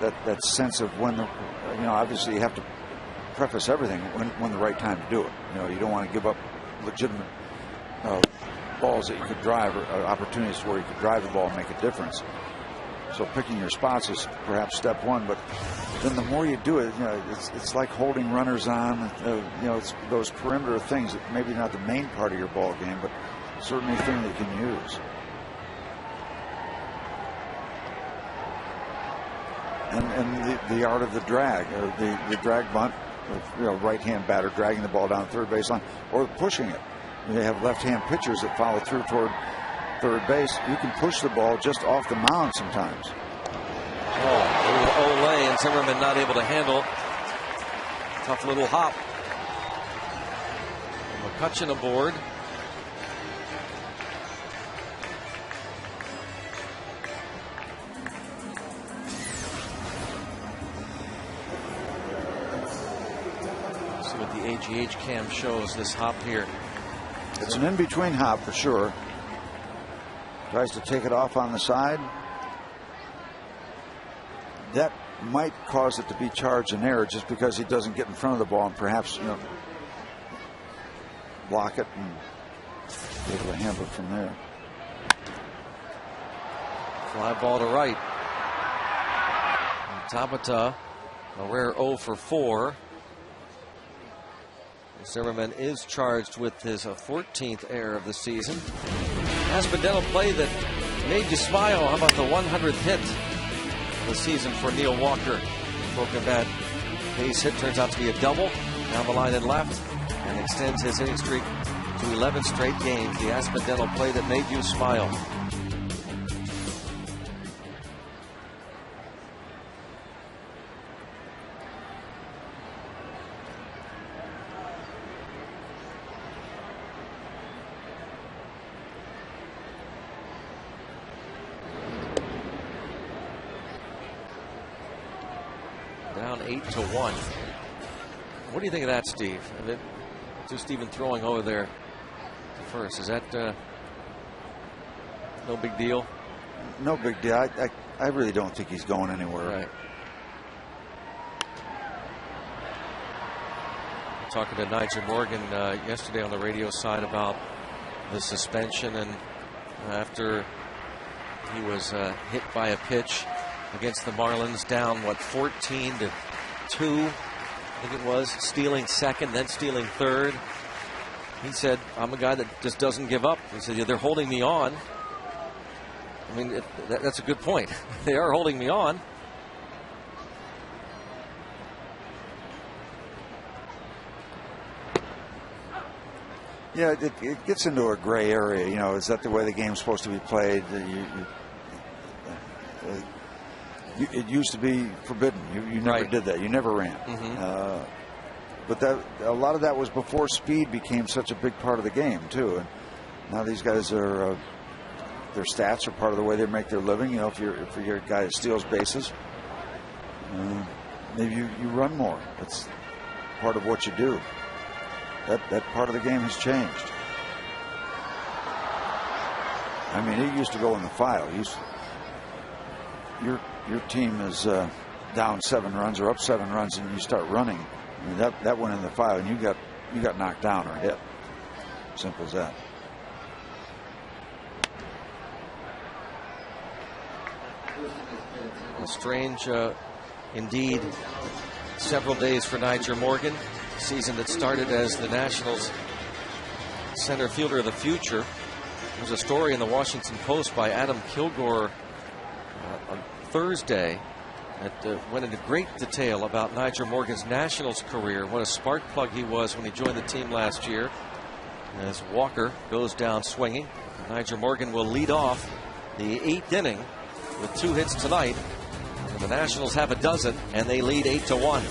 Speaker 4: that sense of when the, obviously you have to preface everything when the right time to do it. You don't want to give up legitimate balls that you could drive, or opportunities where you could drive the ball and make a difference. So picking your spots is perhaps step one, but then the more you do it, it's like holding runners on. It's those perimeter things that maybe not the main part of your ball game, but certainly a thing that you can use. And the art of the drag, the drag bunt, right-hand batter dragging the ball down the third baseline or pushing it. They have left-hand pitchers that follow through toward third base. You can push the ball just off the mound sometimes.
Speaker 1: Oh, little Olay, and Zimmerman not able to handle. Tough little hop. McCutchen aboard. Let's see what the AGH cam shows this hop here.
Speaker 4: It's an in-between hop for sure. Tries to take it off on the side. That might cause it to be charged in error just because he doesn't get in front of the ball and perhaps block it and be able to handle it from there.
Speaker 1: Fly ball to right. And Tabata, a rare 0 for 4. Zimmerman is charged with his 14th error of the season. Aspendell play that made you smile. How about the 100th hit of the season for Neil Walker? Broken bat base hit turns out to be a double down the line and left, and extends his hitting streak to 11 straight games. The Aspendell play that made you smile. Down 8-1. What do you think of that, Steve? just even throwing over there to first. Is that no big deal?
Speaker 4: No big deal. I really don't think he's going anywhere.
Speaker 1: Right. Talking to Nyjer Morgan yesterday on the radio side about the suspension, and after he was hit by a pitch against the Marlins, down 14-2, I think it was, stealing second, then stealing third. He said, I'm a guy that just doesn't give up. He said, yeah, they're holding me on. I mean, that's a good point. They are holding me on.
Speaker 4: Yeah, it gets into a gray area. You know, is that the way the game's supposed to be played? It used to be forbidden. You never did that. You never ran. But a lot of that was before speed became such a big part of the game too. And now these guys are their stats are part of the way they make their living. You know, if you're a guy that steals bases, maybe you run more. It's part of what you do. That part of the game has changed. I mean, it used to go in the file. Your team is down 7 runs or up 7 runs, and you start running. I mean, that went in the file, and you got knocked down or hit. Simple as that.
Speaker 1: A strange, indeed, several days for Nyjer Morgan. Season that started as the Nationals' center fielder of the future. There's a story in the Washington Post by Adam Kilgore on Thursday that went into great detail about Nyjer Morgan's Nationals career, what a spark plug he was when he joined the team last year. As Walker goes down swinging, Nyjer Morgan will lead off the 8th inning with 2 hits tonight. And the Nationals have a dozen, and they lead 8-1.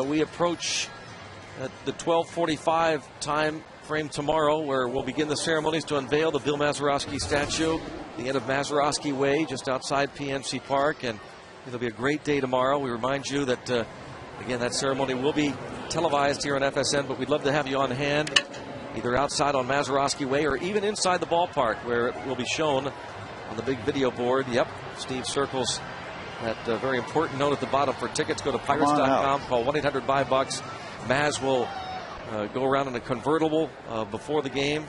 Speaker 1: We approach the 12:45 time frame tomorrow, where we'll begin the ceremonies to unveil the Bill Mazeroski statue, the end of Mazeroski Way, just outside PNC Park, and it'll be a great day tomorrow. We remind you that, again, that ceremony will be televised here on FSN, but we'd love to have you on hand, either outside on Mazeroski Way or even inside the ballpark, where it will be shown on the big video board. Yep, Steve circles that very important note at the bottom. For tickets, go to Pirates.com, call 1-800-BUY-BUCKS. Maz will go around in a convertible before the game,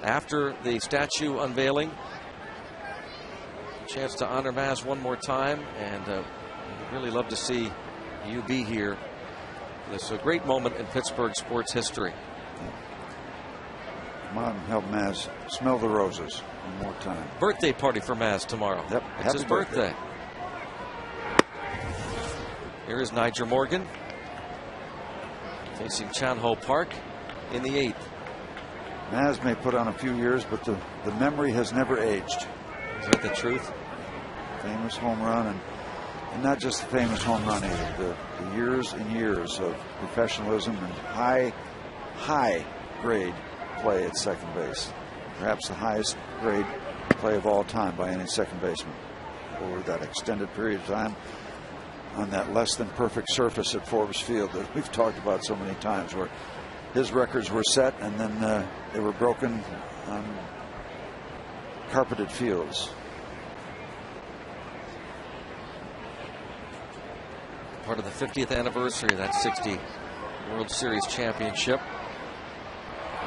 Speaker 1: after the statue unveiling. Chance to honor Maz one more time, and we'd really love to see you be here. This is a great moment in Pittsburgh sports history.
Speaker 4: Come on, help Maz smell the roses one more time.
Speaker 1: Birthday party for Maz tomorrow.
Speaker 4: Yep,
Speaker 1: it's his birthday. Here is Nyjer Morgan facing Chan Ho Park in the 8th.
Speaker 4: Maz may put on a few years, but the memory has never aged.
Speaker 1: Is that the truth?
Speaker 4: I famous home run, and not just the famous home run either. The years and years of professionalism and high grade play at second base. Perhaps the highest grade play of all time by any second baseman over that extended period of time on that less than perfect surface at Forbes Field that we've talked about so many times, where his records were set and then they were broken on carpeted fields.
Speaker 1: Part of the 50th anniversary of that 60 World Series championship.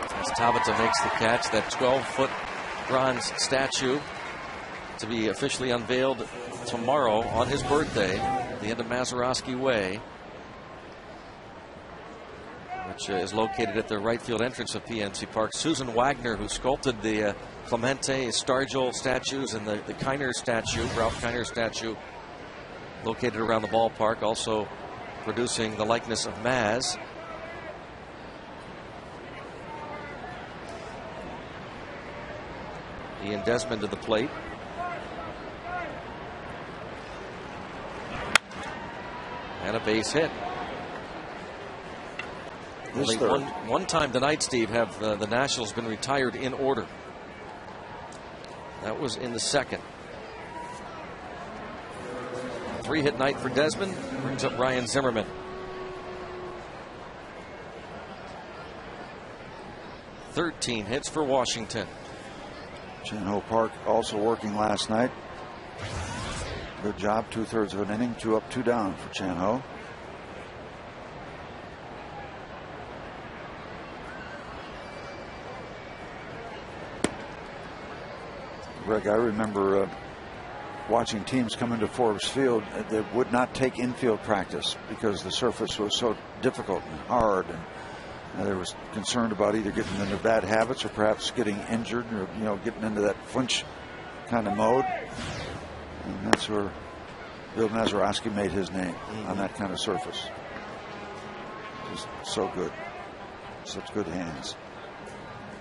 Speaker 1: As Tabata makes the catch, that 12-foot bronze statue to be officially unveiled tomorrow on his birthday at the end of Mazeroski Way, which is located at the right field entrance of PNC Park. Susan Wagner, who sculpted the Clemente, Stargell statues and the Kiner statue, Ralph Kiner statue, located around the ballpark, also producing the likeness of Maz. Ian Desmond to the plate. And a base hit. Only one time tonight, Steve, have the Nationals been retired in order. That was in the second. 3-hit night for Desmond. Brings up Ryan Zimmerman. "13 hits for Washington."
Speaker 4: Chan Ho Park also working last night. Good job, 2/3 of an inning, 2 up, 2 down for Chan Ho. Greg, I remember watching teams come into Forbes Field that would not take infield practice because the surface was so difficult and hard, and they were concerned about either getting into bad habits or perhaps getting injured, or getting into that flinch kind of mode. And that's where Bill Mazeroski made his name, on that kind of surface. Just so good, such good hands.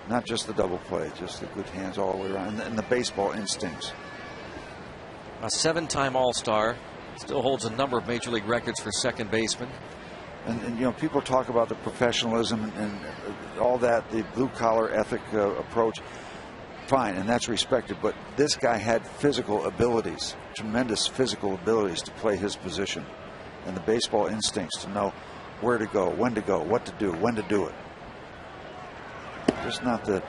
Speaker 4: Not just the double play, just the good hands all the way around, and the baseball instincts.
Speaker 1: A 7-time All-Star, still holds a number of major league records for second baseman.
Speaker 4: And people talk about the professionalism and all that, the blue-collar ethic approach. Fine, and that's respected. But this guy had physical abilities, tremendous physical abilities to play his position, and the baseball instincts to know where to go, when to go, what to do, when to do it. Just not the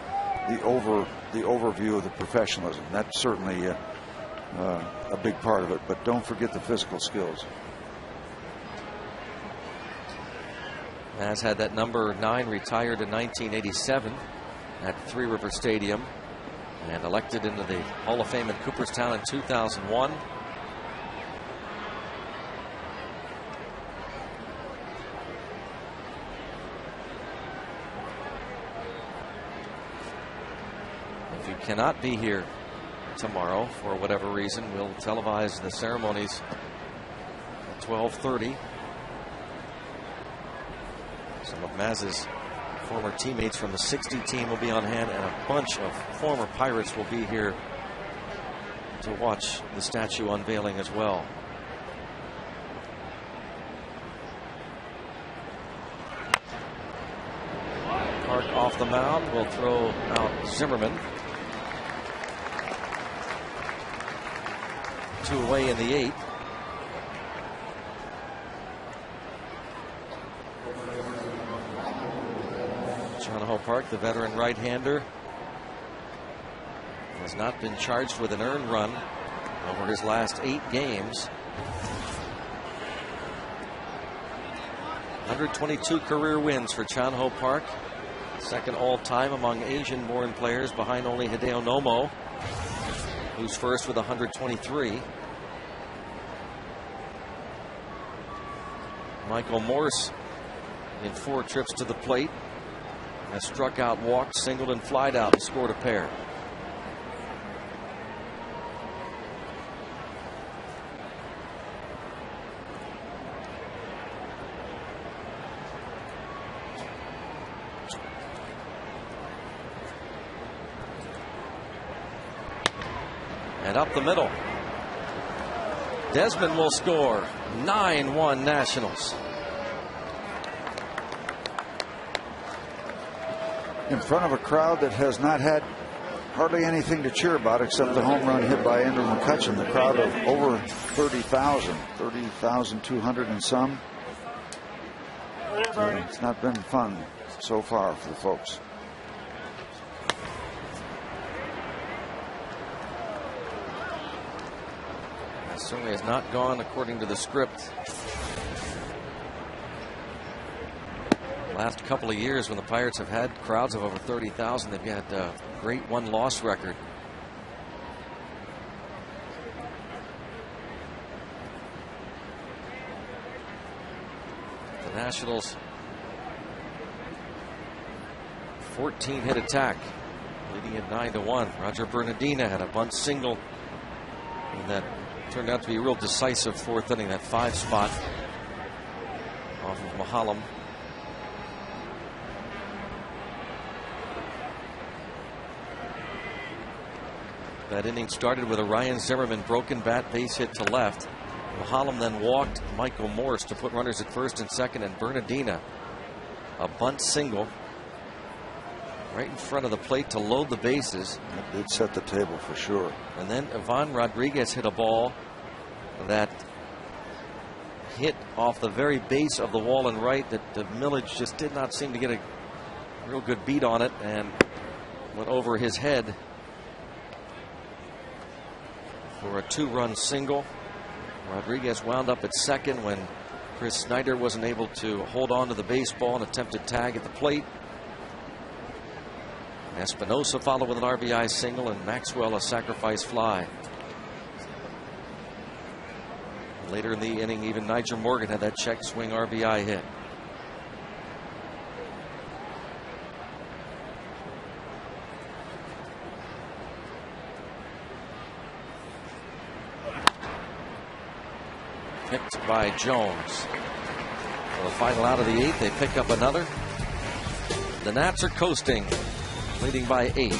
Speaker 4: overview of the professionalism. That's certainly a big part of it. But don't forget the physical skills.
Speaker 1: Maz had that number 9 retired in 1987 at Three River Stadium and elected into the Hall of Fame in Cooperstown in 2001. If you cannot be here tomorrow for whatever reason, we'll televise the ceremonies at 12:30. Some of Maz's former teammates from the 60 team will be on hand, and a bunch of former Pirates will be here to watch the statue unveiling as well. Park off the mound will throw out Zimmerman. 2 away in the 8th. Chan Ho Park, the veteran right-hander, has not been charged with an earned run over his last 8 games. 122 career wins for Chan Ho Park, second all-time among Asian-born players, behind only Hideo Nomo, who's first with 123. Michael Morse, in 4 trips to the plate, has struck out, walked, singled, and flied out and scored a pair. And up the middle. Desmond will score. 9-1 Nationals.
Speaker 4: In front of a crowd that has not had hardly anything to cheer about except the home run hit by Andrew McCutchen. The crowd of over 30,000, 30,200 and some. It's not been fun so far for the folks.
Speaker 1: That certainly has not gone according to the script. Last couple of years when the Pirates have had crowds of over 30,000, they've had a great one-loss record. The Nationals 14-hit attack, leading at 9-1. Roger Bernardina had a bunt single, and that turned out to be a real decisive fourth inning, that 5 spot off of Mahalam. That inning started with a Ryan Zimmerman broken bat base hit to left. Mahalam then walked Michael Morse to put runners at first and second, and Bernardina a bunt single right in front of the plate to load the bases.
Speaker 4: It did set the table for sure.
Speaker 1: And then Ivan Rodriguez hit a ball that hit off the very base of the wall and right that the Millage just did not seem to get a real good beat on it, and went over his head for a 2-run single. Rodriguez wound up at second when Chris Snyder wasn't able to hold on to the baseball and attempted tag at the plate. Espinosa followed with an RBI single, and Maxwell a sacrifice fly. Later in the inning, even Nigel Morgan had that check swing RBI hit. Picked by Jones. For the final out of the 8th, they pick up another. The Nats are coasting, leading by 8.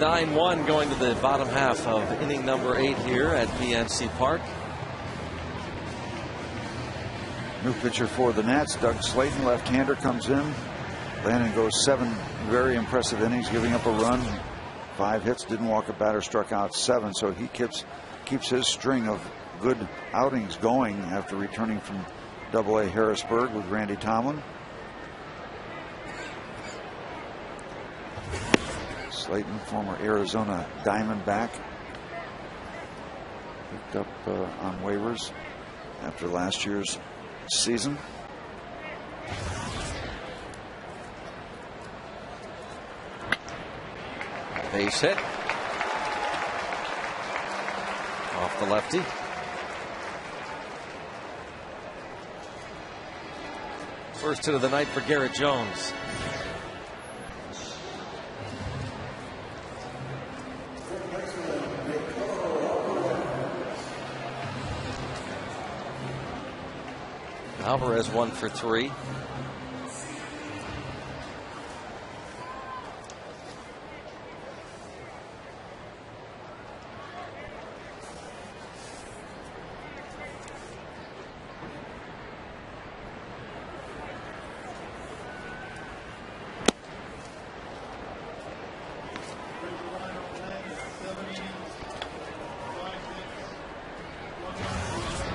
Speaker 1: Nine-1 going to the bottom half of inning number 8 here at PNC Park.
Speaker 4: New pitcher for the Nats, Doug Slayton, left-hander, comes in. Landon goes 7 very impressive innings, giving up a run, 5 hits, didn't walk a batter, struck out 7. So he keeps his string of good outings going after returning from Double-A Harrisburg with Randy Tomlin. Slayton, former Arizona Diamondback, picked up on waivers after last year's season.
Speaker 1: Base hit off the lefty. First hit of the night for Garrett Jones. Alvarez 1 for 3.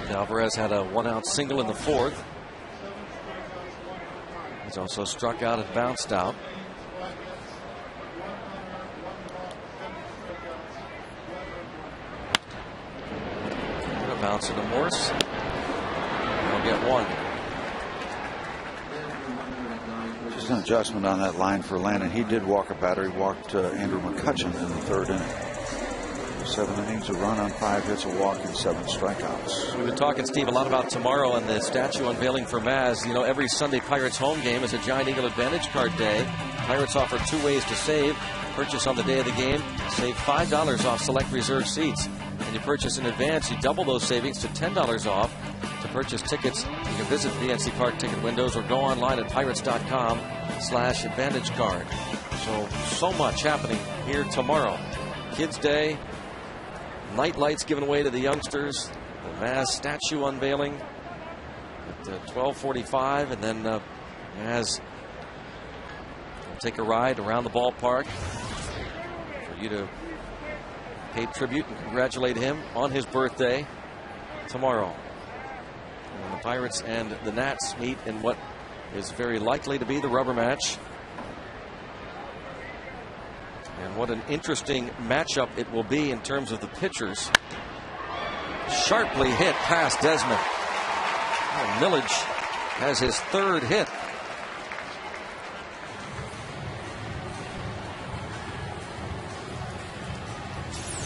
Speaker 1: Alvarez had a 1-out single in the 4th. He's also struck out and bounced out. Gonna bounce into Morse. He'll get 1.
Speaker 4: Just an adjustment on that line for Landon. He did walk a batter. He walked Andrew McCutchen in the 3rd inning. 7 innings, a run on 5 hits, a walk, and 7 strikeouts.
Speaker 1: We've been talking, Steve, a lot about tomorrow and the statue unveiling for Maz. You know, every Sunday Pirates home game is a Giant Eagle Advantage Card day. Pirates offer 2 ways to save. Purchase on the day of the game, save $5 off select reserved seats. And you purchase in advance, you double those savings to $10 off. To purchase tickets, you can visit PNC Park ticket windows or go online at pirates.com/advantage card. So much happening here tomorrow. Kids Day. Night lights given away to the youngsters. The Maz statue unveiling at 12:45, and then Maz will take a ride around the ballpark for you to pay tribute and congratulate him on his birthday tomorrow. When the Pirates and the Nats meet in what is very likely to be the rubber match. And what an interesting matchup it will be in terms of the pitchers. Sharply hit past Desmond. Oh, Millage has his 3rd hit.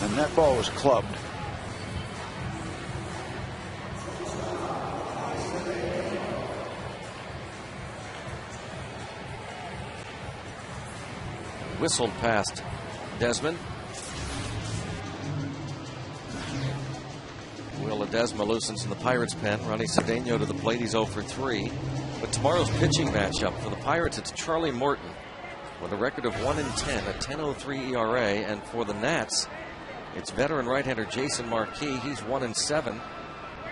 Speaker 4: And that ball was clubbed.
Speaker 1: Whistled past Desmond. Will Ledesma loosens in the Pirates pen. Ronnie Cedeno to the plate. He's 0 for 3. But tomorrow's pitching matchup for the Pirates, it's Charlie Morton with a record of 1-10, a 10.03 ERA. And for the Nats, it's veteran right-hander Jason Marquis. He's 1-7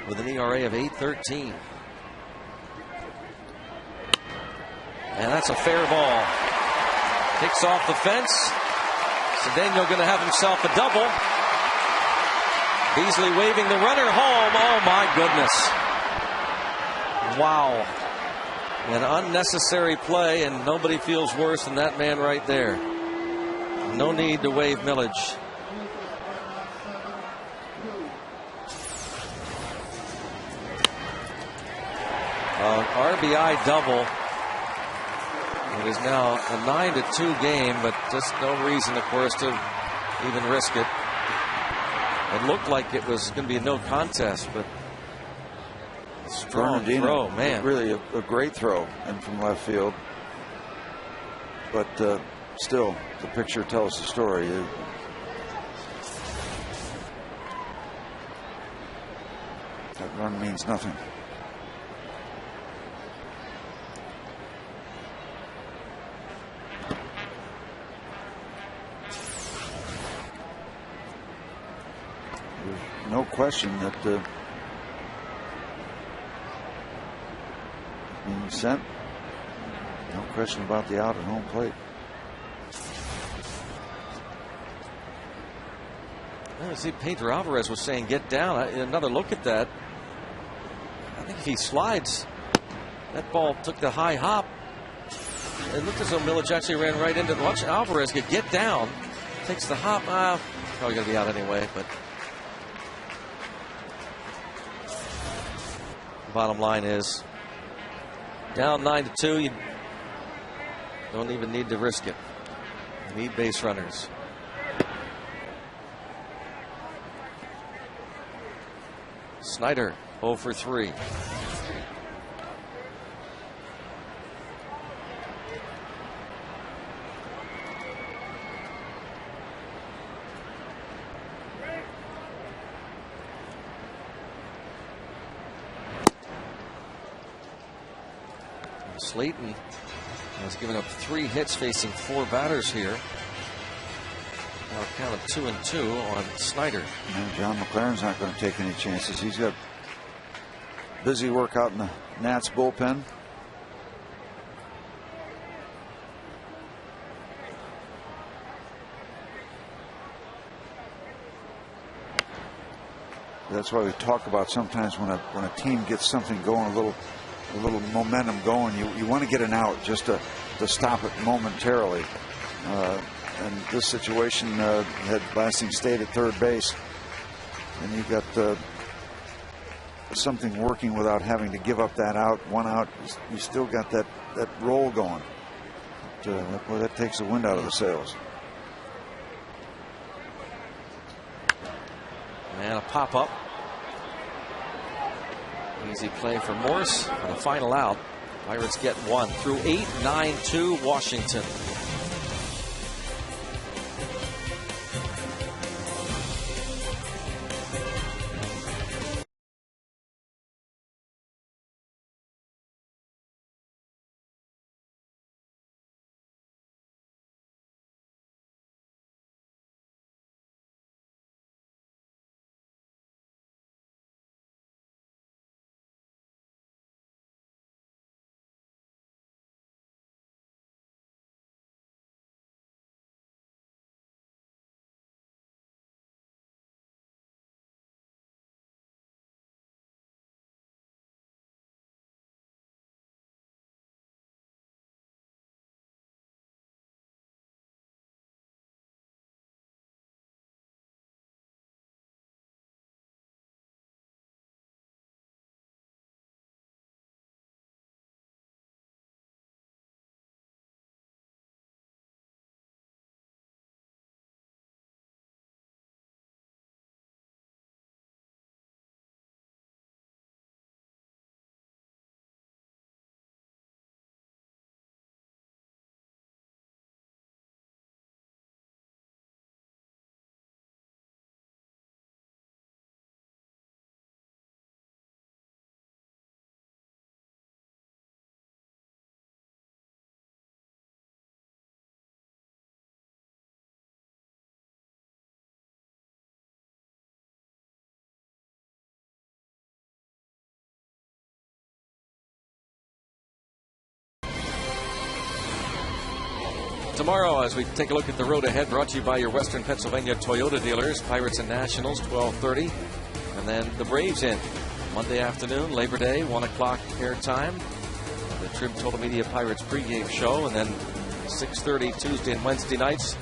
Speaker 1: with an ERA of 8.13. And that's a fair ball. Kicks off the fence. Cedeno going to have himself a double. Beasley waving the runner home. Oh my goodness. Wow. An unnecessary play, and nobody feels worse than that man right there. No need to wave Millage. RBI double. It is now a 9-2 game, but just no reason, of course, to even risk it. It looked like it was going to be a no contest, but strong throw, man.
Speaker 4: Really a great throw in from left field. But still, the picture tells the story. That run means nothing. No question that being sent. No question about the out at home plate.
Speaker 1: Well, see, Pedro Alvarez was saying, get down. Another look at that. think if he slides, that ball took the high hop. It looked as though Milic actually ran right into the watch. Alvarez could get down, takes the hop. Probably going to be out anyway, but the bottom line is down 9-2. You don't even need to risk it. You need base runners. Snyder 0 for 3. Slayton has given up 3 hits facing 4 batters here. Now a count of 2-2 on Snyder.
Speaker 4: And John McLaren's not going to take any chances. He's got busy work out in the Nats bullpen. That's why we talk about sometimes when a team gets something going, a little momentum going, you want to get an out just to stop it momentarily. And this situation had Blasting stayed at third base, and you got something working without having to give up that out. 1 out, you still got that roll going. Boy, that takes the wind out of the sails.
Speaker 1: And a pop up. Easy play for Morse on the final out. Pirates get 1 through 8, 9-2 Washington. Tomorrow, as we take a look at the road ahead, brought to you by your Western Pennsylvania Toyota dealers, Pirates and Nationals, 12:30. And then the Braves in Monday afternoon, Labor Day, 1 o'clock airtime. The Trim Total Media Pirates pregame show. And then 6:30 Tuesday and Wednesday nights.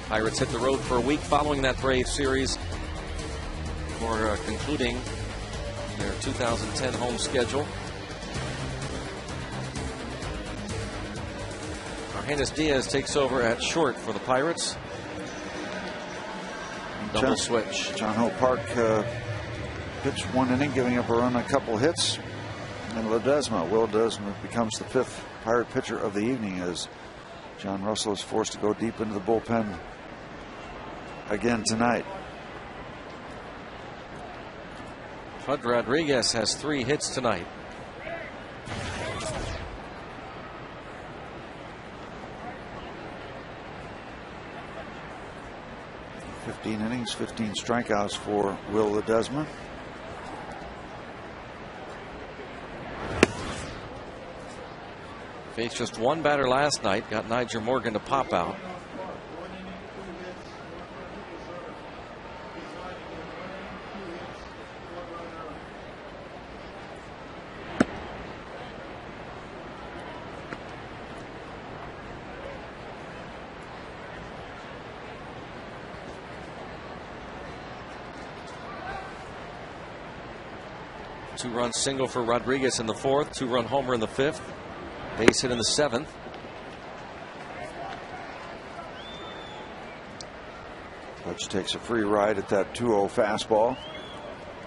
Speaker 1: Pirates hit the road for a week following that Braves series for concluding their 2010 home schedule. Argenis Diaz takes over at short for the Pirates. Double switch.
Speaker 4: John Hope Park pitched 1 inning, giving up a run, a couple hits. And Will Ledesma becomes the 5th Pirate pitcher of the evening as John Russell is forced to go deep into the bullpen again tonight.
Speaker 1: Pud Rodriguez has 3 hits tonight.
Speaker 4: 15 innings, 15 strikeouts for Will Ledesma.
Speaker 1: Faced just 1 batter last night, got Nigel Morgan to pop out. 2-run single for Rodriguez in the 4th, 2-run homer in the 5th, base hit in the 7th.
Speaker 4: Pudge takes a free ride at that 2-0 fastball.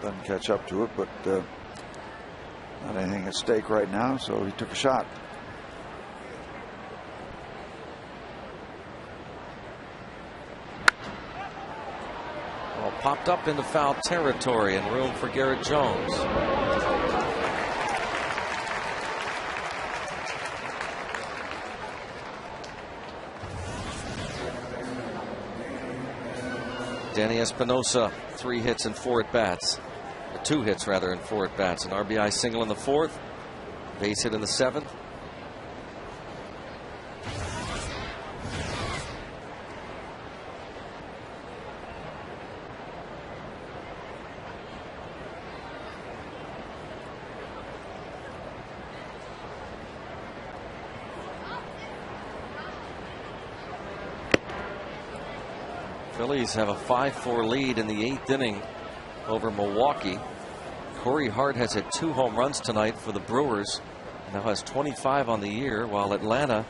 Speaker 4: Doesn't catch up to it, but not anything at stake right now, so he took a shot.
Speaker 1: Well, popped up into foul territory and room for Garrett Jones. Danny Espinosa, 3 hits and 4 at-bats. 2 hits, rather, and 4 at-bats. An RBI single in the 4th, base hit in the 7th. Phillies have a 5-4 lead in the 8th inning over Milwaukee. Corey Hart has hit 2 home runs tonight for the Brewers. Now has 25 on the year, while Atlanta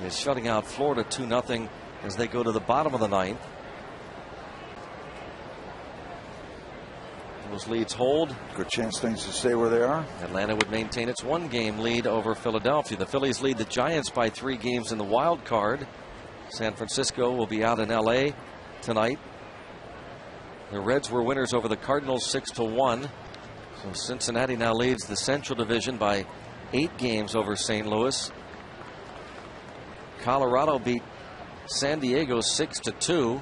Speaker 1: is shutting out Florida 2-0 as they go to the bottom of the 9th. Those leads hold.
Speaker 4: Good chance things to stay where they are.
Speaker 1: Atlanta would maintain its 1-game lead over Philadelphia. The Phillies lead the Giants by 3 games in the wild card. San Francisco will be out in LA tonight. The Reds were winners over the Cardinals 6-1. So Cincinnati now leads the Central Division by 8 games over St. Louis. Colorado beat San Diego 6-2,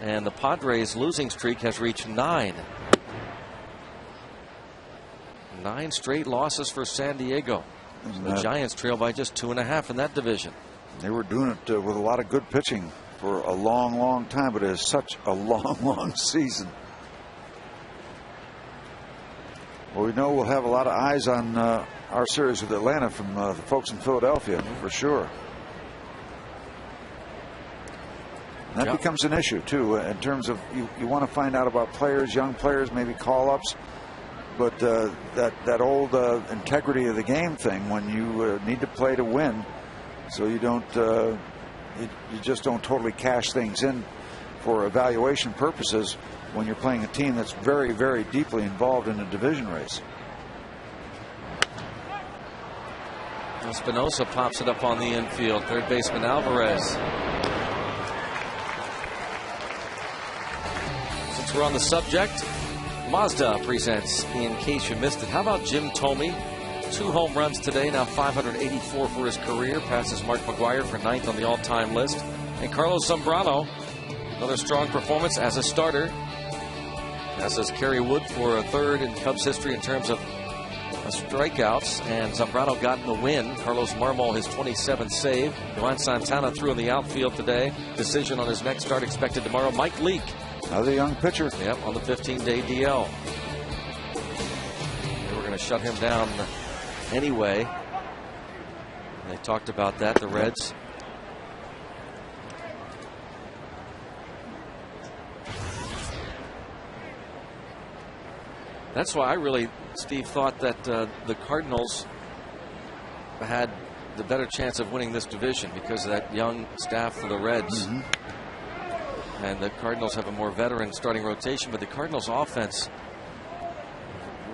Speaker 1: and the Padres' losing streak has reached 9. 9 straight losses for San Diego. So the Giants trail by just 2.5 in that division.
Speaker 4: They were doing it with a lot of good pitching for a long, long time, but it is such a long, long season. Well, we know we'll have a lot of eyes on our series with Atlanta from the folks in Philadelphia, for sure. And that becomes an issue, too, in terms of you want to find out about players, young players, maybe call-ups. But that old integrity of the game thing, when you need to play to win, so you don't you just don't totally cash things in for evaluation purposes when you're playing a team that's very, very deeply involved in a division race.
Speaker 1: Espinosa pops it up on the infield. Third baseman Alvarez. Since we're on the subject, Mazda presents In Case You Missed It. How about Jim Thome? 2 home runs today, now 584 for his career, passes Mark McGwire for 9th on the all-time list. And Carlos Zambrano, another strong performance as a starter, as does Kerry Wood for a 3rd in Cubs history in terms of strikeouts. And Zambrano got in the win. Carlos Marmol, his 27th save. Yohan Santana threw in the outfield today. Decision on his next start expected tomorrow. Mike Leake,
Speaker 4: another young pitcher.
Speaker 1: Yep, on the 15-day DL. They were going to shut him down anyway. They talked about that, the Reds. That's why I really, Steve, thought that the Cardinals had the better chance of winning this division because of that young staff for the Reds. And the Cardinals have a more veteran starting rotation, but the Cardinals offense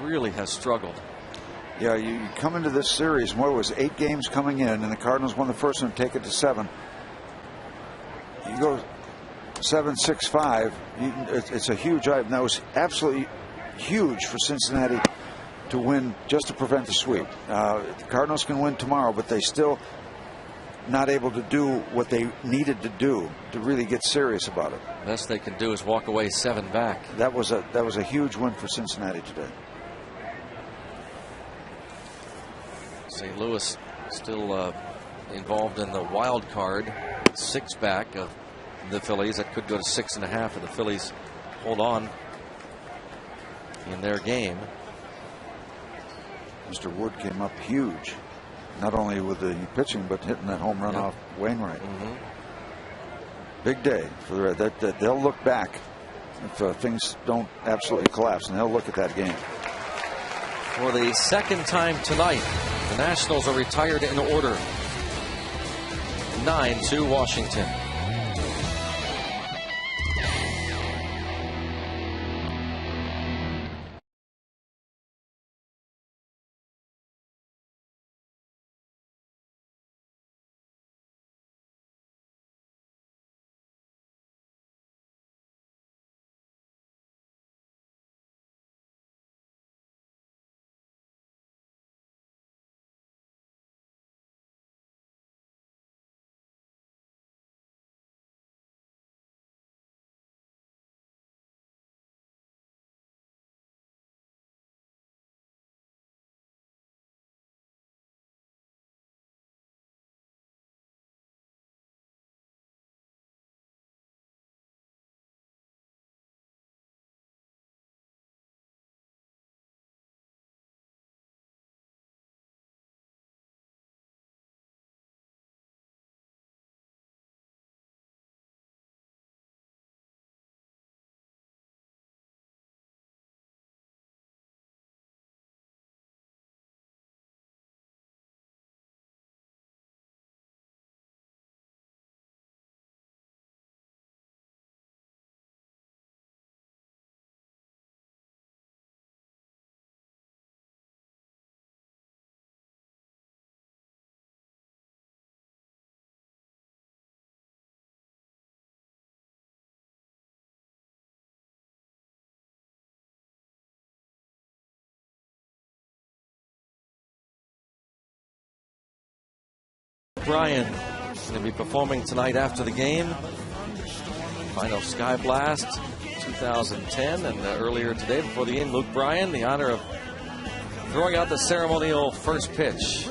Speaker 1: really has struggled.
Speaker 4: Yeah, you come into this series, what was 8 games coming in, and the Cardinals won the first one, take it to 7. You go 7-6-5. It's a huge item. That was absolutely huge for Cincinnati to win, just to prevent the sweep. The Cardinals can win tomorrow, but they still not able to do what they needed to do to really get serious about it.
Speaker 1: Best they can do is walk away 7 back.
Speaker 4: That was a huge win for Cincinnati today.
Speaker 1: St. Louis still involved in the wild card, 6 back of the Phillies. That could go to 6.5 if the Phillies hold on in their game.
Speaker 4: Mr. Wood came up huge, not only with the pitching but hitting that home run off Wainwright. Big day for the Reds. That they'll look back if things don't absolutely collapse, and they'll look at that game.
Speaker 1: For the second time tonight, the Nationals are retired in order. 9-2 Washington. Bryan going to be performing tonight after the game. Final Sky Blast 2010, and earlier today before the game, Luke Bryan, the honor of throwing out the ceremonial first pitch.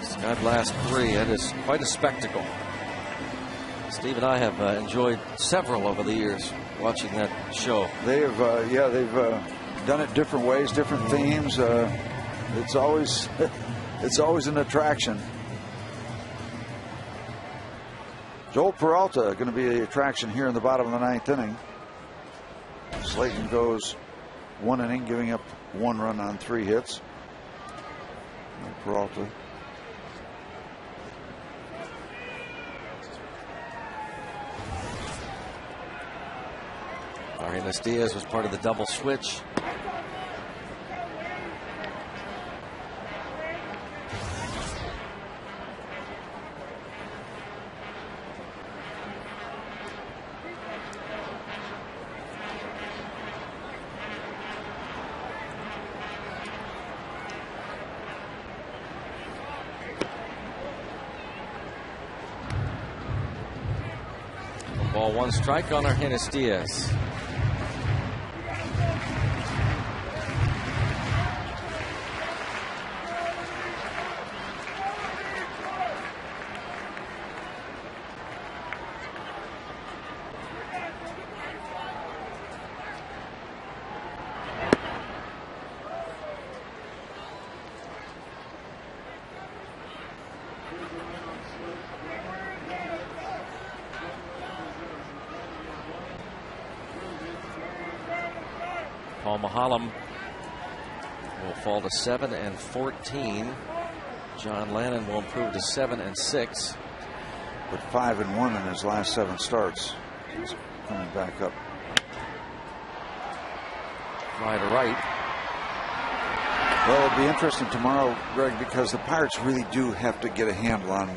Speaker 1: Sky Blast 3, that is quite a spectacle. Steve and I have enjoyed several over the years watching that show.
Speaker 4: They have, they've done it different ways, different themes. It's always, it's always an attraction. Joel Peralta going to be the attraction here in the bottom of the ninth inning. Slayton goes 1 inning, giving up 1 run on 3 hits. And Peralta.
Speaker 1: Arias Diaz was part of the double switch. Ball 1 strike on Arias Diaz. Paul Mahalem will fall to 7-14. John Lannon will improve to 7-6.
Speaker 4: But 5-1 in his last 7 starts. He's coming back up.
Speaker 1: Fly to right.
Speaker 4: Well, it'll be interesting tomorrow, Greg, because the Pirates really do have to get a handle on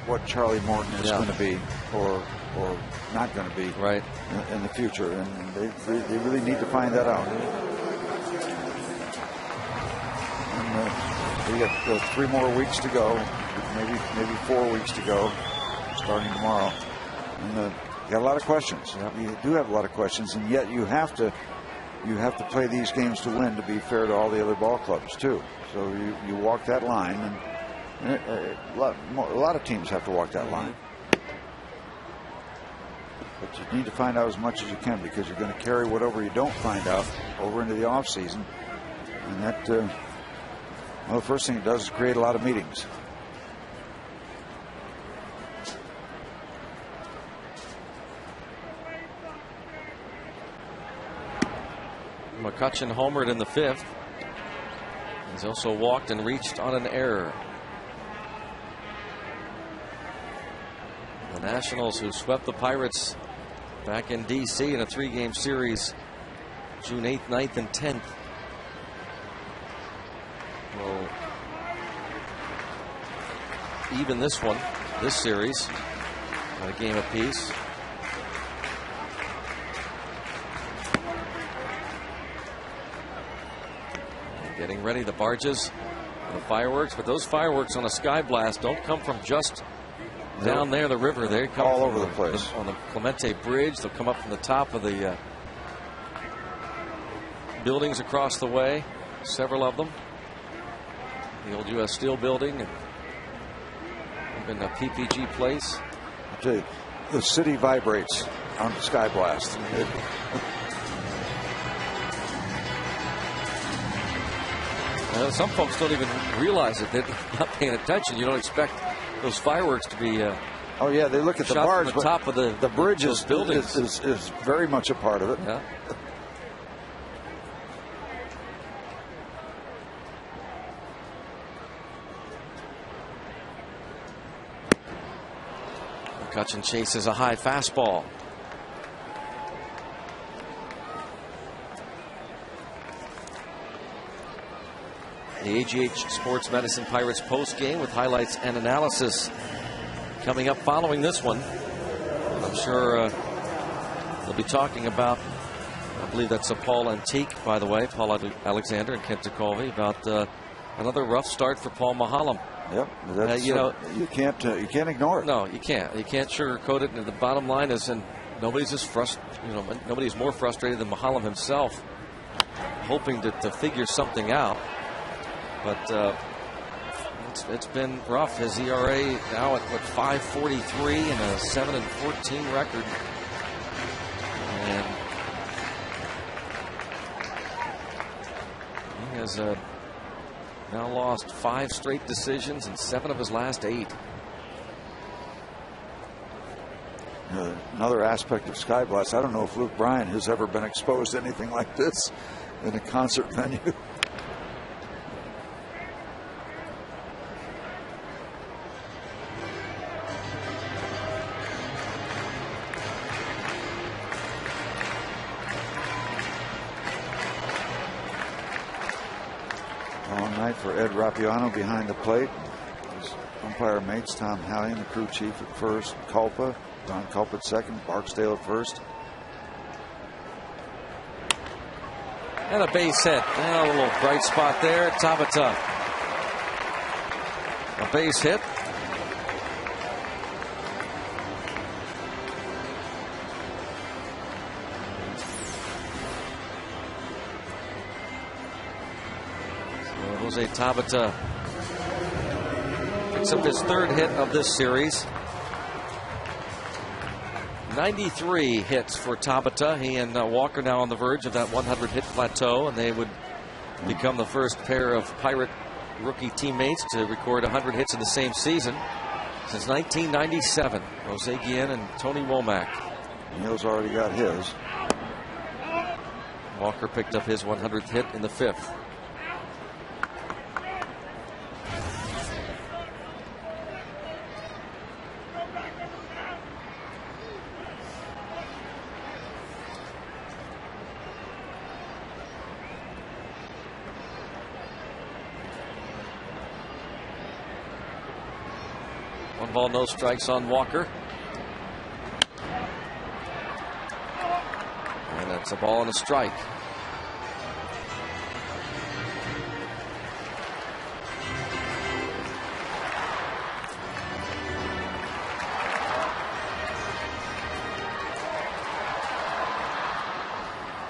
Speaker 4: what Charlie Morton is going to be or not going to be
Speaker 1: right
Speaker 4: in the future, and they really need to find that out. And we got 3 more weeks to go, maybe 4 weeks to go, starting tomorrow. And you got a lot of questions.
Speaker 1: Yep.
Speaker 4: You do have a lot of questions, and yet you have to play these games to win, to be fair to all the other ball clubs too. So you walk that line, and a lot of teams have to walk that line. But you need to find out as much as you can, because you're going to carry whatever you don't find out over into the off season, and that well, the first thing it does is create a lot of meetings.
Speaker 1: McCutchen homered in the 5th. He's also walked and reached on an error. The Nationals, who swept the Pirates back in D.C. in a 3-game series June 8th, 9th, and 10th, will even this series at a game apiece. Getting ready, the barges, the fireworks, but those fireworks on a Sky Blast don't come from just down there, the river. They come
Speaker 4: all
Speaker 1: from
Speaker 4: over the place.
Speaker 1: on the Clemente Bridge. They'll come up from the top of the buildings across the way, several of them. The old U.S. Steel building, and even a PPG Place.
Speaker 4: I tell you, the city vibrates on Sky Blast.
Speaker 1: Some folks don't even realize it. They're not paying attention. You don't expect those fireworks to be.
Speaker 4: Oh yeah, they look at the barge,
Speaker 1: from the top of the
Speaker 4: bridge
Speaker 1: is
Speaker 4: very much a part of it.
Speaker 1: Yeah. McCutchen chases a high fastball. The AGH Sports Medicine Pirates post game with highlights and analysis coming up following this one. I'm sure they'll be talking about, I believe that's Paul Antique, by the way, Paul Alexander and Kent Tekulve, about another rough start for Paul Maholm.
Speaker 4: Yep, that's, you can't ignore it.
Speaker 1: No, you can't. You can't sugarcoat it. And the bottom line is, and nobody's nobody's more frustrated than Maholm himself, hoping to figure something out. But it's been rough. His ERA now at 5.43 and a 7-14 record. And he has now lost 5 straight decisions in 7 of his last 8.
Speaker 4: Another aspect of Sky Blast, I don't know if Luke Bryan has ever been exposed to anything like this in a concert venue. Long night for Ed Rapiano behind the plate. His umpire mates, Tom Hallion, the crew chief at first, Culpa, Don Culpa at second, Barksdale at first.
Speaker 1: And a base hit. And a little bright spot there. Tabata. A base hit. Jose Tabata picks up his 3rd hit of this series. 93 hits for Tabata. He and Walker now on the verge of that 100-hit plateau, and they would become the first pair of Pirate rookie teammates to record 100 hits in the same season since 1997. Jose Guillen and Tony Womack.
Speaker 4: Neil's already got his.
Speaker 1: Walker picked up his 100th hit in the 5th. One ball, no strikes on Walker. And that's a ball and a strike.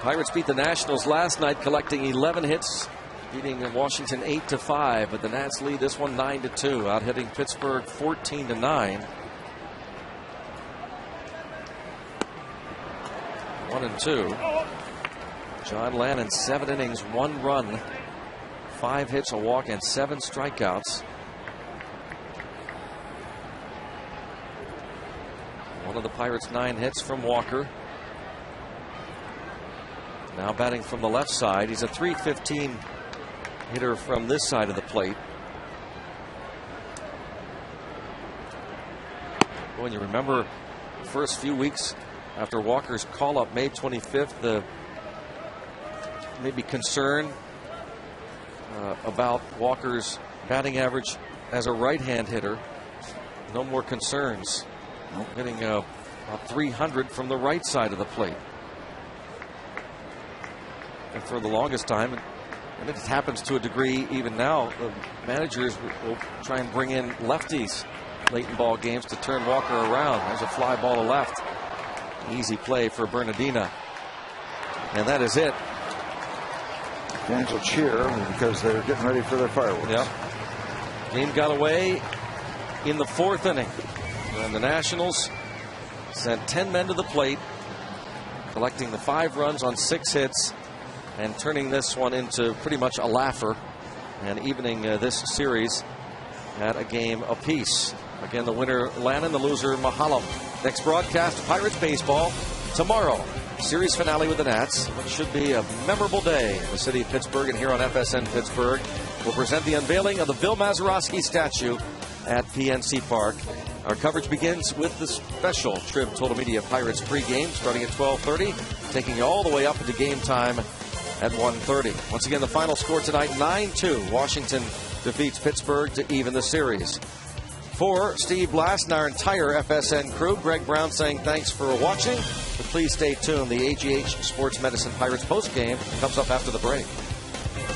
Speaker 1: Pirates beat the Nationals last night, collecting 11 hits, beating Washington 8-5, but the Nats lead this one 9-2, out hitting Pittsburgh 14-9. 1-2. John Lannon, 7 innings, 1 run, 5 hits, a walk, and 7 strikeouts. One of the Pirates' 9 hits from Walker. Now batting from the left side. He's a .315 hitter from this side of the plate. When you remember the first few weeks after Walker's call up May 25th, the maybe concern about Walker's batting average as a right-hand hitter. No more concerns. Hitting about .300 from the right side of the plate. And for the longest time, and it happens to a degree even now, the managers will try and bring in lefties late in ball games to turn Walker around. There's a fly ball to left. Easy play for Bernardina. And that is it.
Speaker 4: Fans will cheer because they're getting ready for their fireworks.
Speaker 1: Yep. Game got away in the 4th inning. And the Nationals sent 10 men to the plate, collecting the 5 runs on 6 hits and turning this one into pretty much a laugher and evening this series at a game apiece. Again, the winner Lannon, the loser Mahalam. Next broadcast, Pirates baseball tomorrow. Series finale with the Nats. What should be a memorable day in the city of Pittsburgh, and here on FSN Pittsburgh we'll present the unveiling of the Bill Mazeroski statue at PNC Park. Our coverage begins with the special Trib Total Media Pirates pregame starting at 12:30, taking you all the way up into game time at 1:30. Once again, the final score tonight, 9-2. Washington defeats Pittsburgh to even the series. For Steve Blass and our entire FSN crew, Greg Brown saying thanks for watching. But please stay tuned. The AGH Sports Medicine Pirates postgame comes up after the break.